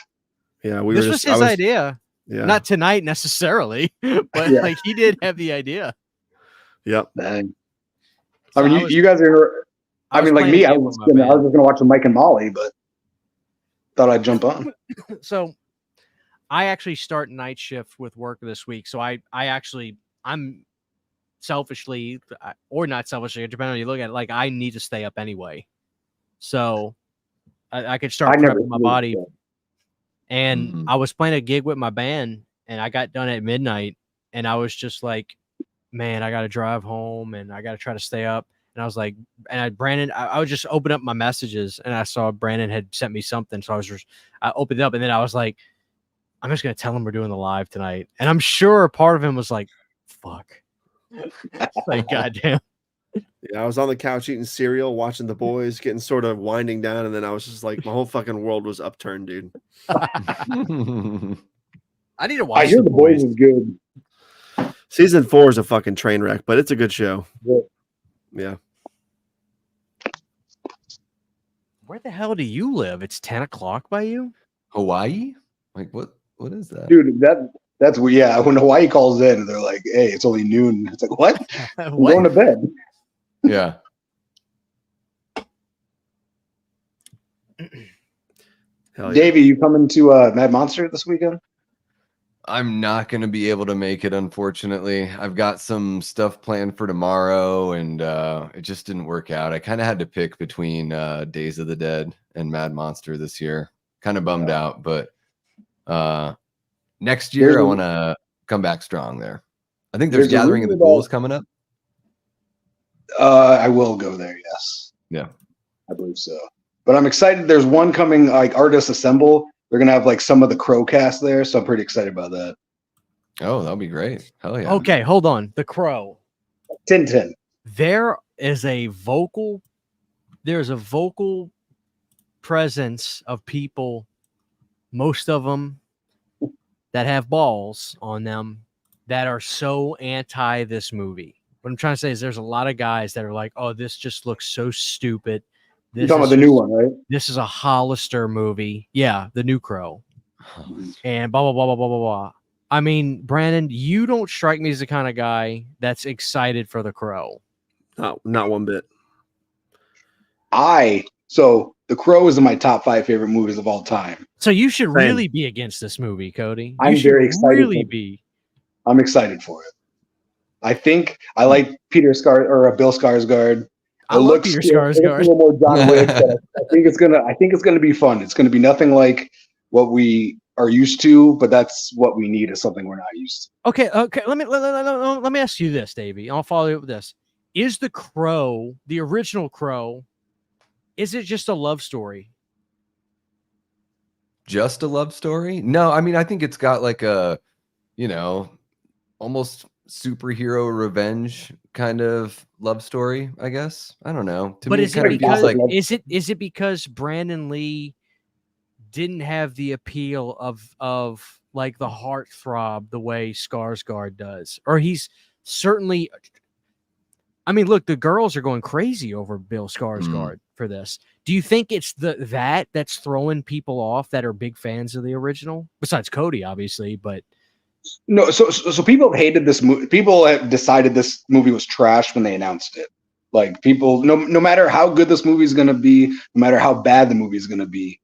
Yeah, This was his idea. Yeah. Not tonight necessarily, but Yeah. like he did have the idea. Yep. Dang. So I mean, you guys are. I mean, like playing me, a I game was with my band. just gonna watch the Mike and Molly, but thought I'd jump on. So I actually start night shift with work this week. So I'm selfishly or not selfishly, depending on how you look at it, like I need to stay up anyway. So I could start prepping my body. And I was playing a gig with my band and I got done at midnight and I was just like, man, I got to drive home and I got to try to stay up. And I was like, Brandon, I would just open up my messages and I saw Brandon had sent me something. So I opened it up and then I was like, I'm just going to tell him we're doing the live tonight. And I'm sure part of him was like, fuck. Like, goddamn. Yeah, I was on the couch eating cereal, watching the boys, getting sort of winding down, and then I was just like, my whole fucking world was upturned, dude. I need to watch. I hear the boys is good. Season 4 is a fucking train wreck, but it's a good show. Yeah. Where the hell do you live? It's 10 o'clock by you? Hawaii? Like what is that? Dude, that's yeah. When Hawaii calls in, they're like, "Hey, it's only noon." It's like, what? I'm going to bed. Yeah. Hell yeah. Davey, you coming to Mad Monster this weekend? I'm not going to be able to make it, unfortunately. I've got some stuff planned for tomorrow, and it just didn't work out. I kind of had to pick between Days of the Dead and Mad Monster this year. Kind of bummed out, but next year I want to come back strong there. I think there's Gathering of the Ghouls coming up. I will go there, yes. Yeah. I believe so. But I'm excited. There's one coming, like Artists Assemble. They're going to have like some of the Crow cast there, so I'm pretty excited about that. Oh, that'll be great. Hell yeah. Okay, hold on. The Crow. Tintin. There's a vocal presence of people, most of them that have balls on them, that are so anti this movie. What I'm trying to say is there's a lot of guys that are like, oh, this just looks so stupid. You're talking about the new one, right? This is a Hollister movie. Yeah, the new Crow. And blah, blah, blah, blah, blah, blah, blah. I mean, Brandon, you don't strike me as the kind of guy that's excited for the Crow. Not one bit. So The Crow is in my top 5 favorite movies of all time. So you should really be against this movie, Cody. I'm very excited. I'm excited for it. I think I like Bill Skarsgård. I love Peter Skarsgård. It looks a little more John Wick, but I think it's gonna be fun. It's gonna be nothing like what we are used to, but that's what we need is something we're not used to. Okay. Let me ask you this, Davey. I'll follow up with this. Is the Crow, the original Crow, is it just a love story? Just a love story? No, I mean, I think it's got like a, almost superhero revenge kind of love story, I guess. I don't know. But is it because Brandon Lee didn't have the appeal of like the heartthrob the way Skarsgård does? Or he's certainly, I mean, look, the girls are going crazy over Bill Skarsgård for this. Do you think it's that's throwing people off that are big fans of the original? Besides Cody, obviously, but no. So people have hated this movie. People have decided this movie was trash when they announced it. Like people, no matter how good this movie is going to be, no matter how bad the movie is going to be,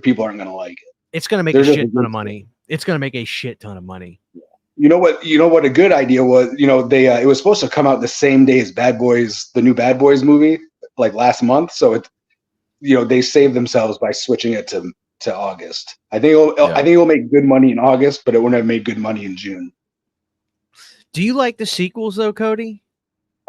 people aren't going to like it. It's going to make a shit ton of money. It's going to make a shit ton of money. You know what a good idea was? It was supposed to come out the same day as the new Bad Boys movie, like last month. So they saved themselves by switching it to August. I think it will make good money in August, but it wouldn't have made good money in June. Do you like the sequels though, Cody?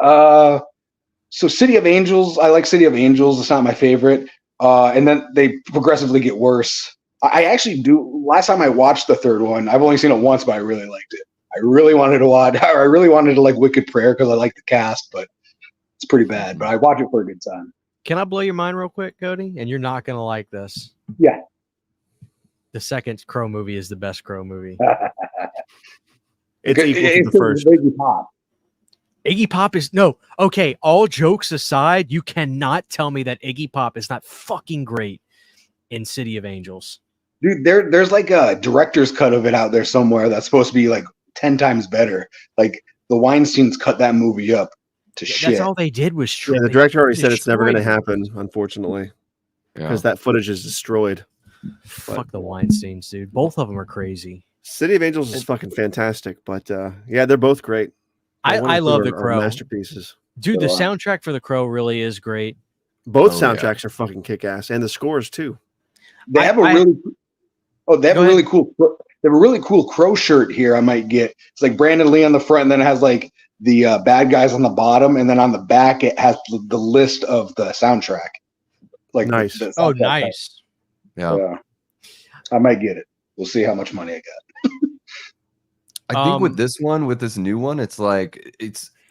So City of Angels, I like City of Angels. It's not my favorite. And then they progressively get worse. I actually do. Last time I watched the third one, I've only seen it once, but I really liked it. I really wanted to like Wicked Prayer because I like the cast, but it's pretty bad. But I watch it for a good time. Can I blow your mind real quick, Cody? And you're not going to like this. Yeah. The second Crow movie is the best Crow movie. It's equal to the first. Iggy Pop is no. Okay, all jokes aside, you cannot tell me that Iggy Pop is not fucking great in City of Angels. Dude, there's like a director's cut of it out there somewhere that's supposed to be like 10 times better. Like the Weinsteins cut that movie up to shit. That's all they did was the director already said it's never going to happen, unfortunately, because that footage is destroyed. Fuck the Weinsteins, dude. Both of them are crazy. City of Angels is fucking fantastic, but they're both great. I love The Crow. Masterpieces. Dude, the soundtrack for The Crow really is great. Both soundtracks are fucking kick-ass, and the scores too. They have a really cool Crow shirt here I might get. It's like Brandon Lee on the front, and then it has like the bad guys on the bottom, and then on the back it has the list of the soundtrack. Like nice. Nice. Yeah. I might get it. We'll see how much money I got. I think with this new one, it's like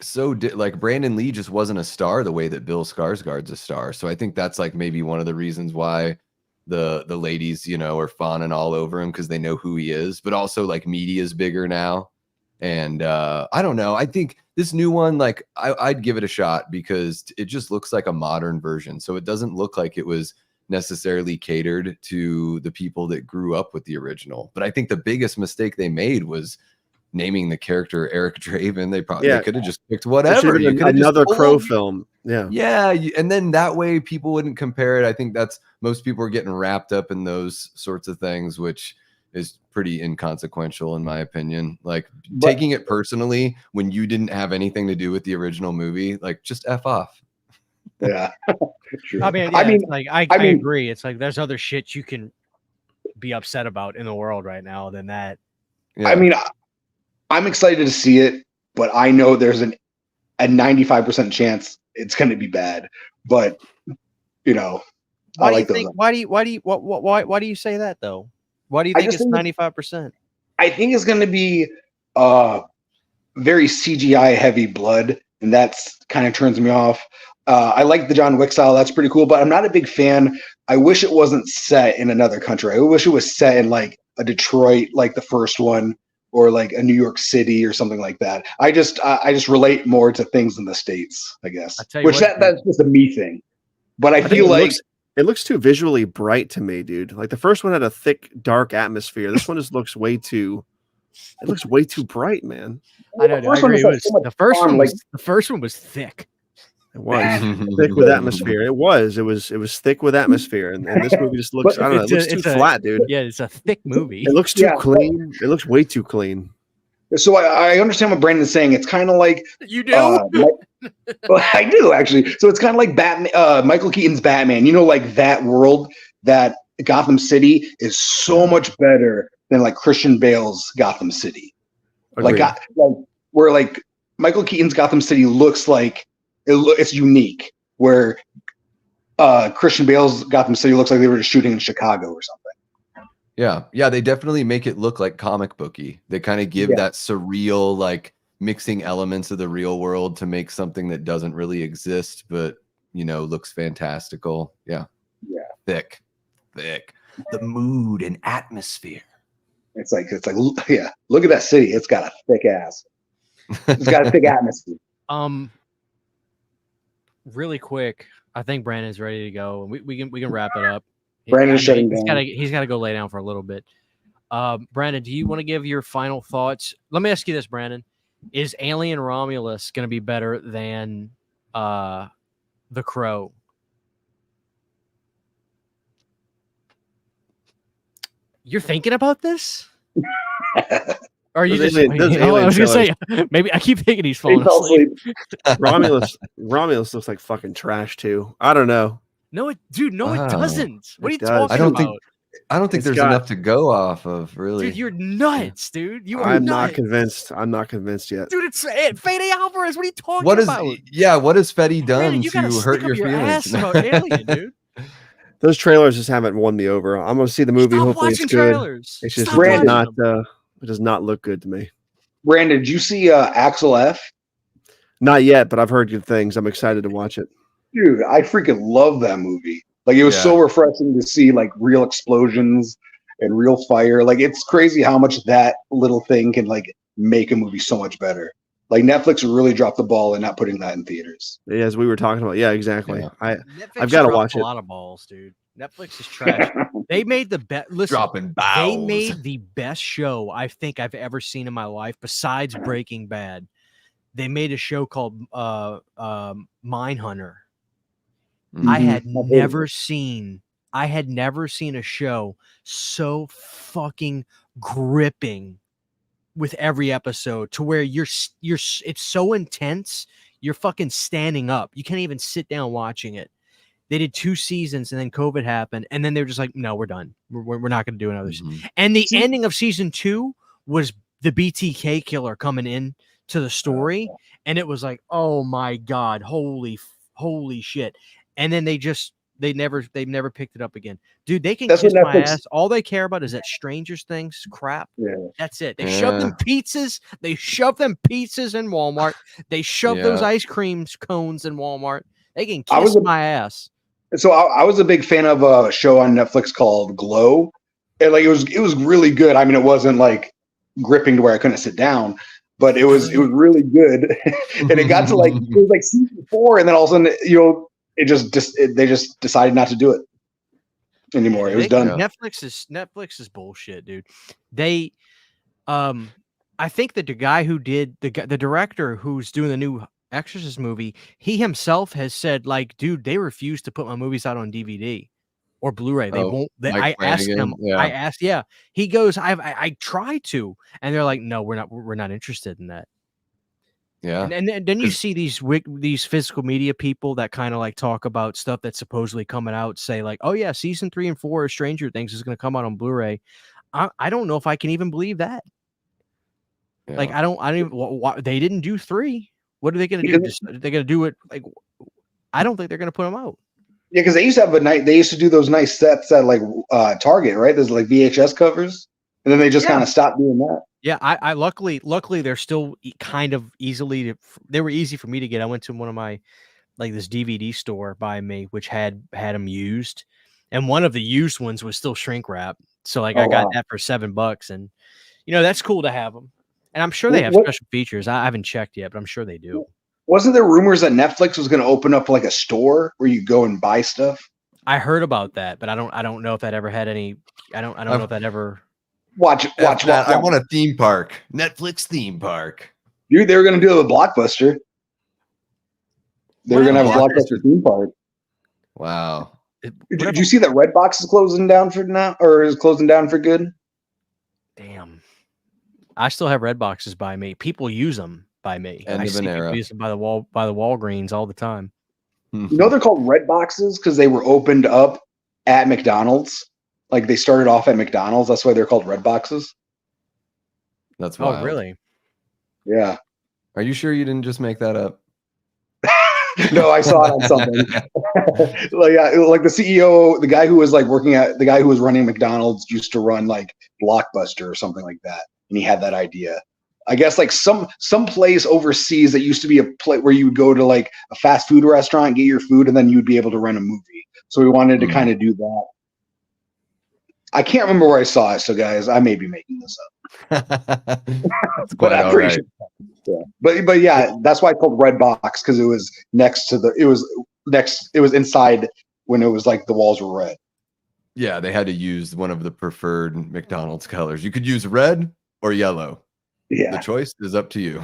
so like Brandon Lee just wasn't a star the way that Bill Skarsgård's a star. So I think that's like maybe one of the reasons why the ladies, are fawning all over him because they know who he is. But also like media's bigger now. And I don't know. I think this new one, like I'd give it a shot because it just looks like a modern version. So it doesn't look like it was necessarily catered to the people that grew up with the original. But I think the biggest mistake they made was naming the character Eric Draven. They could have just picked whatever. Another Crow film. Yeah. And then that way people wouldn't compare it. I think most people are getting wrapped up in those sorts of things, which is pretty inconsequential in my opinion. Like taking it personally when you didn't have anything to do with the original movie, like just F off. Yeah. I mean, I agree. It's like there's other shit you can be upset about in the world right now than that. Yeah. I mean, I'm excited to see it, but I know there's a 95% chance it's going to be bad. But why do you say that though? Why do you think it's 95%? I think it's going to be very CGI heavy blood, and that's kind of turns me off. I like the John Wick style. That's pretty cool, but I'm not a big fan. I wish it wasn't set in another country. I wish it was set in like a Detroit, like the first one, or like a New York City or something like that. I just relate more to things in the States, I guess. That's just a me thing. But I feel like it looks too visually bright to me, dude. Like the first one had a thick, dark atmosphere. This one just looks way too bright, man. I know. The first one was thick. It was thick with atmosphere. It was thick with atmosphere, and this movie just looks. It looks too flat, dude. Yeah, it's a thick movie. It looks too clean. It looks way too clean. So I understand what Brandon's saying. It's kind of like You do? well, I do actually. So it's kind of like Batman, Michael Keaton's Batman. You know, like that world, that Gotham City is so much better than like Christian Bale's Gotham City. Agreed. Like where like Michael Keaton's Gotham City looks like it's unique. Where Christian Bale's Gotham City looks like they were just shooting in Chicago or something. Yeah, they definitely make it look like comic booky. They kind of give that surreal, like mixing elements of the real world to make something that doesn't really exist, but looks fantastical. Yeah. Thick. The mood and atmosphere. It's like yeah. Look at that city. It's got a thick ass. It's got a thick atmosphere. Really quick, I think Brandon's ready to go, and we can wrap it up. Brandon's shutting down. He's got to go lay down for a little bit. Brandon, do you want to give your final thoughts? Let me ask you this, Brandon: is Alien Romulus going to be better than The Crow? You're thinking about this? Or are you just? I was gonna say maybe I keep thinking he's falling asleep. Romulus looks like fucking trash too. I don't know. No, it doesn't. What are you talking about? I don't think there's enough to go off of, really. Dude, you're nuts, dude. I'm not convinced. I'm not convinced yet. Dude, it's Fede Alvarez. What are you talking about? Yeah, what has Freddy done you to hurt your feelings? About Alien, dude. Those trailers just haven't won me over. I'm going to see the movie. Stop Hopefully watching it's good. Trailers. It's just it does not look good to me. Brandon, did you see Axel F? Not yet, but I've heard good things. I'm excited to watch it. Dude, I freaking love that movie. Like, it was so refreshing to see like real explosions and real fire. Like, it's crazy how much that little thing can like make a movie so much better. Like, Netflix really dropped the ball in not putting that in theaters. Yeah, as we were talking about. Yeah, exactly. Yeah. I've got to watch it. A lot of balls, dude. Netflix is trash. They made the best. Listen, dropping bows. They made the best show I think I've ever seen in my life, besides Breaking Bad. They made a show called Mindhunter. Mm-hmm. I had never seen a show so fucking gripping with every episode, to where it's so intense, you're fucking standing up. You can't even sit down watching it. They did 2 seasons and then COVID happened, and then they were just like, no, we're done. We're not going to do another season. And the ending of season 2 was the BTK killer coming in to the story, and it was like, oh my God, holy shit. And then they never picked it up again. Dude, they can kiss my ass. All they care about is that Stranger Things crap. Yeah. That's it. They shove them pizzas. They shove them pizzas in Walmart. They shove those ice cream cones in Walmart. They can kiss my ass. So I was a big fan of a show on Netflix called Glow. And like it was really good. I mean, it wasn't like gripping to where I couldn't sit down, but it was really good. And it got to like, it was like season 4, and then all of a sudden, they just decided not to do it anymore. It was done. Netflix is bullshit, dude. They, I think that the guy who did the director who's doing the new Exorcist movie, he himself has said, like, dude, they refuse to put my movies out on DVD or Blu-ray. They won't. I asked him. Yeah. He goes, I tried to, and they're like, no, we're not interested in that. Yeah. And then you see these physical media people that kind of like talk about stuff that's supposedly coming out, say like, oh yeah, season 3 and 4 of Stranger Things is going to come out on Blu-ray. I don't know if I can even believe that. Yeah. Like, I don't even, they didn't do 3. What are they going to do? They're going to do it. Like, I don't think they're going to put them out. Yeah. Cause they used to do those nice sets at like Target, right? There's like VHS covers, and then they just kind of stopped doing that. Yeah, I luckily they're still kind of they were easy for me to get. I went to one of my this DVD store by me, which had them used, and one of the used ones was still shrink wrap. So I got that for $7, and that's cool to have them. And I'm sure they have special features. I haven't checked yet, but I'm sure they do. Wasn't there rumors that Netflix was going to open up like a store where you go and buy stuff? I heard about that, but I don't know if that ever had any. I don't know if that ever. Watch. I want a theme park. Netflix theme park. Dude, they were going to do it with Blockbuster. They were going to have a Blockbuster theme park. Wow. Did you see that Redbox is closing down for now, or is closing down for good? Damn. I still have red boxes by me. People use them by me. End I of an see people era. use them by the Walgreens all the time. You know they're called red boxes because they were opened up at McDonald's. Like they started off at McDonald's. That's why they're called red boxes. That's wild. Oh, really? Yeah. Are you sure you didn't just make that up? No, I saw it on something. Like the CEO, the guy who was running McDonald's used to run like Blockbuster or something like that, and he had that idea. I guess like some place overseas that used to be a place where you would go to like a fast food restaurant, get your food, and then you'd be able to rent a movie. So we wanted to kind of do that. I can't remember where I saw it, so guys, I may be making this up. That's But quite I'm all pretty right. sure. Yeah. But yeah, that's why it's called red box, because it was inside when it was like the walls were red. Yeah, they had to use one of the preferred McDonald's colors. You could use red or yellow. Yeah, The choice is up to you.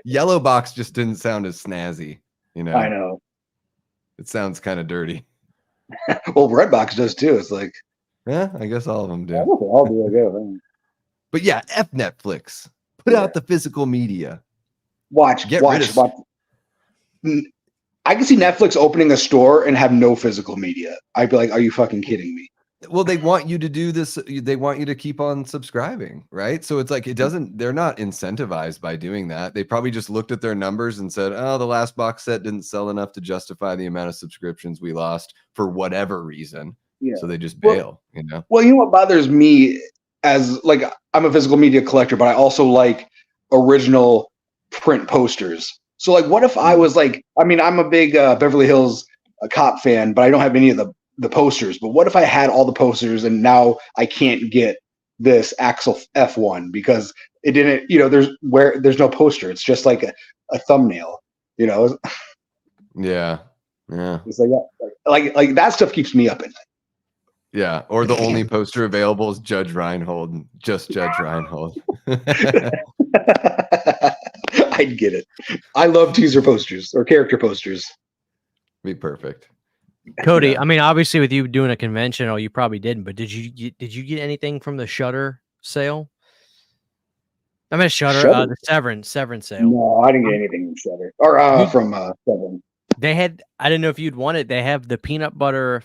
Yellow box just didn't sound as snazzy, you know. I know. It sounds kind of dirty. Well, red box does too. It's like Yeah, I guess all of them do. I'll do it. But yeah, F Netflix. Put out the physical media. Watch. I can see Netflix opening a store and have no physical media. I'd be like, are you fucking kidding me? Well, they want you to do this. They want you to keep on subscribing, right? So it's like they're not incentivized by doing that. They probably just looked at their numbers and said, oh, the last box set didn't sell enough to justify the amount of subscriptions we lost for whatever reason. Yeah. So they just bail, you know? Well, you know what bothers me as like I'm a physical media collector, but I also like original print posters. So like, what if I was like, I mean, I'm a big Beverly Hills Cop fan, but I don't have any of the posters. But what if I had all the posters and now I can't get this Axel F1 because it didn't, there's no poster. It's just like a thumbnail, Yeah. Yeah. It's like that stuff keeps me up at night. Yeah. Or the only poster available is Judge Reinhold. Just Judge Reinhold. I'd get it. I love teaser posters or character posters. Be perfect. Cody, Yeah. I mean, obviously with you doing a convention, you probably didn't, but did you get anything from the Shutter sale? I mean, Shutter, the Severin sale. No, I didn't get anything from Shutter or from Severin. They had, I didn't know if you'd want it. They have the peanut butter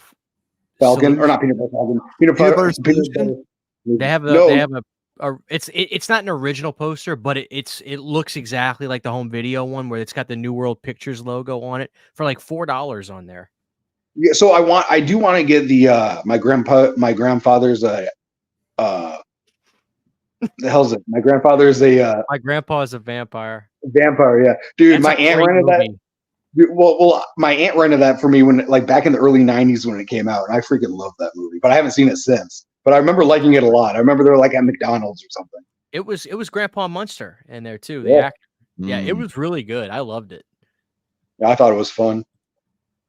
Falcon or not peanut butter Falcon. Peanut butter solution? They have it's not an original poster, but it looks exactly like the home video one where it's got the New World Pictures logo on it for like $4 on there. Yeah, so I do want to get the my grandfather's the hell's it? My grandfather's my grandpa is a vampire. Vampire, yeah. Dude, That's my aunt rented that. Well, my aunt rented that for me when like back in the early 90s when it came out, and I freaking love that movie, but I haven't seen it since. But I remember liking it a lot. I remember they were like at McDonald's or something. It was Grandpa Munster in there too. The Yeah. actor. Yeah, it was really good. I loved it. Yeah, I thought it was fun.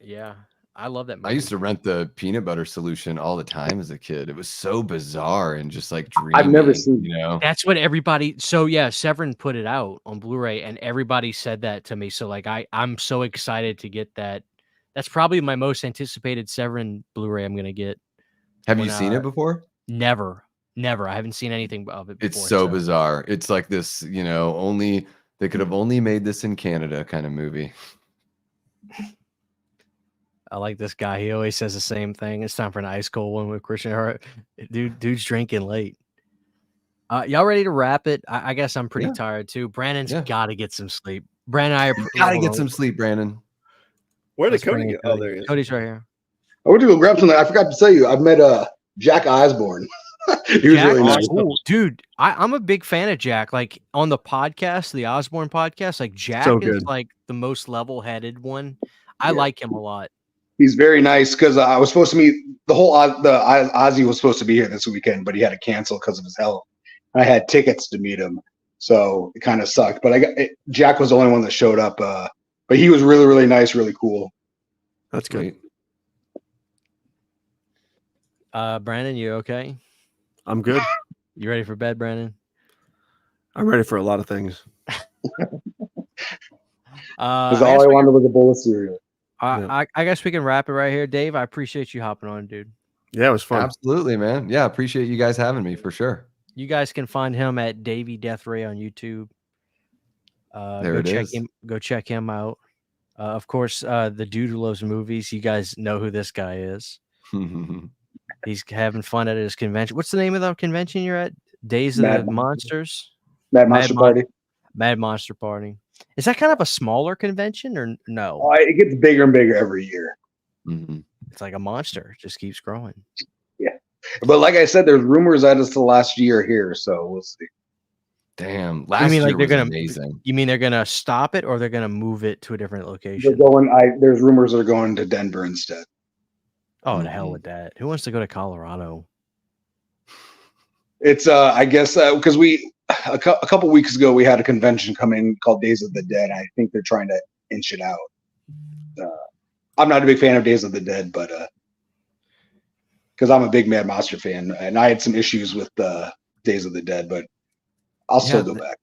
Yeah, I love that movie. I used to rent the peanut butter solution all the time as a kid. It was so bizarre and just like dreamy. I've never seen it. That's what everybody. So yeah, Severin put it out on Blu-ray, and everybody said that to me. So like, I'm so excited to get that. That's probably my most anticipated Severin Blu-ray I'm gonna get. Have you seen it before? Never. I haven't seen anything of it before. It's so bizarre. It's like this, they could have only made this in Canada kind of movie. I like this guy. He always says the same thing. It's time for an ice cold one with Christian Hart. Dude's drinking late. Y'all ready to wrap it? I guess I'm pretty tired too. Brandon's got to get some sleep. Brandon, gotta get some sleep, Brandon. Where did Cody go? Oh, there he is. Cody's right here. I went to go grab something. I forgot to tell you. I've met Jack Osborne. He was really nice. Cool. Dude, I'm a big fan of Jack. Like on the podcast, the Osborne podcast, like Jack is like the most level-headed one. I like him a lot. He's very nice because I was supposed to meet the Ozzy was supposed to be here this weekend, but he had to cancel because of his health. I had tickets to meet him, so it kind of sucked. But Jack was the only one that showed up. But he was really, really nice, really cool. That's good. Brandon, you okay? I'm good. You ready for bed, Brandon? I'm ready for a lot of things. Because all I wanted was a bowl of cereal. I guess we can wrap it right here. Dave, I appreciate you hopping on, dude. Yeah, it was fun. Absolutely, man. Yeah, appreciate you guys having me for sure. You guys can find him at Davey Death Ray on YouTube. There Go it check is. him. Go check him out. Of course, the dude who loves movies. You guys know who this guy is. He's having fun at his convention. What's the name of the convention you're at? Days of Mad the Monster. Monsters. Mad Monster Party. Mad Monster Party. Is that kind of a smaller convention or no? Oh, it gets bigger and bigger every year. It's like a monster. It just keeps growing. Yeah. But like I said, there's rumors that it's the last year here, so we'll see. Damn. You Last mean year like they're was gonna? amazing. You mean they're gonna stop it or they're gonna move it to a different They're location? going. There's rumors they're going to Denver instead. Oh, the hell with that! Who wants to go to Colorado? It's I guess because we a couple weeks ago we had a convention come in called Days of the Dead. I think they're trying to inch it out. I'm not a big fan of Days of the Dead, but because I'm a big Mad Monster fan, and I had some issues with Days of the Dead, but I'll still go back.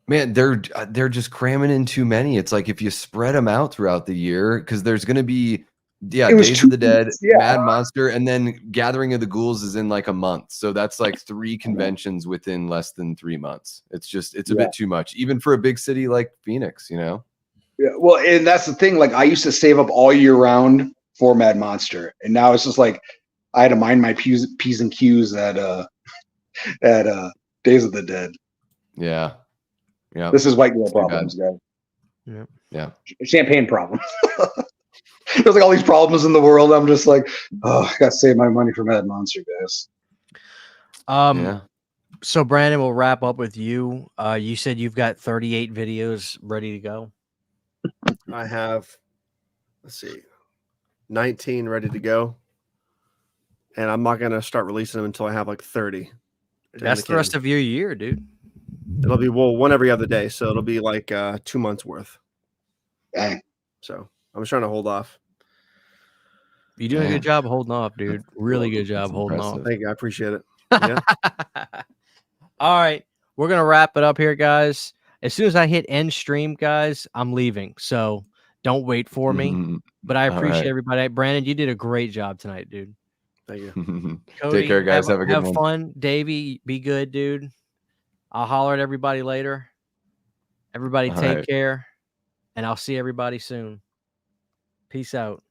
Man, they're just cramming in too many. It's like if you spread them out throughout the year, because there's going to be Days of the Dead, Mad Monster, and then Gathering of the Ghouls is in like a month. So that's like 3 conventions within less than 3 months. It's a bit too much, even for a big city like Phoenix, you know? Yeah, well, and that's the thing. Like I used to save up all year round for Mad Monster, and now it's just like I had to mind my P's and Q's at Days of the Dead. Yeah. Yeah. This is white girl problems, guys. Yeah. Yeah. Champagne problems. There's like all these problems in the world. I'm just like, oh, I gotta save my money for Mad Monster, guys. So Brandon, we'll wrap up with you. You said you've got 38 videos ready to go. I have, let's see, 19 ready to go. And I'm not going to start releasing them until I have like 30. That's the rest of your year, dude. It'll be, one every other day. So it'll be like 2 months worth. Dang. So I'm just trying to hold off. You're doing a good job holding off, dude. Really good job holding off. Thank you. I appreciate it. Yeah. All right. We're going to wrap it up here, guys. As soon as I hit end stream, guys, I'm leaving. So don't wait for me. But I appreciate everybody. Brandon, you did a great job tonight, dude. Thank you. Cody, take care, guys. Have a good one. Have fun. Davey, be good, dude. I'll holler at everybody later. Everybody take care. And I'll see everybody soon. Peace out.